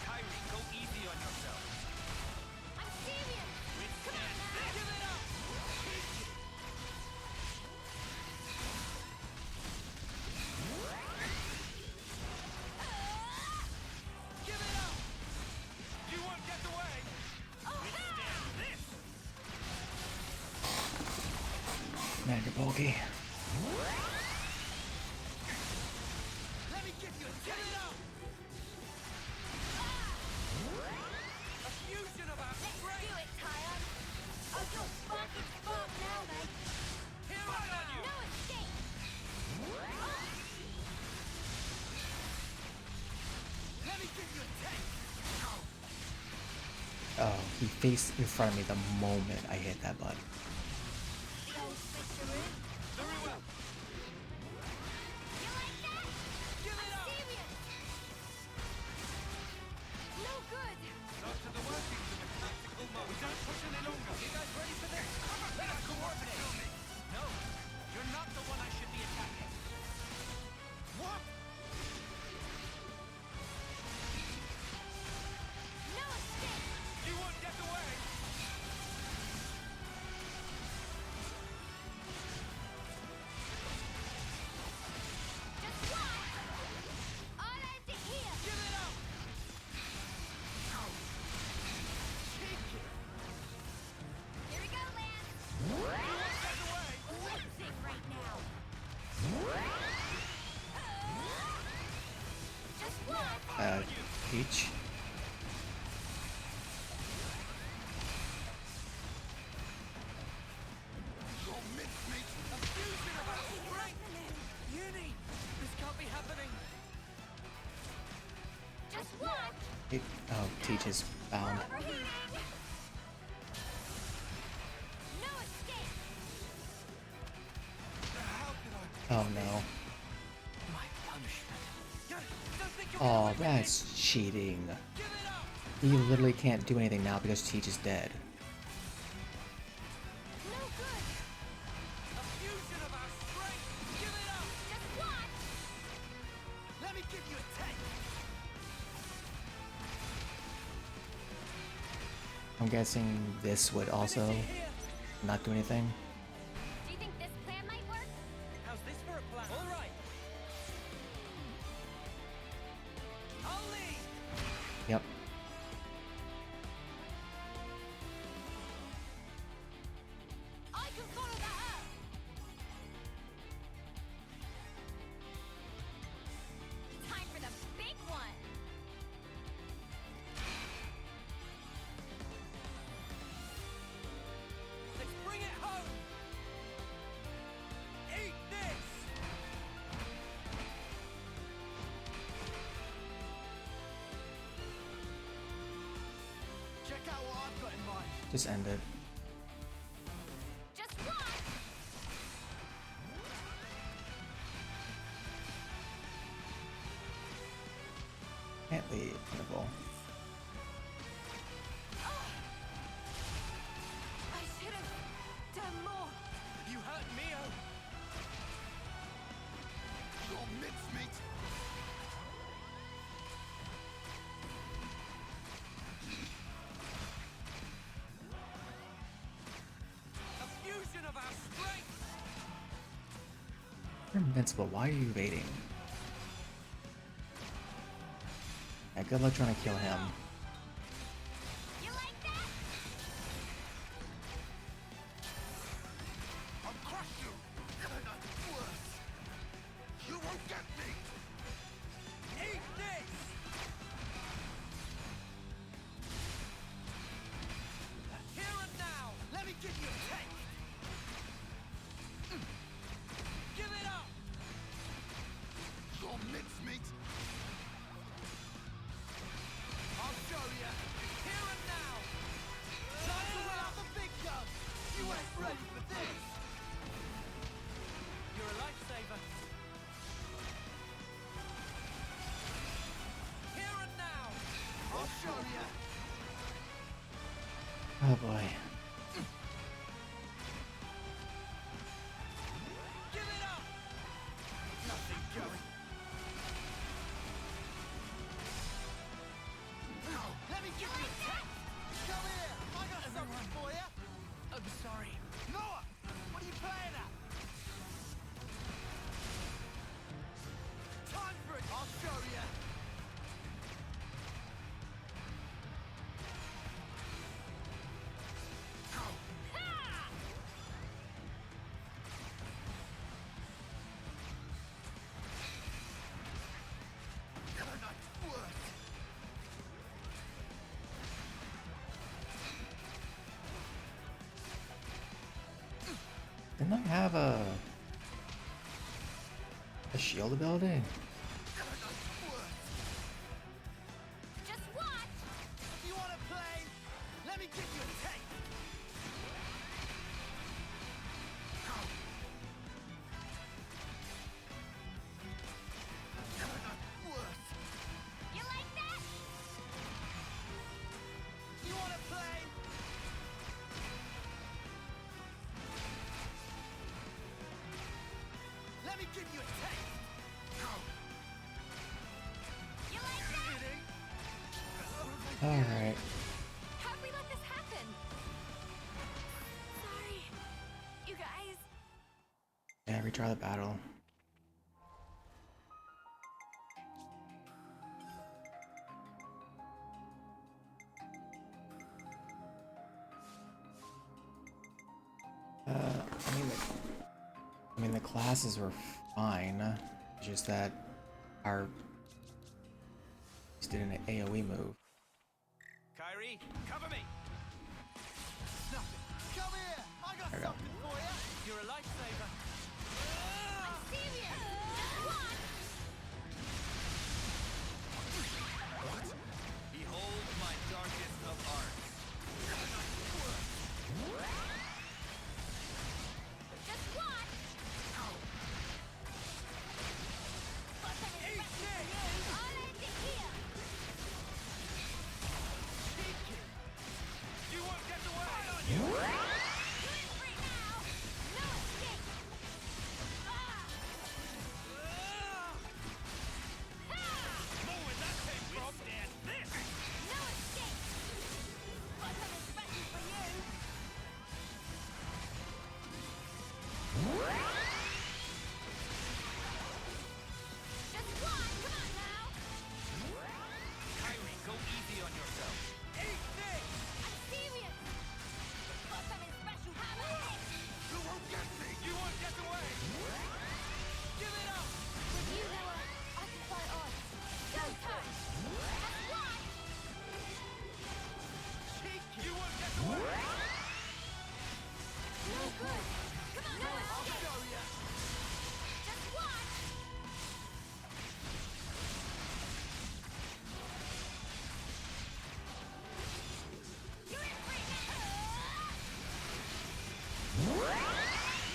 Kyrie, go easy on yourself. I'm serious! Come on now! Give it up! Give it up! You won't get away! Withstand this! Man, you're bulky. Let me give you a give it up! A fusion of our Let's strength! do it, Tyon! Oh, you're fucking spark now, mate! Here on you! No escape! Let me give you a taste! Oh, he faced in front of me the moment I hit that button. The old switcheroo. Very well! You like that? Give it up! Serious! No good! Not to the workings of a tactical mode. We don't push any longer. You guys ready for this? Let us coordinate! No, you're not the one I should be attacking. What? No escape! You won't get away! Teach. Oh, Teach is bound. Oh no. Oh, that's cheating. You literally can't do anything now because Teach is dead. I'm guessing this would also not do anything. Do you think this plan might work? How's this for a plan? All right. I'll lead. Yep. I can follow that up. Time for the big one. Let's bring it home. Eat this. Check out what I've got in mind. Just end it. Just watch. Can't leave. Wonderful. I should have done more. You hurt Mio. Your mincemeat. A fusion of our strengths. You're invincible. Why are you evading? Yeah, good luck trying to kill him. You like that? I'll crush you. Worse. You won't get me. Eat this. Here and now. Let me give you a taste. Give it up. Your mincemeat. I'll show you. Here and now. Time to win out the big gun. You ain't ready for this. You're a lifesaver. Here and now. I'll show you. Oh boy. Give it up. Nothing going. Let me give you a taste. Come here. I got something for you. I'm sorry. Noah, what are you playing at? Time for it. I'll show you. Didn't I have a shield ability? Just watch. If you want to play, let me give you a taste. You like that? You want to play? Let me give you a taste. You like that? Alright. How'd we let this happen? Sorry. You guys. Yeah, retry the battle. I mean the classes were fine. It's just that our Just did an AoE move. Kyrie, cover me! Nothing. Come here! I got There we go. something for you! You're a lifesaver. I'm serious! Just one! Behold my darkest of arts. Just one! Got something special for you. I'll end it here. You won't get away! On you! You're in free now. No escape. More where that came from! Withstand this! No escape. Got something special for you. Just one. Come on now. Kyrie, go easy on yourself. Eat this. I'm serious. Got something special. How about this? You won't get me! You won't get away! Give it up. With you, Noah, I can fight on. Go time. Just one. You won't get away! No good. Come on, Noah. I'll show you. Just one. You're in free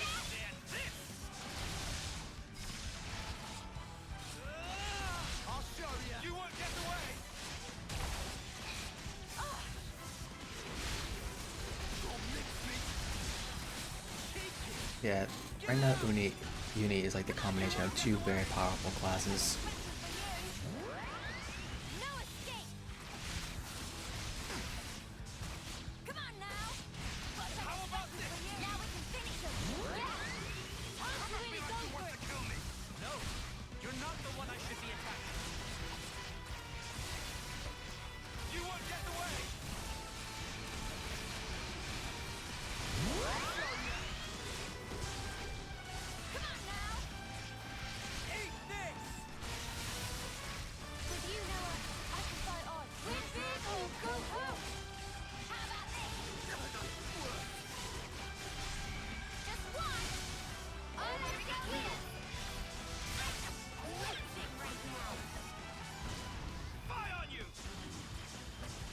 Withstand this! I'll show you! You won't get away! Yeah, right now Uni is like the combination of two very powerful classes. No escape. Come on now. Got something special for you. Now we can finish him. Yeah. Time to really go for it. No, you're not the one I should be attacking. You won't get away! Come on now. Eat this! With you, Noah, I can fight on. Win big or go home. How about this? Just one. I'll let it go here. Amazing right now. Fire on you!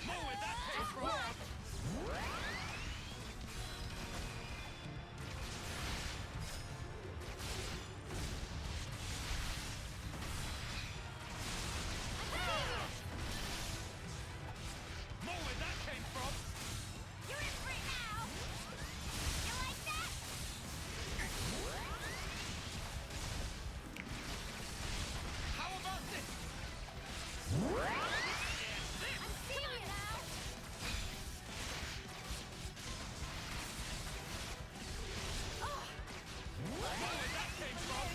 More where that came Just from! one. More where that came from! You're in free now. You like that? How about this? I'm serious now. More where that came from!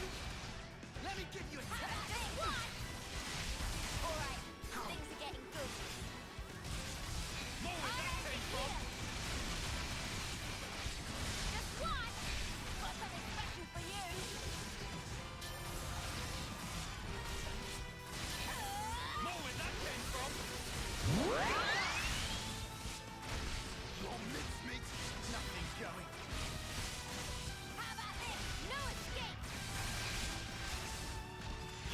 Let me give you a How about this one? All right, things are getting good. More where that came from! Just one. Got something special for you. More where that came from! Your mincemeat! Nothing going. How about this? No escape.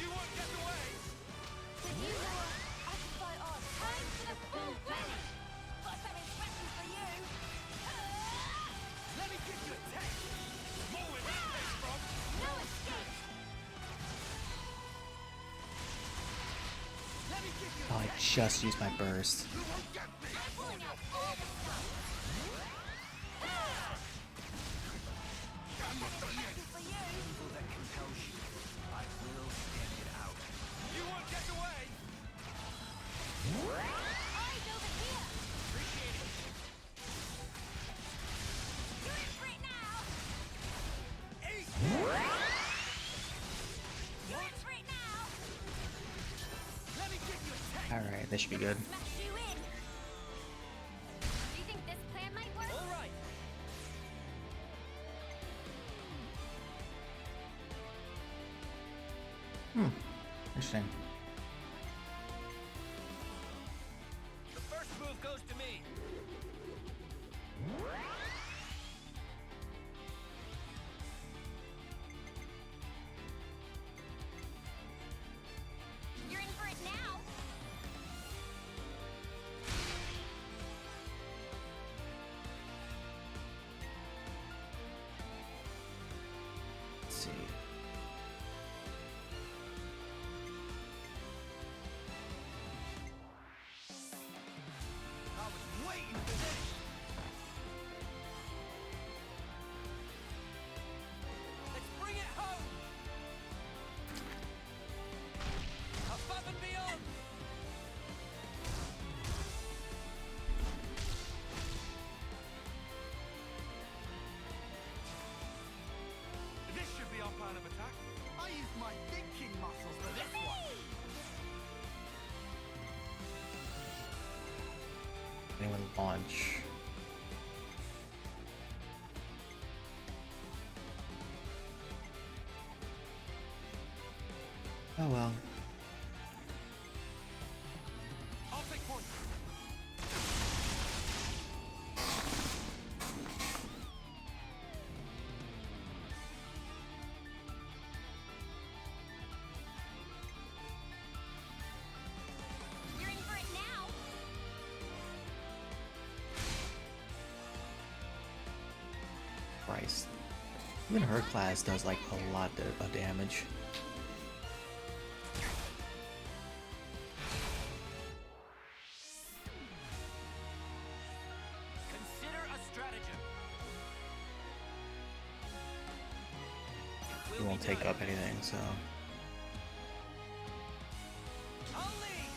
You won't get away! With you, Noah, I can fight on. Time for the full belly. Got something special for you. Let me give you a taste! More where that came from! No escape. Let me give you Oh, I just used my burst. You won't get me! I'm pulling out all the stuff. Got something special for you. Evil that compels you. I will stand it out. You won't get away! Eyes over here. Appreciate it! You're in free now. Eat! You're in free now. Let me give you a taste! Alright, this should be good. Smash you in. Do you think this plan might work? All right. Interesting. Anyone launch? Oh well. I'll take point. You're in for it now. Christ. Even her class does like a lot of damage. Consider a stratagem. He won't take up anything, so. I'll lead.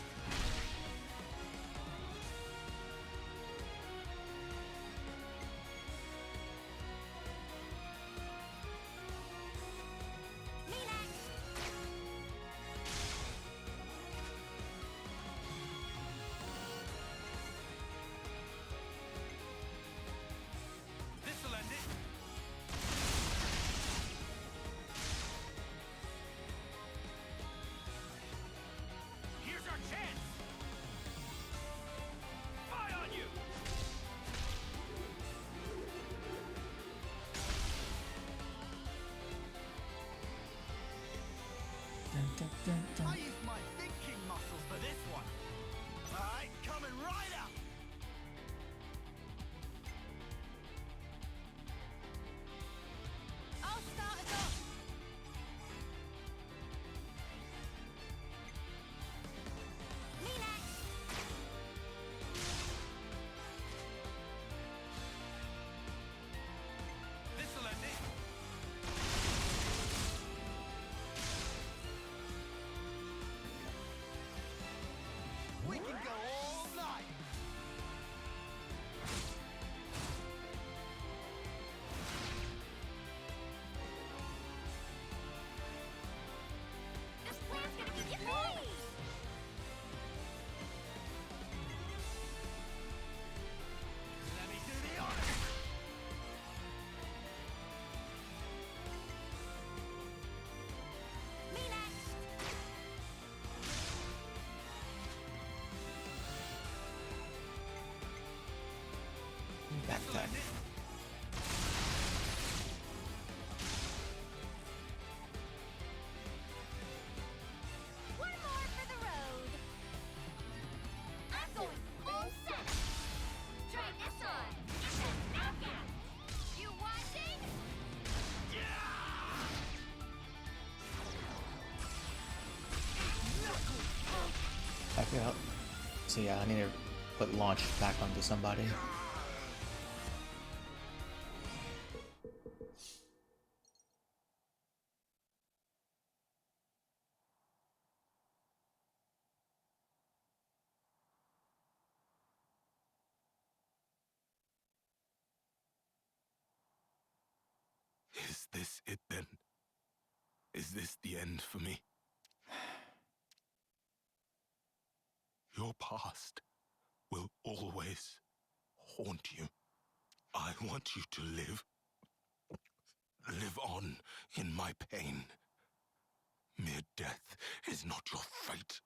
Me next. This'll end it. Here's our chance. Spy on you. I used my thinking muscles for this one. Alright, coming right up. I'll start us off. Me next. This'll end it. We can go all night. This plan's gonna be yippee! Let me do the honors. Me next. Backpack. One more for the road. I'm going full set. Try this on. It's a knockout. You watching? Back it up. So yeah, I need to put launch back onto somebody. Is this it then? Is this the end for me? Your past will always haunt you. I want you to live on in my pain. Mere death is not your fate.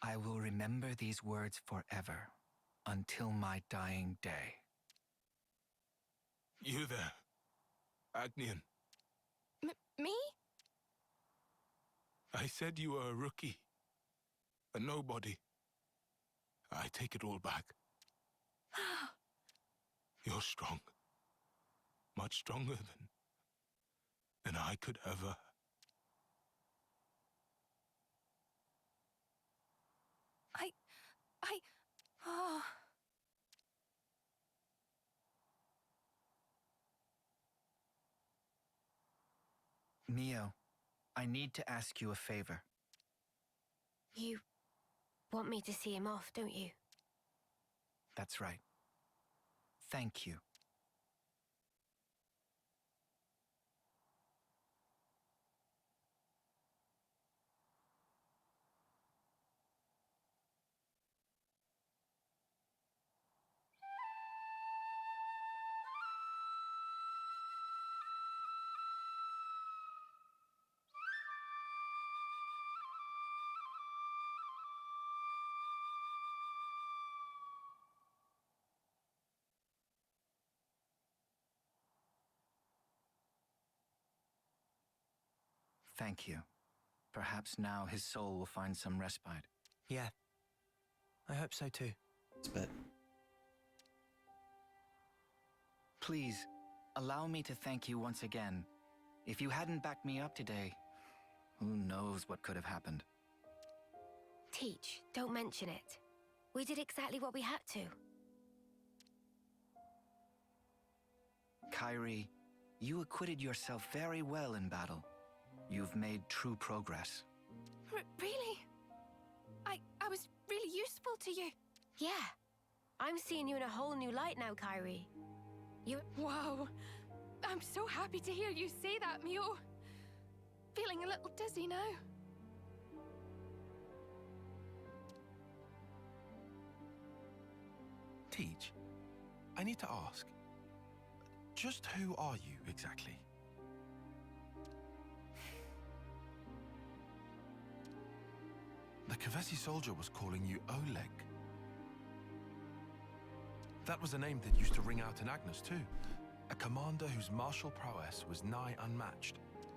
I will remember these words forever, until my dying day. You there, Agnian. Me? I said you were a rookie, a nobody. I take it all back. You're strong. Much stronger than I could ever. Oh. Neo, I need to ask you a favor. You want me to see him off, don't you? That's right. Thank you. Thank you. Perhaps now his soul will find some respite. Yeah. I hope so too. But please, allow me to thank you once again. If you hadn't backed me up today, who knows what could have happened. Teach, don't mention it. We did exactly what we had to. Kairi, you acquitted yourself very well in battle. You've made true progress. Really? I was really useful to you. Yeah. I'm seeing you in a whole new light now, Kairi. Wow. I'm so happy to hear you say that, Mio. Feeling a little dizzy now. Teach, I need to ask. Just who are you, exactly? The Kavesi soldier was calling you Oleg. That was a name that used to ring out in Agnes, too. A commander whose martial prowess was nigh unmatched.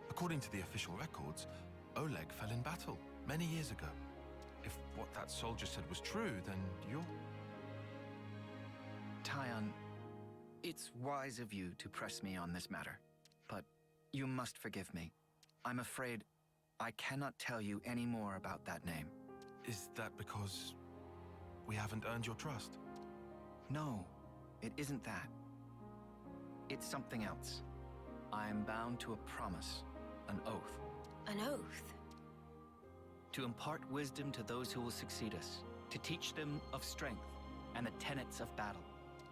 According to the official records, Oleg fell in battle many years ago. If what that soldier said was true, then you're... Tyon, it's wise of you to press me on this matter, but you must forgive me. I'm afraid I cannot tell you any more about that name. Is that because we haven't earned your trust? No, it isn't that. It's something else. I am bound to a promise, an oath. An oath? To impart wisdom to those who will succeed us, to teach them of strength and the tenets of battle.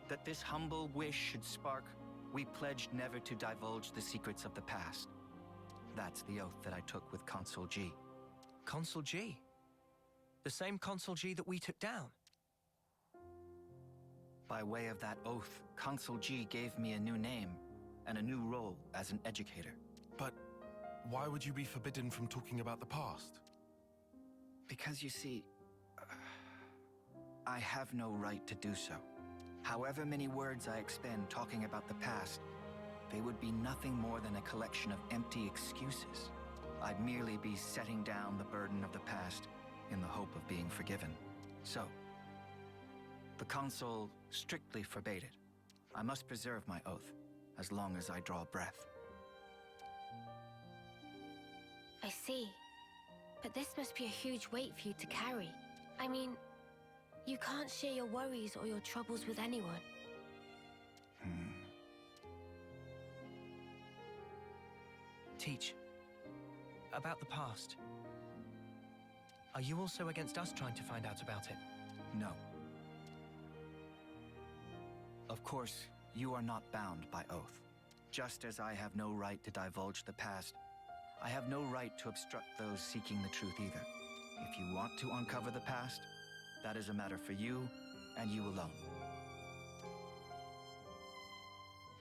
That this humble wish should spark, we pledged never to divulge the secrets of the past. That's the oath that I took with Consul G. Consul G? The same Consul G that we took down? By way of that oath, Consul G gave me a new name and a new role as an educator. But why would you be forbidden from talking about the past? Because you see, I have no right to do so. However many words I expend talking about the past, they would be nothing more than a collection of empty excuses. I'd merely be setting down the burden of the past in the hope of being forgiven. So, the consul strictly forbade it. I must preserve my oath, as long as I draw breath. I see. But this must be a huge weight for you to carry. I mean, you can't share your worries or your troubles with anyone. Teach. About the past. Are you also against us trying to find out about it? No. Of course, you are not bound by oath. Just as I have no right to divulge the past, I have no right to obstruct those seeking the truth either. If you want to uncover the past, that is a matter for you and you alone.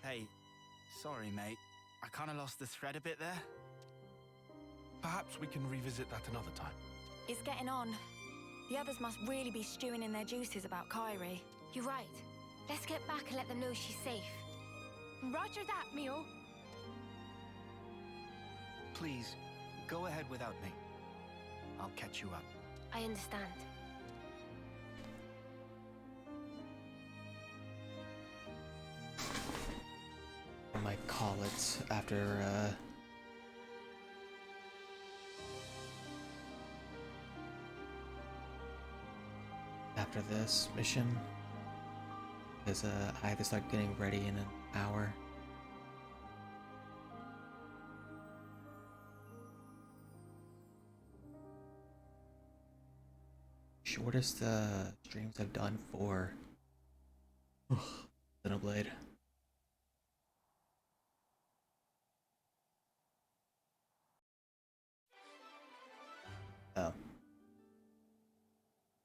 Hey, sorry, mate. I kind of lost the thread a bit there. Perhaps we can revisit that another time. It's getting on. The others must really be stewing in their juices about Kairi. You're right. Let's get back and let them know she's safe. Roger that, Mio. Please, go ahead without me. I'll catch you up. I understand. I might call it after this mission, because I have to start getting ready in an hour. Shortest streams I've done for Xenoblade. Oh.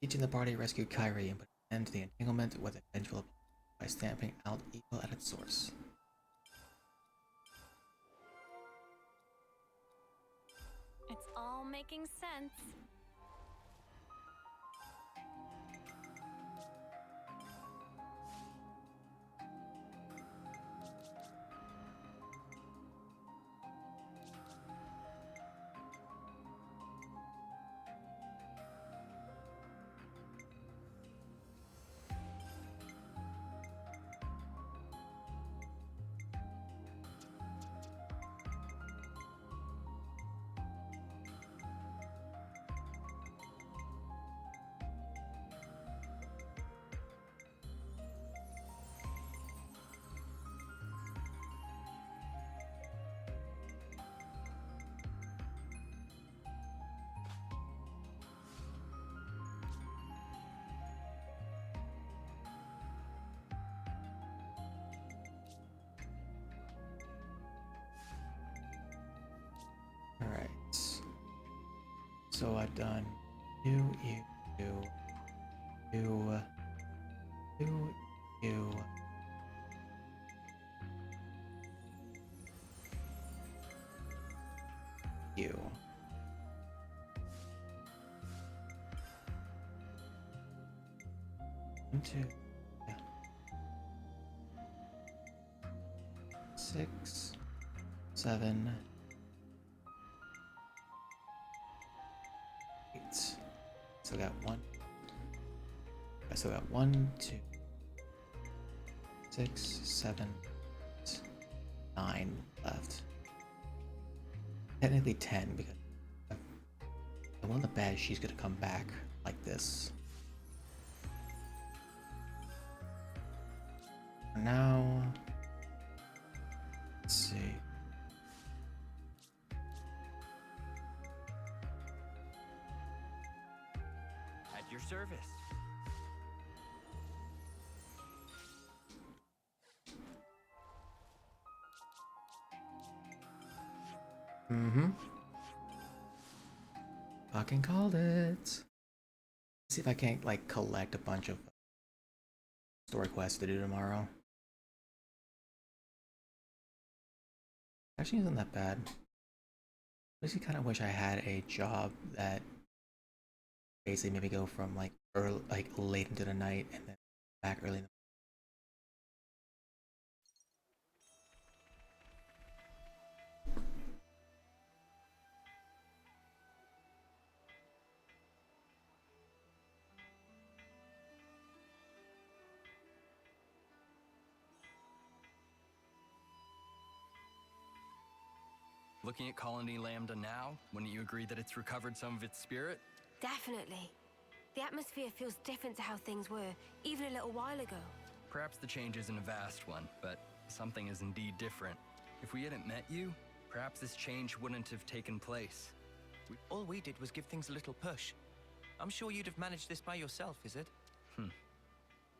Teaching the party rescue Kairi and put an end to the entanglement with a vengeful by stamping out evil at its source. It's all making sense. So I've done you, you, you. You. One, two, yeah. 6, 7, 8. Still got one. I still got 1, 2, 6, 7, 8, 9 left. Technically 10 because I want the bet she's gonna come back like this. For now, let's see. At your service. Mm-hmm. Fucking called it. See if I can't like collect a bunch of story quests to do tomorrow. Actually isn't that bad. I actually kind of wish I had a job that basically made me go from like early, like late into the night and then back early in the Looking at Colony Lambda now, wouldn't you agree that it's recovered some of its spirit? Definitely. The atmosphere feels different to how things were, even a little while ago. Perhaps the change isn't a vast one, but something is indeed different. If we hadn't met you, perhaps this change wouldn't have taken place. All we did was give things a little push. I'm sure you'd have managed this by yourself, is it?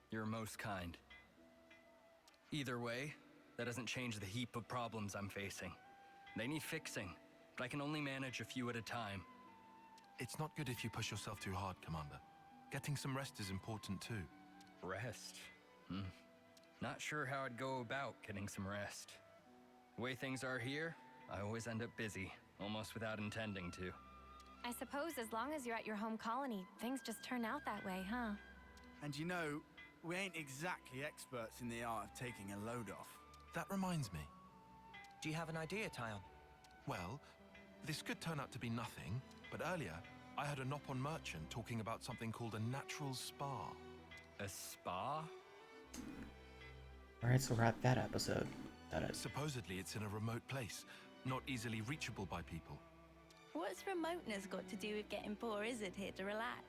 You're most kind. Either way, that doesn't change the heap of problems I'm facing. They need fixing, but I can only manage a few at a time. It's not good if you push yourself too hard, Commander. Getting some rest is important too. Rest? Not sure how I'd go about getting some rest. The way things are here, I always end up busy, almost without intending to. I suppose as long as you're at your home colony, things just turn out that way, huh? And you know, we ain't exactly experts in the art of taking a load off. That reminds me. Do you have an idea, Tyon? Well, this could turn out to be nothing, but earlier I heard a Nopon merchant talking about something called a natural spa. A spa? Alright, so we're at that episode. Supposedly it's in a remote place, not easily reachable by people. What's remoteness got to do with getting poor Izzard here to relax?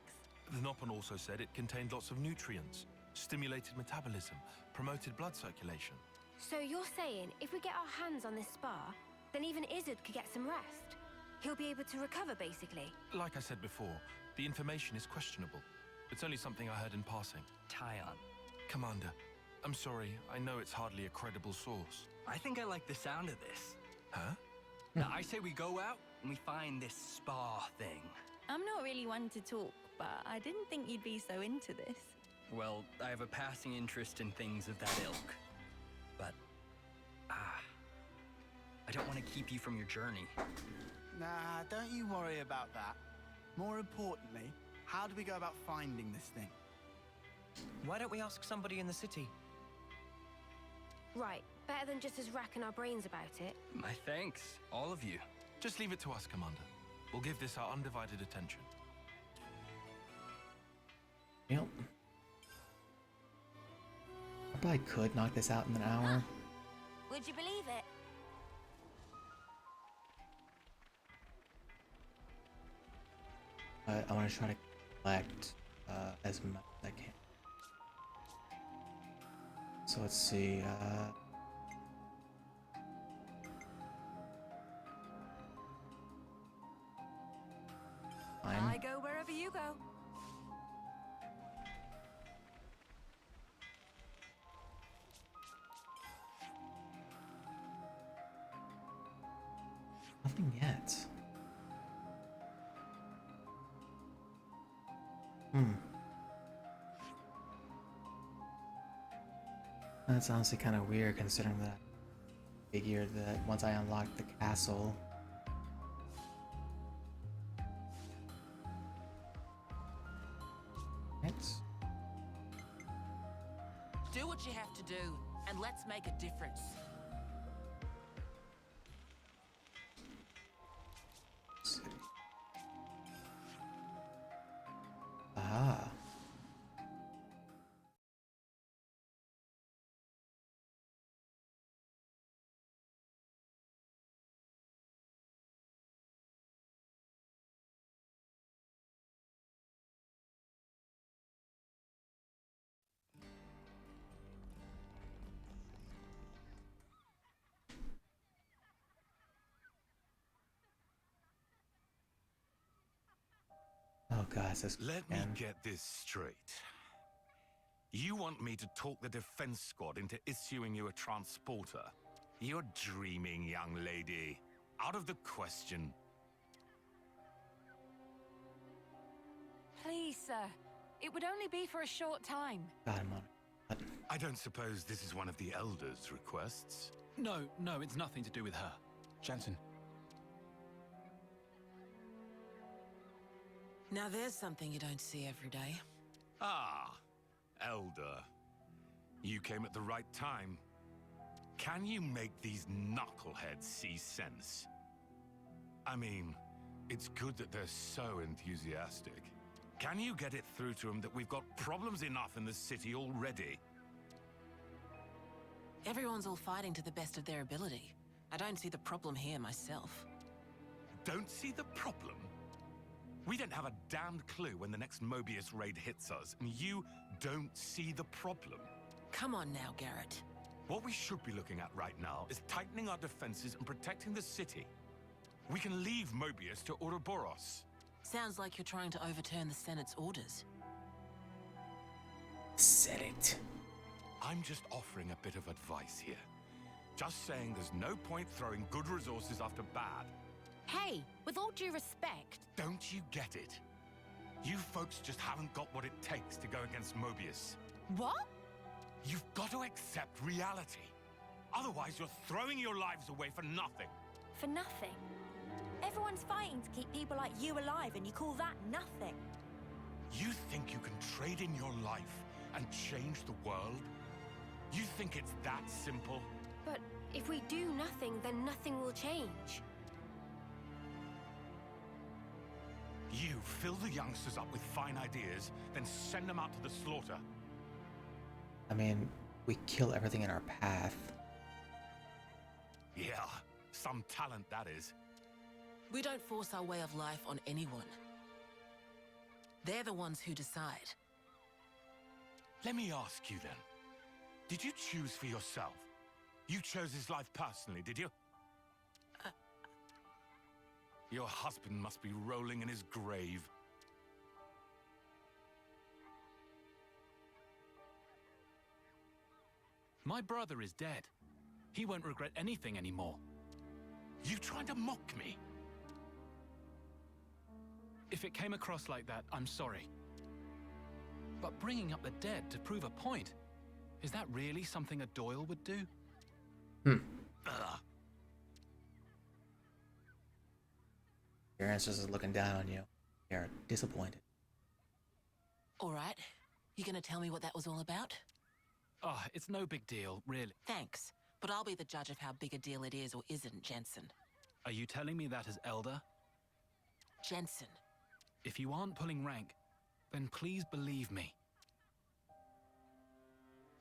The Nopon also said it contained lots of nutrients, stimulated metabolism, promoted blood circulation. So you're saying if we get our hands on this spa, then even Izzard could get some rest? He'll be able to recover, basically? Like I said before, the information is questionable. It's only something I heard in passing. Tyon. Commander, I'm sorry, I know it's hardly a credible source. I think I like the sound of this. Huh? Now, I say we go out and we find this spa thing. I'm not really one to talk, but I didn't think you'd be so into this. Well, I have a passing interest in things of that ilk. But, I don't want to keep you from your journey. Nah, don't you worry about that. More importantly, how do we go about finding this thing? Why don't we ask somebody in the city? Right, better than just us racking our brains about it. My thanks, all of you. Just leave it to us, Commander. We'll give this our undivided attention. Yep. I probably could knock this out in an hour. Would you believe it? But I want to try to collect as much as I can. So let's see. I go wherever you go. Nothing yet. Hmm. That's honestly kind of weird considering that I figured that once I unlocked the castle. It's Do what you have to do, and let's make a difference. ah. Oh god, this Let me get this straight. You want me to talk the defense squad into issuing you a transporter? You're dreaming, young lady. Out of the question. Please, sir. It would only be for a short time. God, I'm I don't suppose this is one of the Elders' requests? No, it's nothing to do with her. Jensen. Now there's something you don't see every day. Ah, Elder. You came at the right time. Can you make these knuckleheads see sense? I mean, it's good that they're so enthusiastic. Can you get it through to them that we've got problems enough in the city already? Everyone's all fighting to the best of their ability. I don't see the problem here myself. Don't see the problem? We don't have a damned clue when the next Mobius raid hits us, and you don't see the problem. Come on now, Garrett. What we should be looking at right now is tightening our defenses and protecting the city. We can leave Mobius to Ouroboros. Sounds like you're trying to overturn the Senate's orders. Senate. I'm just offering a bit of advice here. Just saying there's no point throwing good resources after bad. Hey, with all due respect. Don't you get it? You folks just haven't got what it takes to go against Mobius. What? You've got to accept reality. Otherwise, you're throwing your lives away for nothing. For nothing? Everyone's fighting to keep people like you alive, and you call that nothing? You think you can trade in your life and change the world? You think it's that simple? But if we do nothing, then nothing will change. You fill the youngsters up with fine ideas, then send them out to the slaughter. I mean, we kill everything in our path. Yeah, some talent that is. We don't force our way of life on anyone. They're the ones who decide. Let me ask you then. Did you choose for yourself? You chose his life personally, did you? Your husband must be rolling in his grave. My brother is dead. He won't regret anything anymore. You trying to mock me? If it came across like that, I'm sorry. But bringing up the dead to prove a point, is that really something a Doyle would do? Your ancestors are looking down on you. They're disappointed. All right. You gonna tell me what that was all about? Oh, it's no big deal, really. Thanks. But I'll be the judge of how big a deal it is or isn't, Jensen. Are you telling me that as Elder? Jensen. If you aren't pulling rank, then please believe me.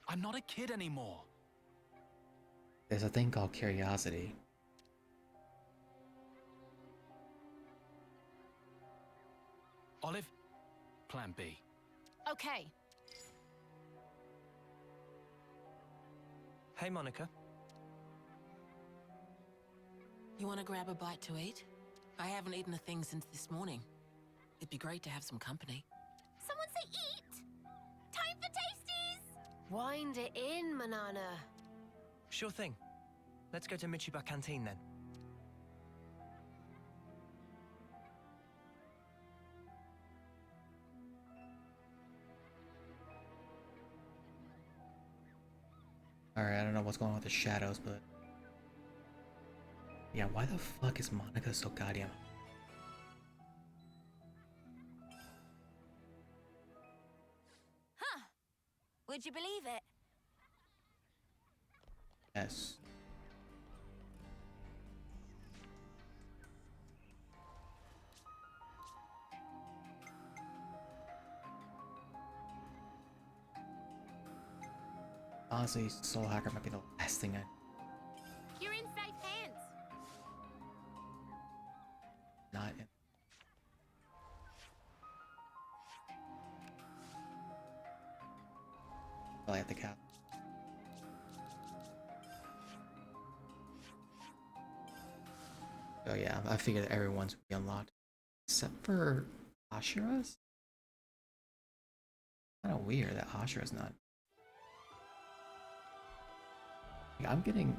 I'm not a kid anymore. There's a thing called curiosity. Olive, plan B. Okay. Hey, Monica. You want to grab a bite to eat? I haven't eaten a thing since this morning. It'd be great to have some company. Someone say eat! Time for tasties! Wind it in, Manana. Sure thing. Let's go to Michiba Canteen then. Alright, I don't know what's going on with the shadows, but... Yeah, why the fuck is Monica so goddamn... Huh. Would you believe it? Yes. Honestly, Soul Hacker might be the last thing I... You're in safe hands. Not in... Probably at the cap. Oh yeah, I figured everyone's would be unlocked. Except for Ashura's? Kinda weird that Ashura's not. Like, I'm getting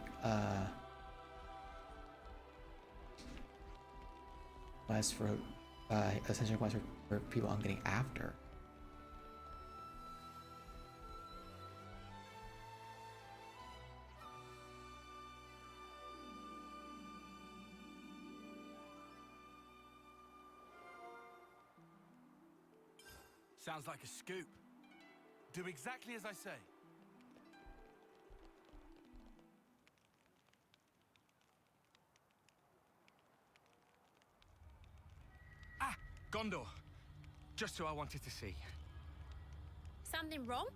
quests for essential quests for people I'm getting after. Sounds like a scoop. Do exactly as I say. Ah! Gondor! Just who I wanted to see. Something wrong?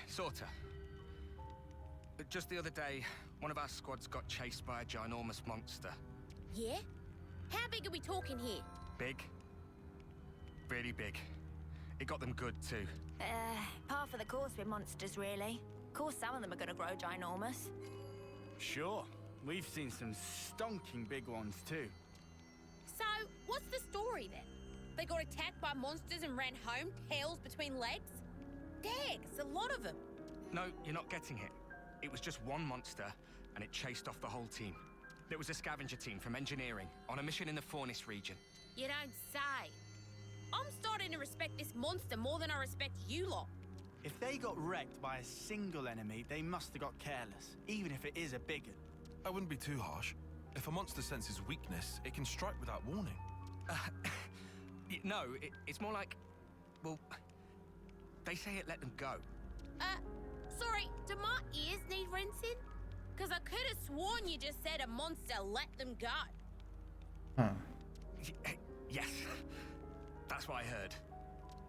Sorta. Just the other day, one of our squads got chased by a ginormous monster. Yeah? How big are we talking here? Big. Really big. It got them good, too. Par for the course with monsters, really. Of course, some of them are gonna grow ginormous. Sure. We've seen some stonking big ones too. So, what's the story then? They got attacked by monsters and ran home, tails between legs? Dang, it's a lot of them. No, you're not getting it. It was just one monster, and it chased off the whole team. There was a scavenger team from engineering on a mission in the Fornis region. You don't say. I'm starting to respect this monster more than I respect you lot. If they got wrecked by a single enemy, they must have got careless, even if it is a big one. I wouldn't be too harsh. If a monster senses weakness, it can strike without warning. No, it's more like... Well, they say it let them go. Sorry, do my ears need rinsing? Because I could have sworn you just said a monster let them go. Huh. Yes. That's what I heard.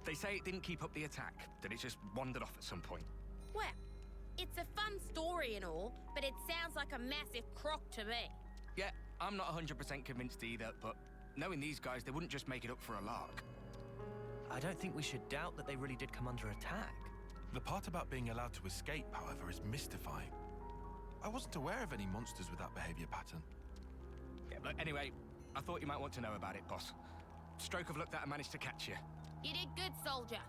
They say it didn't keep up the attack, that it just wandered off at some point. Well, it's a fun story and all, but it sounds like a massive crock to me. Yeah, I'm not 100% convinced either, but knowing these guys, they wouldn't just make it up for a lark. I don't think we should doubt that they really did come under attack. The part about being allowed to escape, however, is mystifying. I wasn't aware of any monsters with that behavior pattern. Yeah, but anyway, I thought you might want to know about it, boss. Stroke of luck that I managed to catch you. You did good, soldier.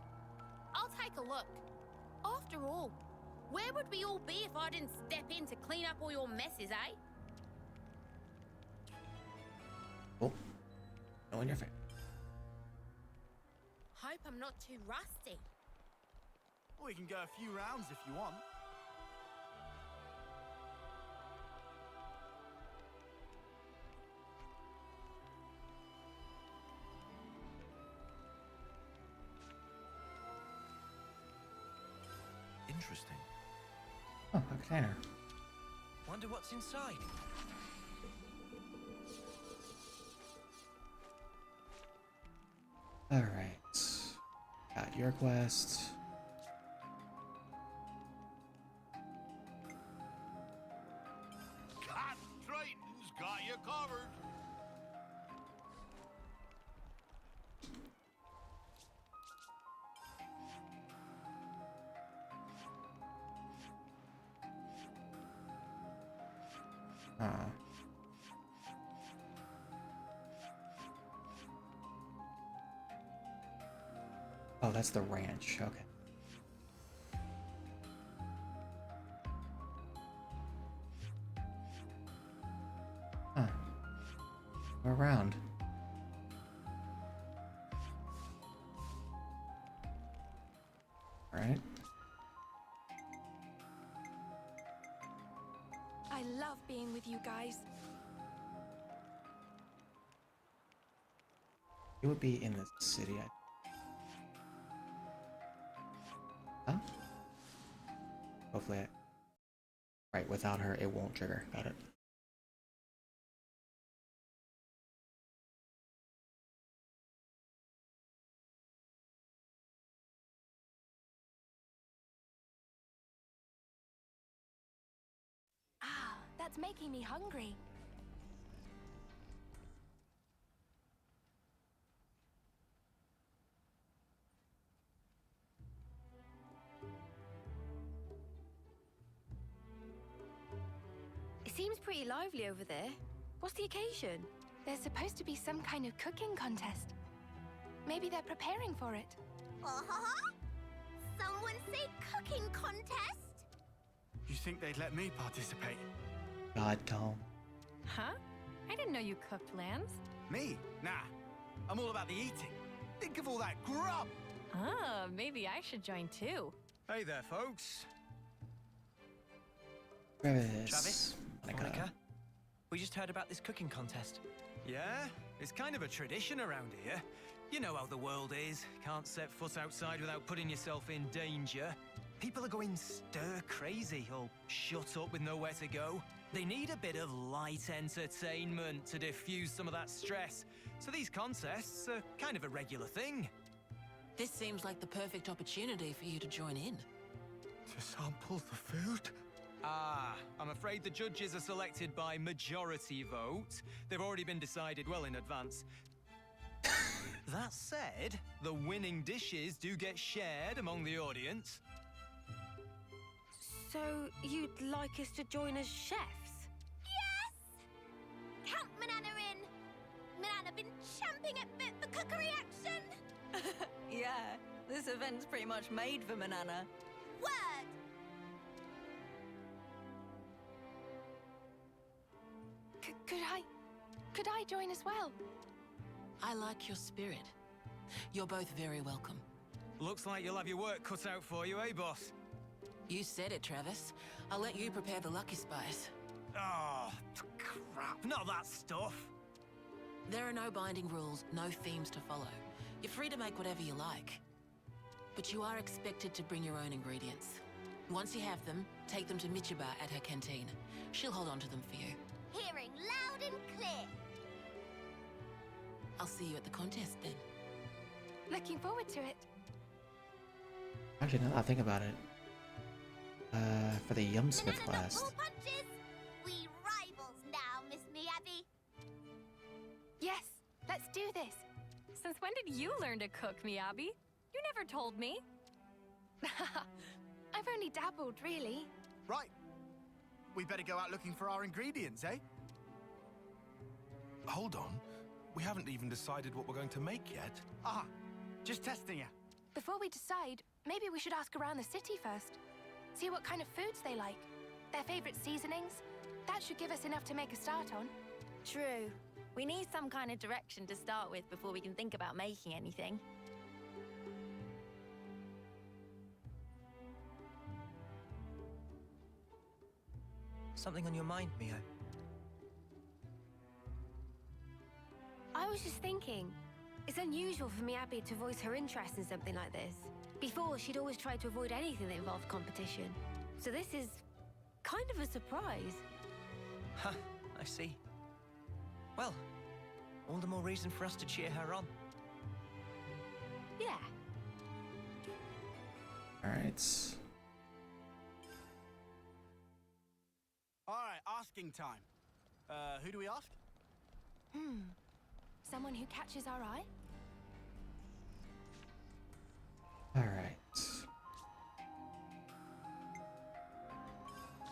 I'll take a look. After all, where would we all be if I didn't step in to clean up all your messes, eh? Oh. No in your face. Hope I'm not too rusty. We can go a few rounds if you want. Interesting. Oh, a container. Wonder what's inside. Alright. Got your quest. Cat Triton's got you covered. Oh, that's the ranch. Okay. Huh. We're around. All right. love being with you guys. It would be in the city. Huh? Hopefully, right, without her, it won't trigger. Got it. Ah, that's making me hungry. It seems pretty lively over there. What's the occasion? There's supposed to be some kind of cooking contest. Maybe they're preparing for it. Someone say cooking contest? You think they'd let me participate? God, Tom. Huh? I didn't know you cooked lambs. Me? Nah. I'm all about the eating. Think of all that grub! Ah, maybe I should join too. Hey there, folks. Travis, Monica, we just heard about this cooking contest. Yeah? It's kind of a tradition around here. You know how the world is. Can't set foot outside without putting yourself in danger. People are going stir crazy, all shut up with nowhere to go. They need a bit of light entertainment to diffuse some of that stress. So these contests are kind of a regular thing. This seems like the perfect opportunity for you to join in. To sample the food? Ah, I'm afraid the judges are selected by majority vote. They've already been decided well in advance. That said, the winning dishes do get shared among the audience. So, you'd like us to join as chefs? Yes! Count Manana in! Manana been champing at bit for cookery action! Yeah, this event's pretty much made for Manana. Word! Could I join as well? I like your spirit. You're both very welcome. Looks like you'll have your work cut out for you, eh, boss? You said it, Travis. I'll let you prepare the Lucky Spice. Oh, crap. Not that stuff. There are no binding rules, no themes to follow. You're free to make whatever you like. But you are expected to bring your own ingredients. Once you have them, take them to Michiba at her canteen. She'll hold on to them for you. Hearing loud and clear. I'll see you at the contest then. Looking forward to it. Actually, now that I think about it, for the Yumsmith class. Pull punches! We rivals now, Miss Miyabi. Yes, let's do this. Since when did you learn to cook, Miyabi? You never told me. I've only dabbled, really. Right. We better go out looking for our ingredients, eh? Hold on. We haven't even decided what we're going to make yet. Ah, just testing ya. Before we decide, maybe we should ask around the city first. See what kind of foods they like. Their favorite seasonings. That should give us enough to make a start on. True. We need some kind of direction to start with before we can think about making anything. Something on your mind, Mio? I was just thinking, it's unusual for Miyabi to voice her interest in something like this. Before, she'd always tried to avoid anything that involved competition. So this is kind of a surprise. Huh, I see. Well, all the more reason for us to cheer her on. Yeah. Alright. Alright, asking time. Who do we ask? Someone who catches our eye? Alright.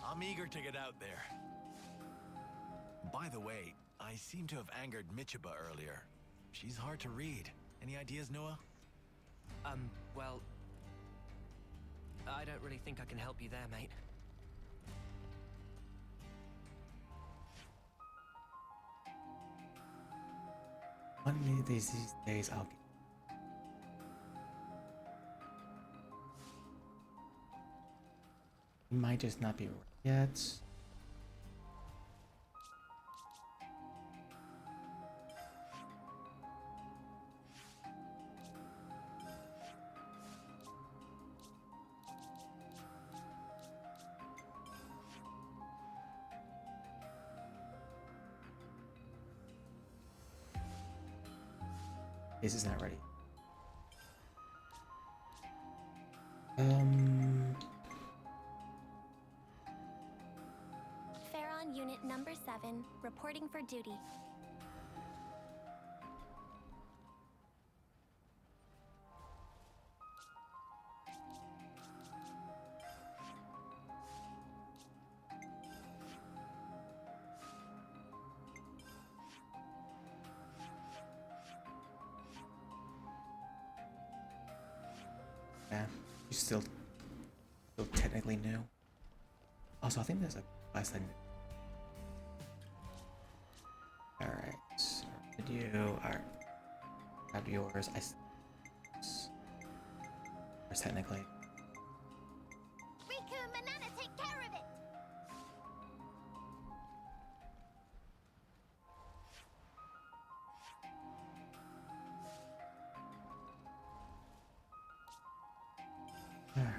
I'm eager to get out there. By the way, I seem to have angered Michiba earlier. She's hard to read. Any ideas, Noah? Well, I don't really think I can help you there, mate. One of these days I'll get. It might just not be right yet. This is not ready. Pharaon Unit Number 7, reporting for duty. Yeah, she's still technically new. Also, I think there's a class that. Alright, so did you? Alright. Grab yours. Technically. Riku and Manana take care of it! Alright.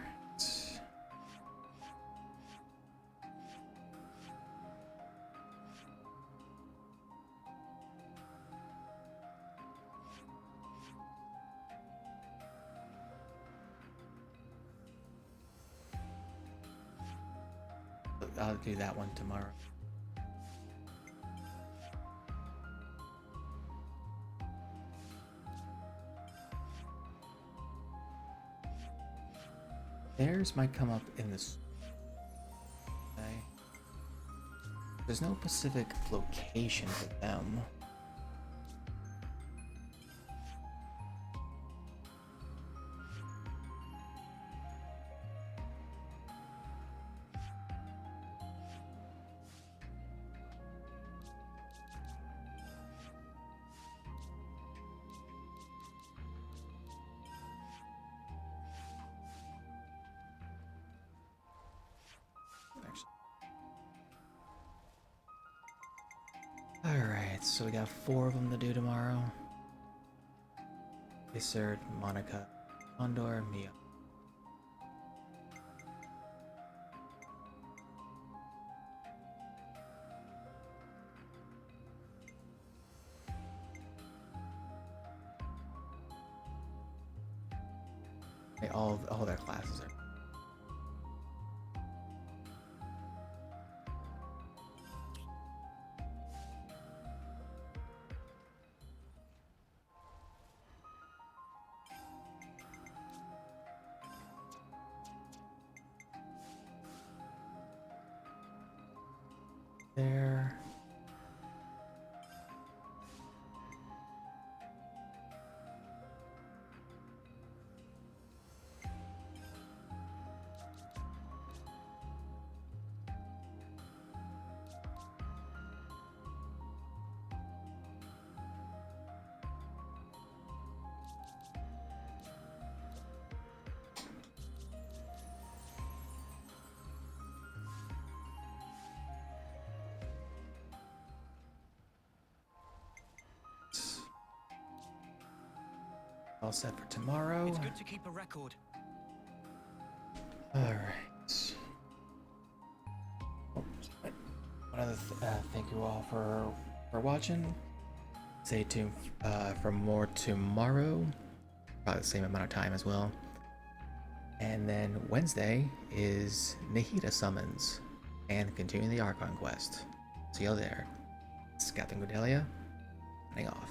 I'll do that one tomorrow. Theirs might come up in this. Okay. There's no specific location for them. Alright, so we got 4 of them to do tomorrow. Iserd, Monica, Condor, Mia. All their classes are. There. All set for tomorrow. It's good to keep a record. All right. Thank you all for watching. Stay tuned for more tomorrow. Probably the same amount of time as well. And then Wednesday is Nahida Summons and continuing the Archon quest. See you all there. It's Captain Cordelia, signing off.